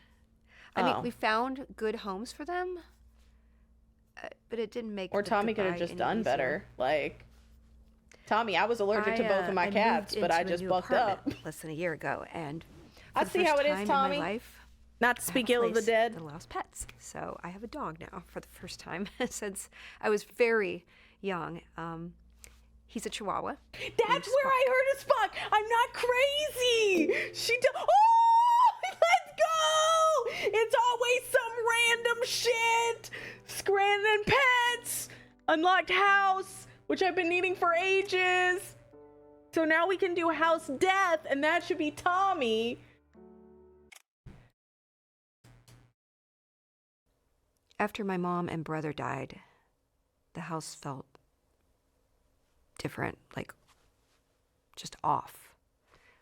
I mean, we found good homes for them, but it didn't make. Or the Tommy could have goodbye just any done easier. better. Like, Tommy, I was allergic to both of my I cats, moved but I into a just new bucked up. apartment less than a year ago, and I for the see first how it is, time Tommy. In my life, Not to I have speak a ill of the place dead. that allows pets. So I have a dog now for the first time since I was very young. He's a Chihuahua. That's where I heard a Spock. I'm not crazy. Oh, let's go. It's always some random shit. Scranton Pets. Unlocked house, which I've been needing for ages. So now we can do house death, and that should be Tommy. After my mom and brother died, the house felt different, like just off.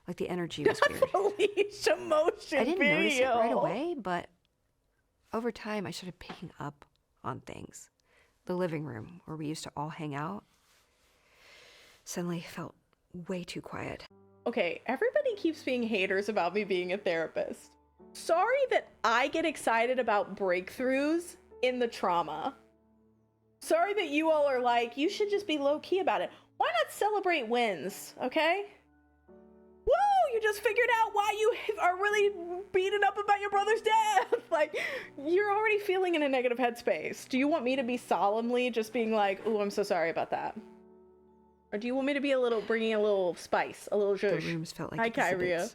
Like the energy was weird. Felicia motion I didn't video. notice it right away, but over time I started picking up on things. The living room where we used to all hang out suddenly felt way too quiet. Okay, everybody keeps being haters about me being a therapist. Sorry that I get excited about breakthroughs in the trauma. Sorry that you all are like, you should just be low-key about it. Why not celebrate wins, okay? Woo! You just figured out why you are really beaten up about your brother's death. Like, you're already feeling in a negative headspace. Do you want me to be solemnly just being like, ooh, I'm so sorry about that? Or do you want me to be bringing a little spice, a little zhuzh? The rooms felt like Hi, exhibits. Kyria.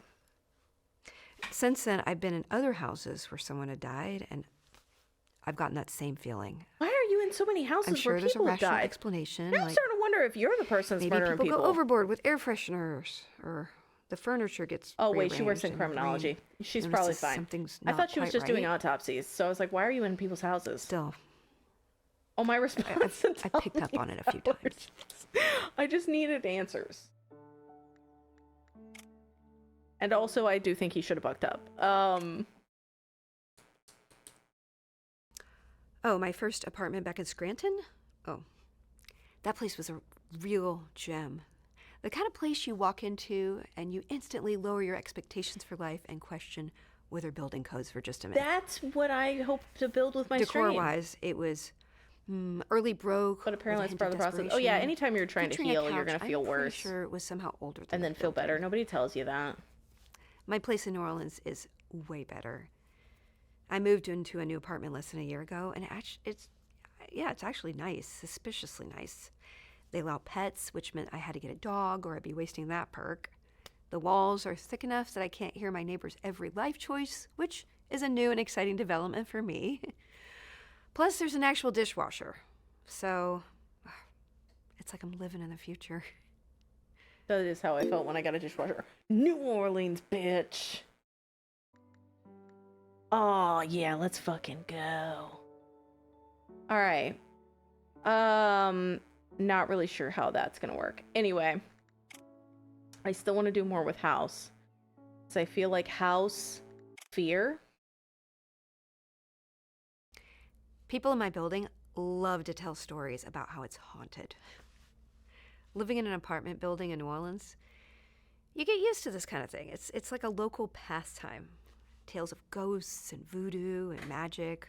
Since then, I've been in other houses where someone had died, and I've gotten that same feeling. Why are you in so many houses I'm sure where there's a people have rational died? explanation. Now I'm like starting to wonder if you're the person that's maybe murdering people people. go overboard with air fresheners, or the furniture gets Oh wait, she works rearranged in and the brain criminology. She's notices probably fine. Something's I not thought she was quite just doing right. autopsies, so I was like, why are you in people's houses? Still, Oh, my response. I picked up on it a few times. I just needed answers. And also, I do think he should have bucked up. Oh, my first apartment back in Scranton? Oh, that place was a real gem. The kind of place you walk into and you instantly lower your expectations for life and question whether building codes for just a minute. That's what I hope to build with my stream. Decor-wise, it was early Broke. But apparently with a it's part of the hint process. Oh yeah, desperation, anytime you're trying to featuring a heal, you're couch going to feel I'm worse. pretty sure it was somehow older than And then the feel better. building. Nobody tells you that. My place in New Orleans is way better. I moved into a new apartment less than a year ago, and it's actually nice, suspiciously nice. They allow pets, which meant I had to get a dog or I'd be wasting that perk. The walls are thick enough that I can't hear my neighbor's every life choice, which is a new and exciting development for me. Plus, there's an actual dishwasher. So, it's like I'm living in the future. That is how I felt when I got a dishwasher. New Orleans, bitch. Oh, yeah, let's fucking go. All right. Not really sure how that's gonna work. Anyway, I still want to do more with house. So I feel like house fear. People in my building love to tell stories about how it's haunted. Living in an apartment building in New Orleans, you get used to this kind of thing. It's like a local pastime. Tales of ghosts and voodoo and magic.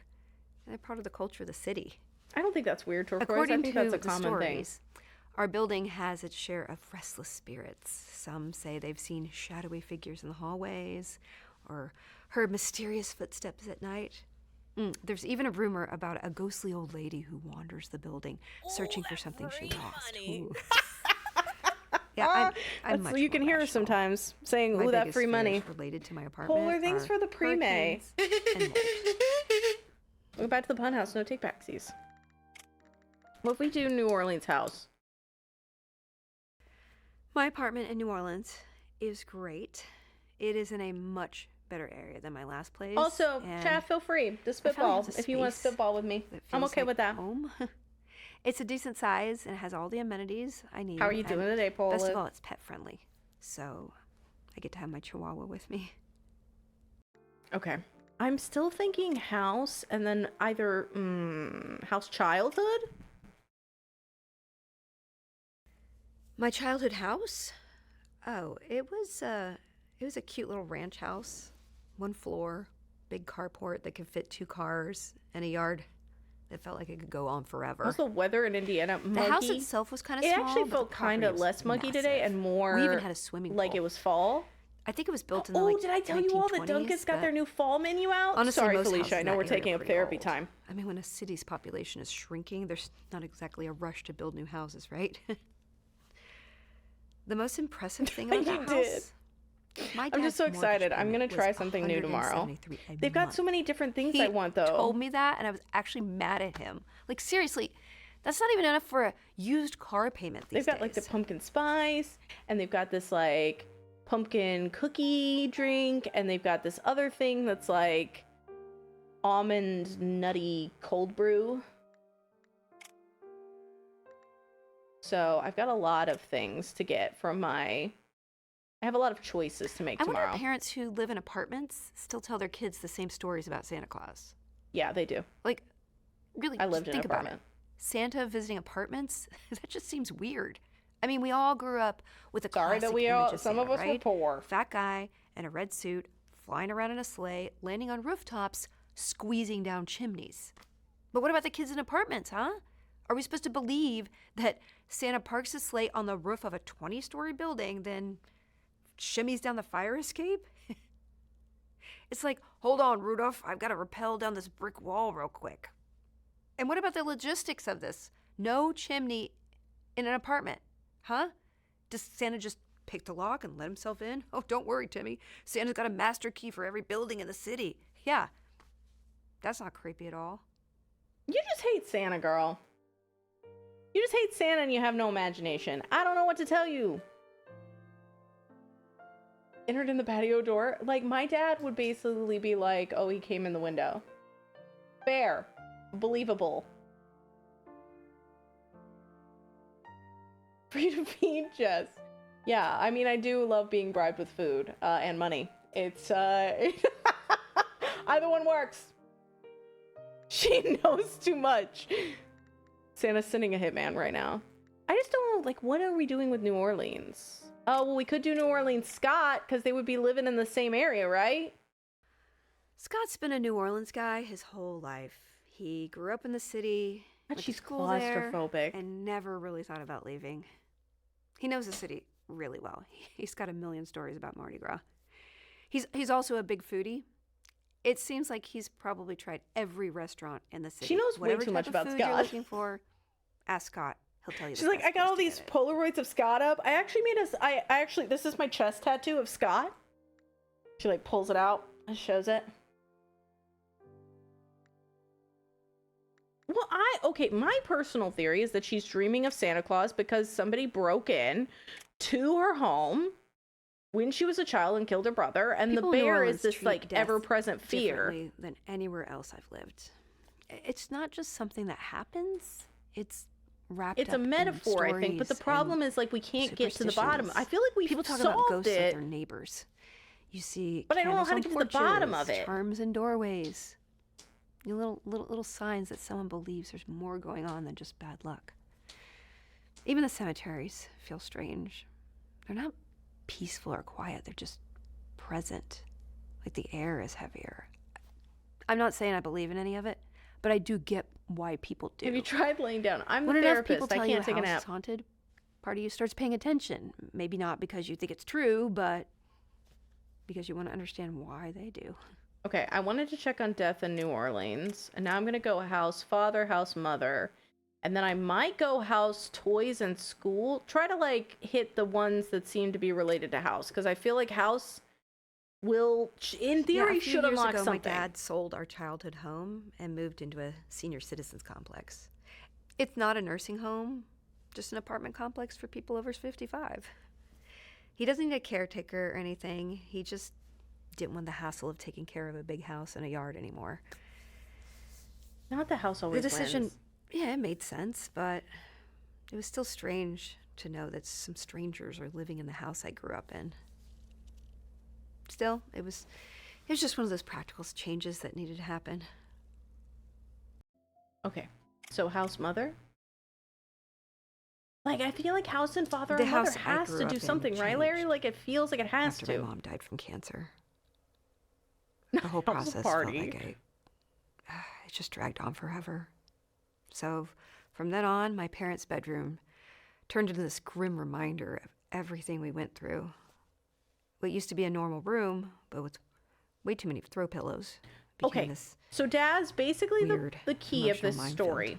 They're part of the culture of the city. I don't think that's weird, Turquoise. According I think to that's a the common thing. stories, our building has its share of restless spirits. Some say they've seen shadowy figures in the hallways or heard mysterious footsteps at night. There's even a rumor about a ghostly old lady who wanders the building searching for something she lost. Ooh. Yeah, I'm much You can more hear her rational. sometimes saying, My ooh, that biggest free money. fears related to my apartment Polar things are for the pre-May. hurricanes and light. Go back to the pun house, no take backsies. What if we do New Orleans house? My apartment in New Orleans is great. It is in a much better area than my last place. Also, and chat, feel free to I spitball finally have a if you want to space spitball with me. that I'm feels okay like with that. home. It's a decent size and it has all the amenities I need. How are you and doing today, Paula? Best of all, it's pet friendly. So I get to have my chihuahua with me. Okay. I'm still thinking house and then either house childhood. My childhood house? Oh, it was a cute little ranch house. 1 floor, big carport that could fit 2 cars, and a yard that felt like it could go on forever. Also, weather in Indiana, muggy. The house itself was kind of It small. actually but felt the kind property of was less muggy today massive. and more. We even had a swimming pool. Like it was fall. I think it was built in the Oh, like did I tell you all that 1920s, Dunkin's got but their new fall menu out? honestly, Sorry, most houses Felicia. I in know that we're area are taking up pretty therapy old. time. I mean, when a city's population is shrinking, there's not exactly a rush to build new houses, right? The most impressive thing about You that did. house, my I'm just so dad's mortgage excited. I'm payment gonna try was something new tomorrow. $173 a They've got month. so many different things He I want, though. told me that, and I was actually mad at him. Like, seriously, that's not even enough for a used car payment these They've got like the days. pumpkin spice, and they've got this like pumpkin cookie drink, and they've got this other thing that's like almond nutty cold brew. So I've got a lot of things to get from my. I have a lot of choices to make I wonder tomorrow. if parents who live in apartments still tell their kids the same stories about Santa Claus. Yeah, they do. Like, really, I just lived in an think about it. apartment. Santa visiting apartments? That just seems weird. I mean, we all grew up with a Sorry classic that we image all. of Some Santa, of us were right? poor. Fat guy in a red suit, flying around in a sleigh, landing on rooftops, squeezing down chimneys. But what about the kids in apartments, huh? Are we supposed to believe that Santa parks his sleigh on the roof of a 20-story building, then shimmies down the fire escape? It's like, hold on, Rudolph, I've got to rappel down this brick wall real quick. And what about the logistics of this? No chimney in an apartment, huh? Does Santa just pick the lock and let himself in? Oh, don't worry, Timmy. Santa's got a master key for every building in the city. Yeah, that's not creepy at all. You just hate Santa, girl. You just hate Santa and you have no imagination. I don't know what to tell you. Entered in the patio door. Like, my dad would basically be like, oh, he came in the window. Fair. Believable. Free to feed, Jess. Yeah, I mean, I do love being bribed with food and money. It's, either one works. She knows too much. Santa's sending a hitman right now. I just don't know, like, what are we doing with New Orleans? Oh, well, we could do New Orleans Scott, because they would be living in the same area, right? Scott's been a New Orleans guy his whole life. He grew up in the city, But went to she's school there, claustrophobic. and never really thought about leaving. He knows the city really well. He's got a million stories about Mardi Gras. He's also a big foodie. It seems like he's probably tried every restaurant in the city. She knows way Whatever too much type of about food you're Scott. looking for, ask Scott. He'll tell you. She's like, I got all these Polaroids of Scott up. I actually made I actually, this is my chest tattoo of Scott. She like pulls it out and shows it. Well, okay, my personal theory is that she's dreaming of Santa Claus because somebody broke in to her home when she was a child and killed her brother, and People the in New bear is Orleans this treat like death ever-present fear. differently than anywhere else I've lived. It's not just something that happens. It's wrapped It's up a metaphor, in I think, but the stories problem and is like we can't get to the bottom. superstitions. I feel like we People talk solved about ghosts it. like their neighbors. You see, But I don't know candles how to on get to the bottom porches, of it. Charms in doorways. You know, little signs that someone believes there's more going on than just bad luck. Even the cemeteries feel strange. They're not peaceful or quiet. They're just present. Like the air is heavier. I'm not saying I believe in any of it, but I do get why people do. Have you tried laying down? I'm When the enough people therapist. I tell you can't a take a house nap. is haunted, part of you starts paying attention. Maybe not because you think it's true, but because you want to understand why they do. Okay, I wanted to check on death in New Orleans, and now I'm gonna go house father, house mother, and then I might go house toys and school. Try to like hit the ones that seem to be related to house, because I feel like house will, in theory, a few should years unlock ago, something. My dad sold our childhood home and moved into a senior citizens complex. It's not a nursing home, just an apartment complex for people over 55. He doesn't need a caretaker or anything. He just didn't want the hassle of taking care of a big house and a yard anymore. Not the house always The decision, wins. yeah, it made sense, but it was still strange to know that some strangers are living in the house I grew up in. Still, it was just one of those practical changes that needed to happen. Okay, so house mother? Like, I feel like house and father The and mother house I has grew to up do in something, right, Larry? changed Like, it feels like it has After to. my mom died from cancer. The whole That was a process felt party. like it just dragged on forever. So from then on, my parents' bedroom turned into this grim reminder of everything we went through. What used to be a normal room, but with way too many throw pillows, became Okay, this so Dad's basically weird, the key of emotional this minefield. story.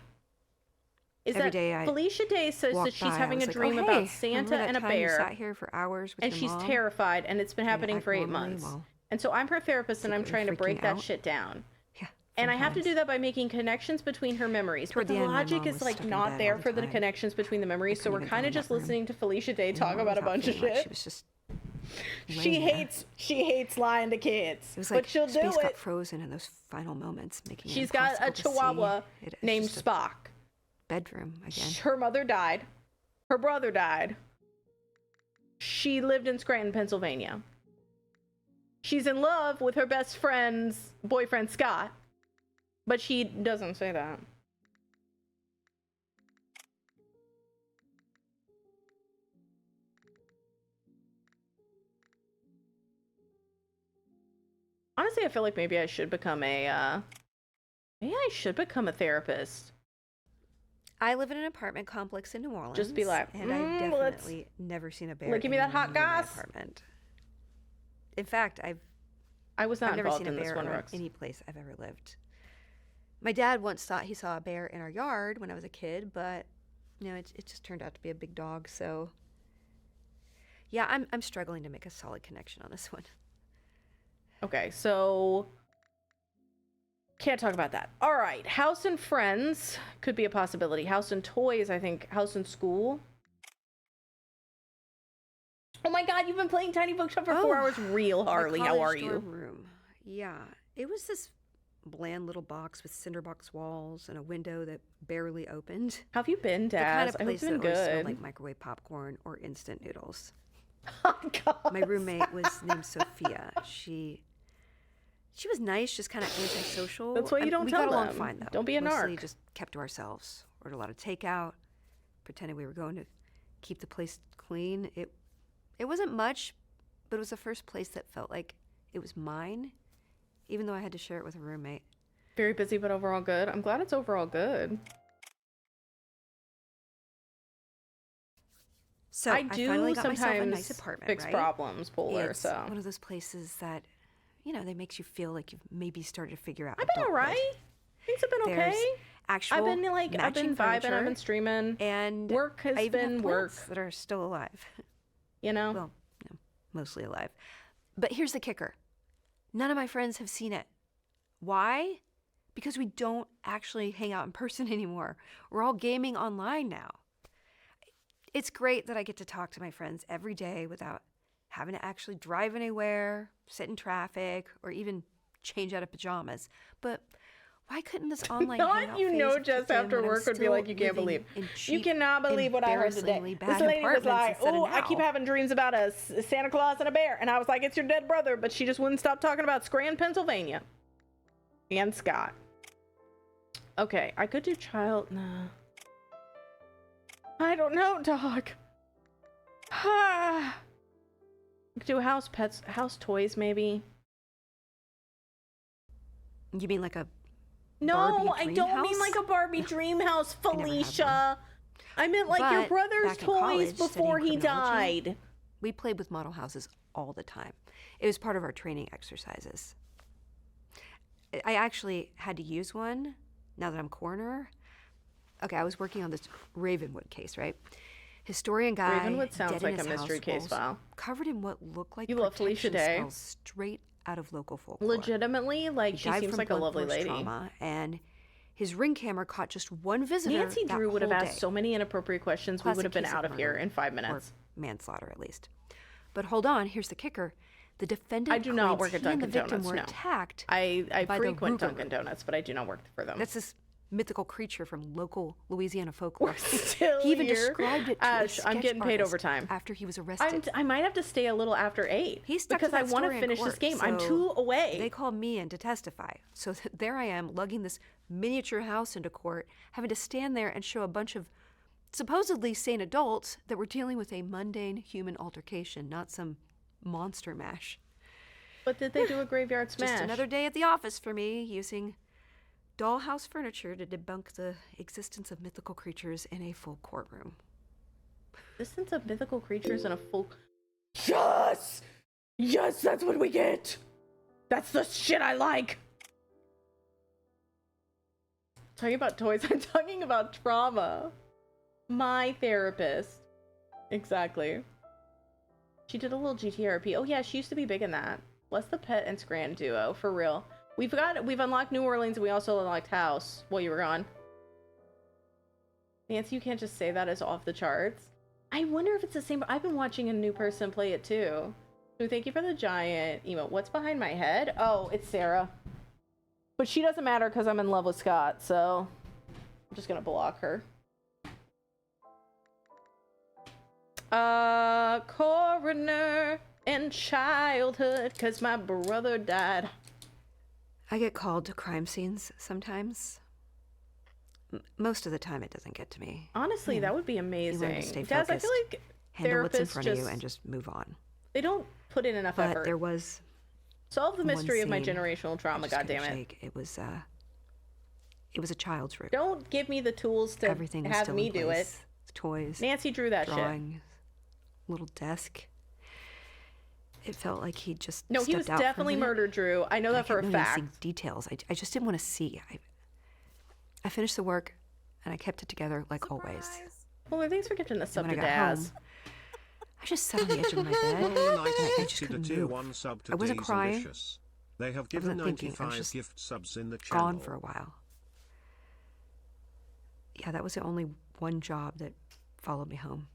Is Every that day I Felicia Day says walked that she's by, I having was a like, dream "Oh, about hey, Santa remember that and a time you bear, sat here for hours with and your she's mom, terrified, and it's been trying to happening act for 8 normally months. while And so I'm her therapist, and I'm trying to secretly break freaking that out?" shit down. Yeah. And I have to sometimes. do that by making connections between her memories. Toward But the the end, my logic mom is was like stuck in not bed there all the for the time. connections between the memories. So couldn't we're even go kind in of that just room. listening to Felicia Day And talk mom about a was out bunch of feeling like shit. She was just She laying there. hates lying to kids. It was but like she'll do space got it. frozen in those final moments, making it She's got a impossible to see. chihuahua It's named just a Spock. bedroom again. Her mother died. Her brother died. She lived in Scranton, Pennsylvania. She's in love with her best friend's boyfriend, Scott. But she doesn't say that. Honestly, I feel like maybe I should become a therapist. I live in an apartment complex in New Orleans. Just be like, and I've let's- definitely never seen a bear. like, give me that hot anywhere near my goss. apartment. In fact, I was not I've never involved seen in a this bear one, around Rooks. any place I've ever lived. My dad once thought he saw a bear in our yard when I was a kid, but it just turned out to be a big dog. So yeah, I'm struggling to make a solid connection on this one. Okay, so can't talk about that. All right, house and friends could be a possibility. House and toys, I think. House and school. Oh my God, you've been playing Tiny Bookshop for 4 hours. Real, Harley. My How are college you? dorm room. Yeah, it was this bland little box with cinderbox walls and a window that barely opened. How have you been, The kind Dad? of I hope place you've that been always smelled good. like microwave popcorn or instant noodles. Oh, God. My roommate was named Sophia. She was nice, just kind of antisocial. That's why you don't we tell got along them. fine though. Don't be a Mostly narc. just kept to ourselves. Ordered a lot of takeout, pretending we were going to keep the place clean. It wasn't much, but it was the first place that felt like it was mine, even though I had to share it with a roommate. Very busy, but overall good. I'm glad it's overall good. So I do finally got myself a sometimes nice apartment, fix right? problems, Polar. It's So one of those places that, they makes you feel like you've maybe started to figure out. I've been adulthood. alright. Things have been okay. There's actual I've been I've matching been vibing, I've furniture, been streaming, and work has I even been have work. plants that are still alive. You know? Well, mostly alive. But here's the kicker: none of my friends have seen it. Why? Because we don't actually hang out in person anymore. We're all gaming online now. It's great that I get to talk to my friends every day without having to actually drive anywhere, sit in traffic, or even change out of pajamas. But why couldn't this online hangout phase just kick in after when I'm work would be still like, you can't living believe. in You cheap, cannot believe what I heard today. embarrassingly This bad lady was apartments like, instead of oh, I keep now." having dreams about a Santa Claus and a bear. And I was like, it's your dead brother. But she just wouldn't stop talking about Scranton, Pennsylvania. And Scott. Okay, I could do nah. I don't know, dog. I could do house pets, house toys, maybe. You mean like a No, Barbie I dream don't house? mean like a Barbie dream house, I never had Felicia. I meant like your But brother's back in toys college, before he studying criminology, died. We played with model houses all the time. It was part of our training exercises. I actually had to use one now that I'm coroner. Okay, I was working on this Ravenwood case, right? Historian guy. Ravenwood sounds dead in like his a mystery house, case walls file. Covered in what looked like You love Felicia protection Day. spells straight out of local folklore. Legitimately, like He she died seems from like a blunt lovely force lady. trauma, and his ring camera caught just one visitor. Nancy that Drew would have whole asked day. so many inappropriate questions. We would Classic have been case out of here murder, in 5 or minutes. manslaughter, at least. But hold on, here's the kicker. The defendant I do not claims work at he and the Dunkin' victim Donuts, were no. attacked I by the frequent Ruger. Dunkin' Donuts, but I do not work for them. That's this mythical creature from local Louisiana folklore. We're still He even here. described it to Ash, a I'm sketch getting paid artist overtime. after he was arrested. I might have to stay a little after 8 He stuck to because I that want story to in finish this court, game. I'm so 2 away. They called me in to testify. So there I am, lugging this miniature house into court, having to stand there and show a bunch of supposedly sane adults that were dealing with a mundane human altercation, not some monster mash. But did they do a graveyard smash? Just another day at the office for me, using dollhouse furniture to debunk the existence of mythical creatures in a full courtroom. Existence of mythical creatures in a full... Yes! Yes, that's what we get! That's the shit I like! Talking about toys, I'm talking about trauma. My therapist. Exactly. She did a little GTRP. Oh yeah, she used to be big in that. Bless the Pet and Scran duo, for real. We've unlocked New Orleans and we also unlocked House while you were gone. Nancy, you can't just say that as off the charts. I wonder if it's the same. I've been watching a new person play it too. So thank you for the giant emote. What's behind my head? Oh, it's Sarah. But she doesn't matter because I'm in love with Scott, so I'm just gonna block her. Coroner in childhood because my brother died. I get called to crime scenes sometimes. Most of the time, it doesn't get to me. Honestly, that would be You learn amazing. to stay Daz, I focused, feel like handle what's in therapists front of you, and just move on. they don't put in enough But effort. there was Solve the one mystery of my scene generational I trauma, just couldn't goddammit. shake. It was a child's room. Don't give me the tools to Everything was have still me in do it. place. Toys, Nancy drew that shit. drawings, little desk. It felt like he just No, he stepped was out for a definitely minute. murdered, Drew. I know And that for a kept noticing fact. details. I just didn't want to see. I finished the work, and I kept it together like always. Well, thanks for gifting the And sub when to I got Daz. home, I just sat on the edge of my bed. One of the and night I gifted just a couldn't tier move. 1 sub to I wasn't Days crying. Ambitious. They have I given wasn't thinking. I was 95 just gift subs in the channel. gone for a while. Yeah, that was the only one job that followed me home.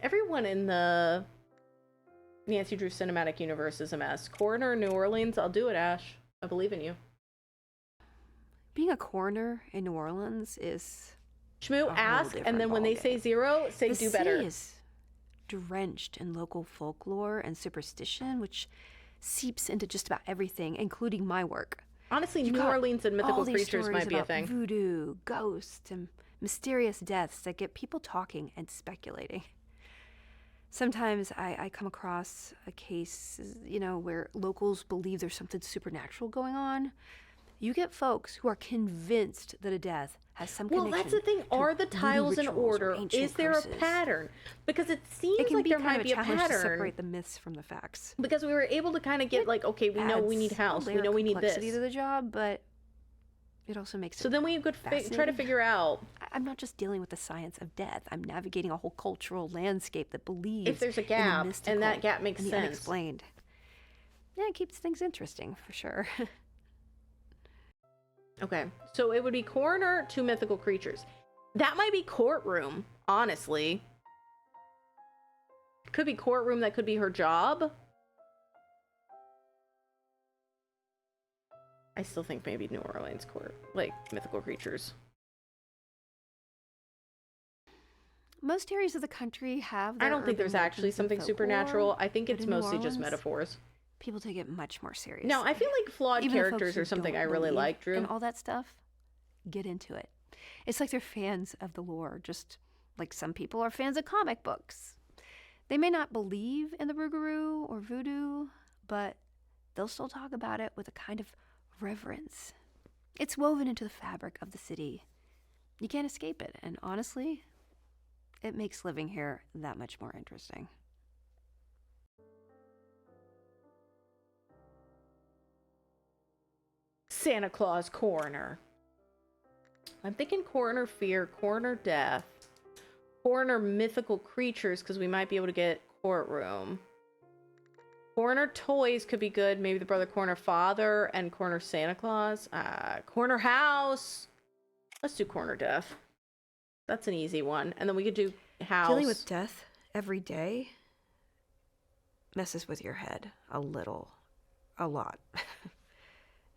Everyone in the Nancy Drew cinematic universe is a mess. Coroner, New Orleans, I'll do it, Ash. I believe in you. Being a coroner in New Orleans is Shmoo, whole ask, different and then when they say ballgame. 0, say the do city better. is drenched in local folklore and superstition, which seeps into just about everything, including my work. Honestly, You've New got Orleans and mythical all these creatures stories might be a about thing. Voodoo, ghosts, and mysterious deaths that get people talking and speculating. Sometimes I come across a case, where locals believe there's something supernatural going on. You get folks who are convinced that a death has some Well, connection. that's the thing. to Are the voodoo tiles in rituals or order? ancient Is there curses. a pattern? Because it seems It can like be there kind might of be a a challenge to pattern. separate the myths from the facts. Because we were able to kind of get like, okay, we know we need Adds house, a we layer know of we need this. complexity to the job, but it also makes So it then we could try to fascinating. figure out I'm not just dealing with the science of death. I'm navigating a whole cultural landscape that believes if there's a in the gap, mystical and that gap makes and the sense. unexplained. Yeah, it keeps things interesting for sure. Okay, so it would be coroner to mythical creatures. That might be courtroom, honestly. Could be courtroom, that could be her job. I still think maybe New Orleans court, like mythical creatures. Most areas of the country have. I their don't think urban there's actually legends and something folklore, supernatural. I think but it's in New mostly just Orleans, metaphors. People take it much more seriously. No, I feel like flawed Even the folks characters who are something don't I really believe like, Drew. And all that stuff, get into it. It's like they're fans of the lore, just like some people are fans of comic books. They may not believe in the Rougarou or voodoo, but they'll still talk about it with a kind of reverence. It's woven into the fabric of the city. You can't escape it, and honestly, it makes living here that much more interesting. Santa Claus coroner. I'm thinking coroner fear, coroner death, coroner mythical creatures, because we might be able to get courtroom. Coroner toys could be good. Maybe the brother coroner father and coroner Santa Claus. Coroner house. Let's do coroner death. That's an easy one. And then we could do house. Dealing with death every day messes with your head a lot.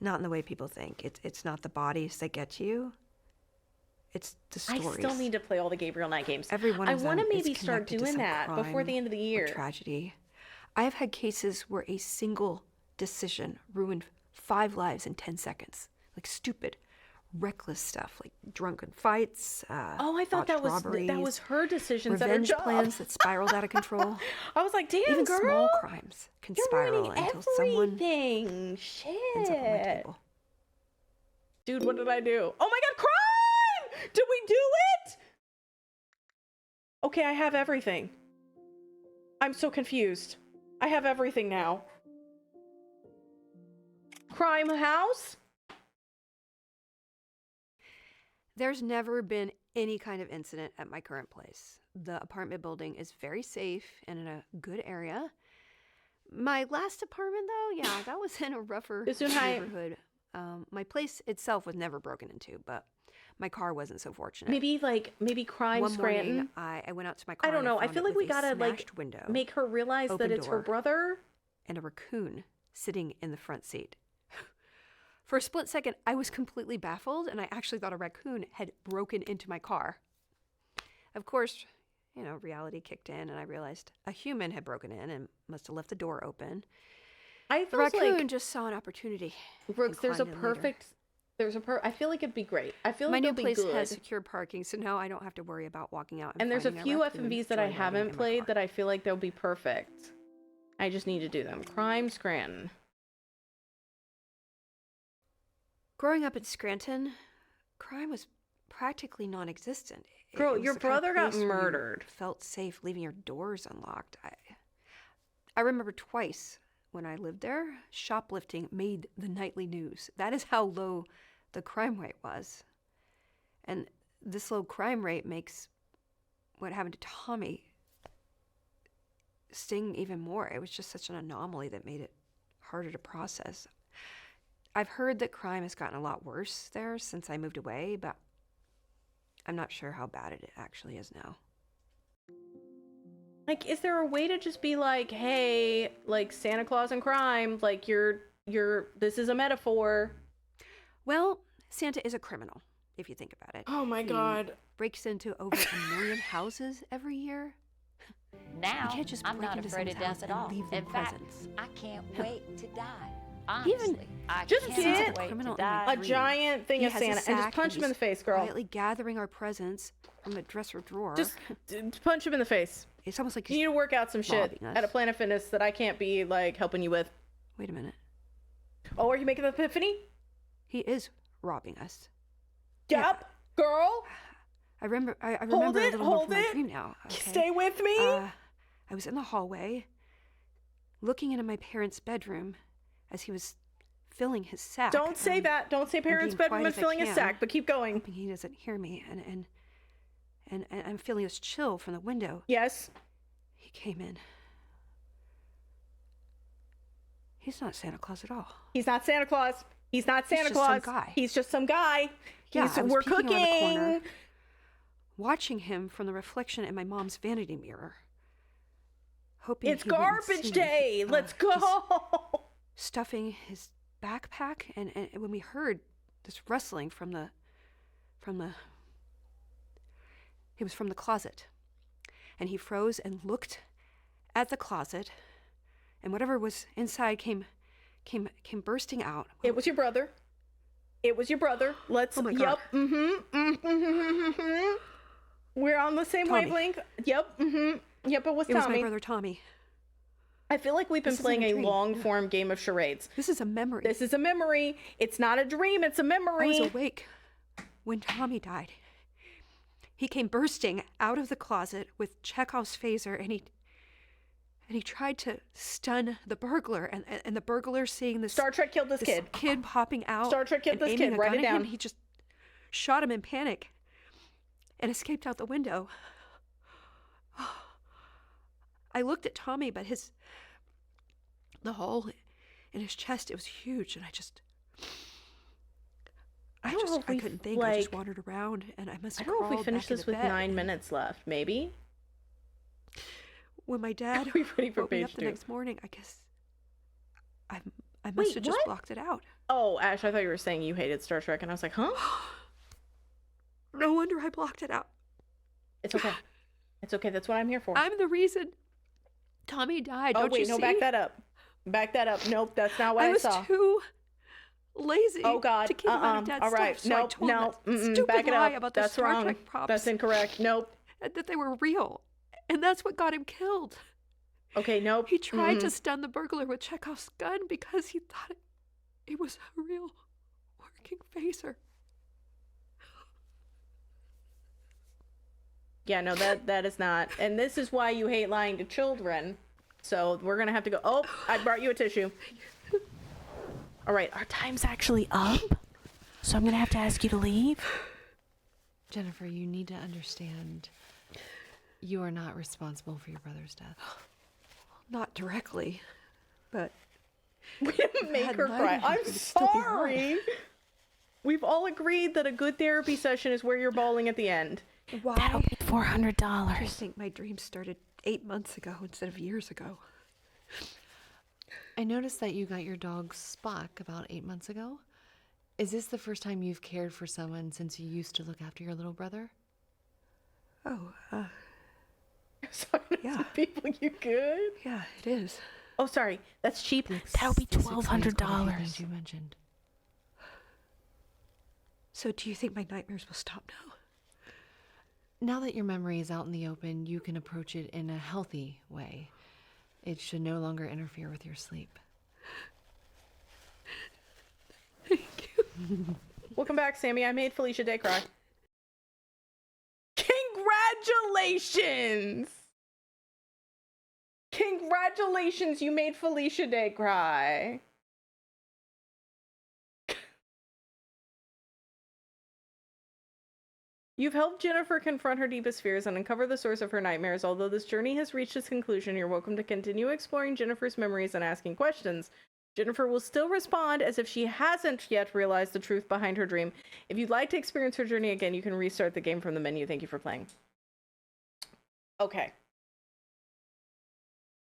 Not in the way people think. It's not the bodies that get you. It's the stories. I still need to play all the Gabriel Knight games. Every one I of want them to is maybe start connected to doing some that before the crime end of the or year. tragedy. I have had cases where a single decision ruined 5 lives in 10 seconds. Like stupid, reckless stuff, like drunken fights. Oh, I thought that was her decisions revenge at her job. plans that spiraled out of control. I was like, damn, Even girl, small crimes can you're spiral ruining until someone everything. Shit. ends up on my table. Dude, what did I do? Oh my god, crime! Did we do it? Okay, I have everything. I'm so confused. I have everything now. Crime house? There's never been any kind of incident at my current place. The apartment building is very safe and in a good area. My last apartment, though, yeah, that was in a rougher neighborhood. My place itself was never broken into, but my car wasn't so fortunate. Maybe crime One Scranton. morning, I went out to my car. I don't know. And I feel like we gotta window, make her realize that open it's her door, brother. and a raccoon sitting in the front seat. For a split second, I was completely baffled, and I actually thought a raccoon had broken into my car. Of course, reality kicked in, and I realized a human had broken in and must have left the door open. The raccoon just saw an opportunity. Brooks, I feel like it'd be great. I feel my like new it'd be place good. has secure parking, so now I don't have to worry about walking out. And there's a finding few raccoon FMVs that I joyriding haven't in my played car. that I feel like they'll be perfect. I just need to do them. Crime Scranton. Growing up in Scranton, crime was practically non-existent. Girl, It was your the kind of brother got place where you murdered. Felt safe leaving your doors unlocked. I remember twice when I lived there, shoplifting made the nightly news. That is how low the crime rate was. And this low crime rate makes what happened to Tommy sting even more. It was just such an anomaly that made it harder to process. I've heard that crime has gotten a lot worse there since I moved away, but I'm not sure how bad it actually is now. Like, is there a way to just be like, hey, like Santa Claus and crime, like this is a metaphor? Well, Santa is a criminal, if you think about it. Oh my God. Breaks into over 1 million houses every year. Now, you can't just I'm break not into afraid of someone's death house at all. and leave them In fact, presents. I can't wait to die. Honestly, I just cannot get wait criminal to in my die. A giant thing He of has a Santa and just sack punch him in the face, girl. Quietly gathering our presents from the dresser drawer. Just punch him in the face. It's almost like You need to work out some shit robbing us. at a Planet Fitness that I can't be like helping you with. Wait a minute. Oh, are you making the epiphany? He is robbing us. Yep, girl. I remember a Hold little more hold from my it. dream now. Okay? Stay with me. I was in the hallway, looking into my parents' bedroom as he was filling his sack. Don't say that. Don't say parents' being bedroom quiet and as I filling a can, sack, but keep going. hoping he doesn't hear me, and I'm feeling this chill from the window. Yes. He came in. He's not Santa Claus at all. He's not Santa Claus. He's not Santa just some Claus. guy. He's just some guy. Yeah, I was We're peeking cooking. around the corner, watching him from the reflection in my mom's vanity mirror. Hoping It's he wouldn't see garbage me. day. Let's He's go. stuffing his backpack, and when we heard this rustling from the it was from the closet, and he froze and looked at the closet, and whatever was inside came bursting out. It was your brother. It was your brother. Let's. Oh my Yep. God. We're on the same Tommy. wavelength. Yep. Yep. It was It was Tommy. my brother Tommy. I feel like we've been This isn't playing a a dream. long form game of charades. This is a memory. This is a memory. It's not a dream. It's a I memory. was awake when Tommy died. He came bursting out of the closet with Chekhov's phaser, and he tried to stun the burglar, and the burglar, seeing this Star Trek killed this kid. popping out, Star Trek killed and this aiming kid. a Write gun it at him, down. he just shot him in panic and escaped out the window. I looked at Tommy, but the hole in his chest, it was huge, and I couldn't think. I just wandered around, and I must I have don't know if we crawled finished back into this with bed. 9 minutes left. Maybe. when my dad We ready for woke me page up the 2? next morning, I guess I must Wait, have just what? blocked it out. Oh, Ash, I thought you were saying you hated Star Trek, and I was like, huh? No wonder I blocked it out. It's okay. It's okay. That's what I'm here for. I'm the reason Tommy died. Oh, Don't wait, you no, see? back that up. Back that up. Nope, that's not what I I was saw. too lazy Oh, God. to keep him out of Dad's All right. stuff, so I Nope, told him no. that stupid Back it lie up. about the That's Star wrong. Trek props. That's incorrect. Nope. And that they were real. And that's what got him killed. Okay, nope. He tried to stun the burglar with Chekhov's gun because he thought it was a real working phaser. Yeah, no, that is not. And this is why you hate lying to children. So we're going to have to go. Oh, I brought you a tissue. All right, our time's actually up. So I'm going to have to ask you to leave. Jennifer, you need to understand you are not responsible for your brother's death. Not directly, but We didn't make her cry. I'm sorry. We've all agreed that a good therapy session is where you're bawling at the end. why That'll be do $400. you think my dream started 8 months ago instead of years ago? I noticed that you got your dog Spock about 8 months ago. Is this the first time you've cared for someone since you used to look after your little brother? Oh, Yeah. People, you good? yeah, it is. Oh, sorry. That's cheap. That'll be This explains quite a few $1,200. things you mentioned. So do you think my nightmares will stop now? Now that your memory is out in the open, you can approach it in a healthy way. It should no longer interfere with your sleep. Thank you. Welcome back, Sammy. I made Felicia Day cry. Congratulations! Congratulations, you made Felicia Day cry. You've helped Jennifer confront her deepest fears and uncover the source of her nightmares. Although this journey has reached its conclusion, you're welcome to continue exploring Jennifer's memories and asking questions. Jennifer will still respond as if she hasn't yet realized the truth behind her dream. If you'd like to experience her journey again, you can restart the game from the menu. Thank you for playing. Okay.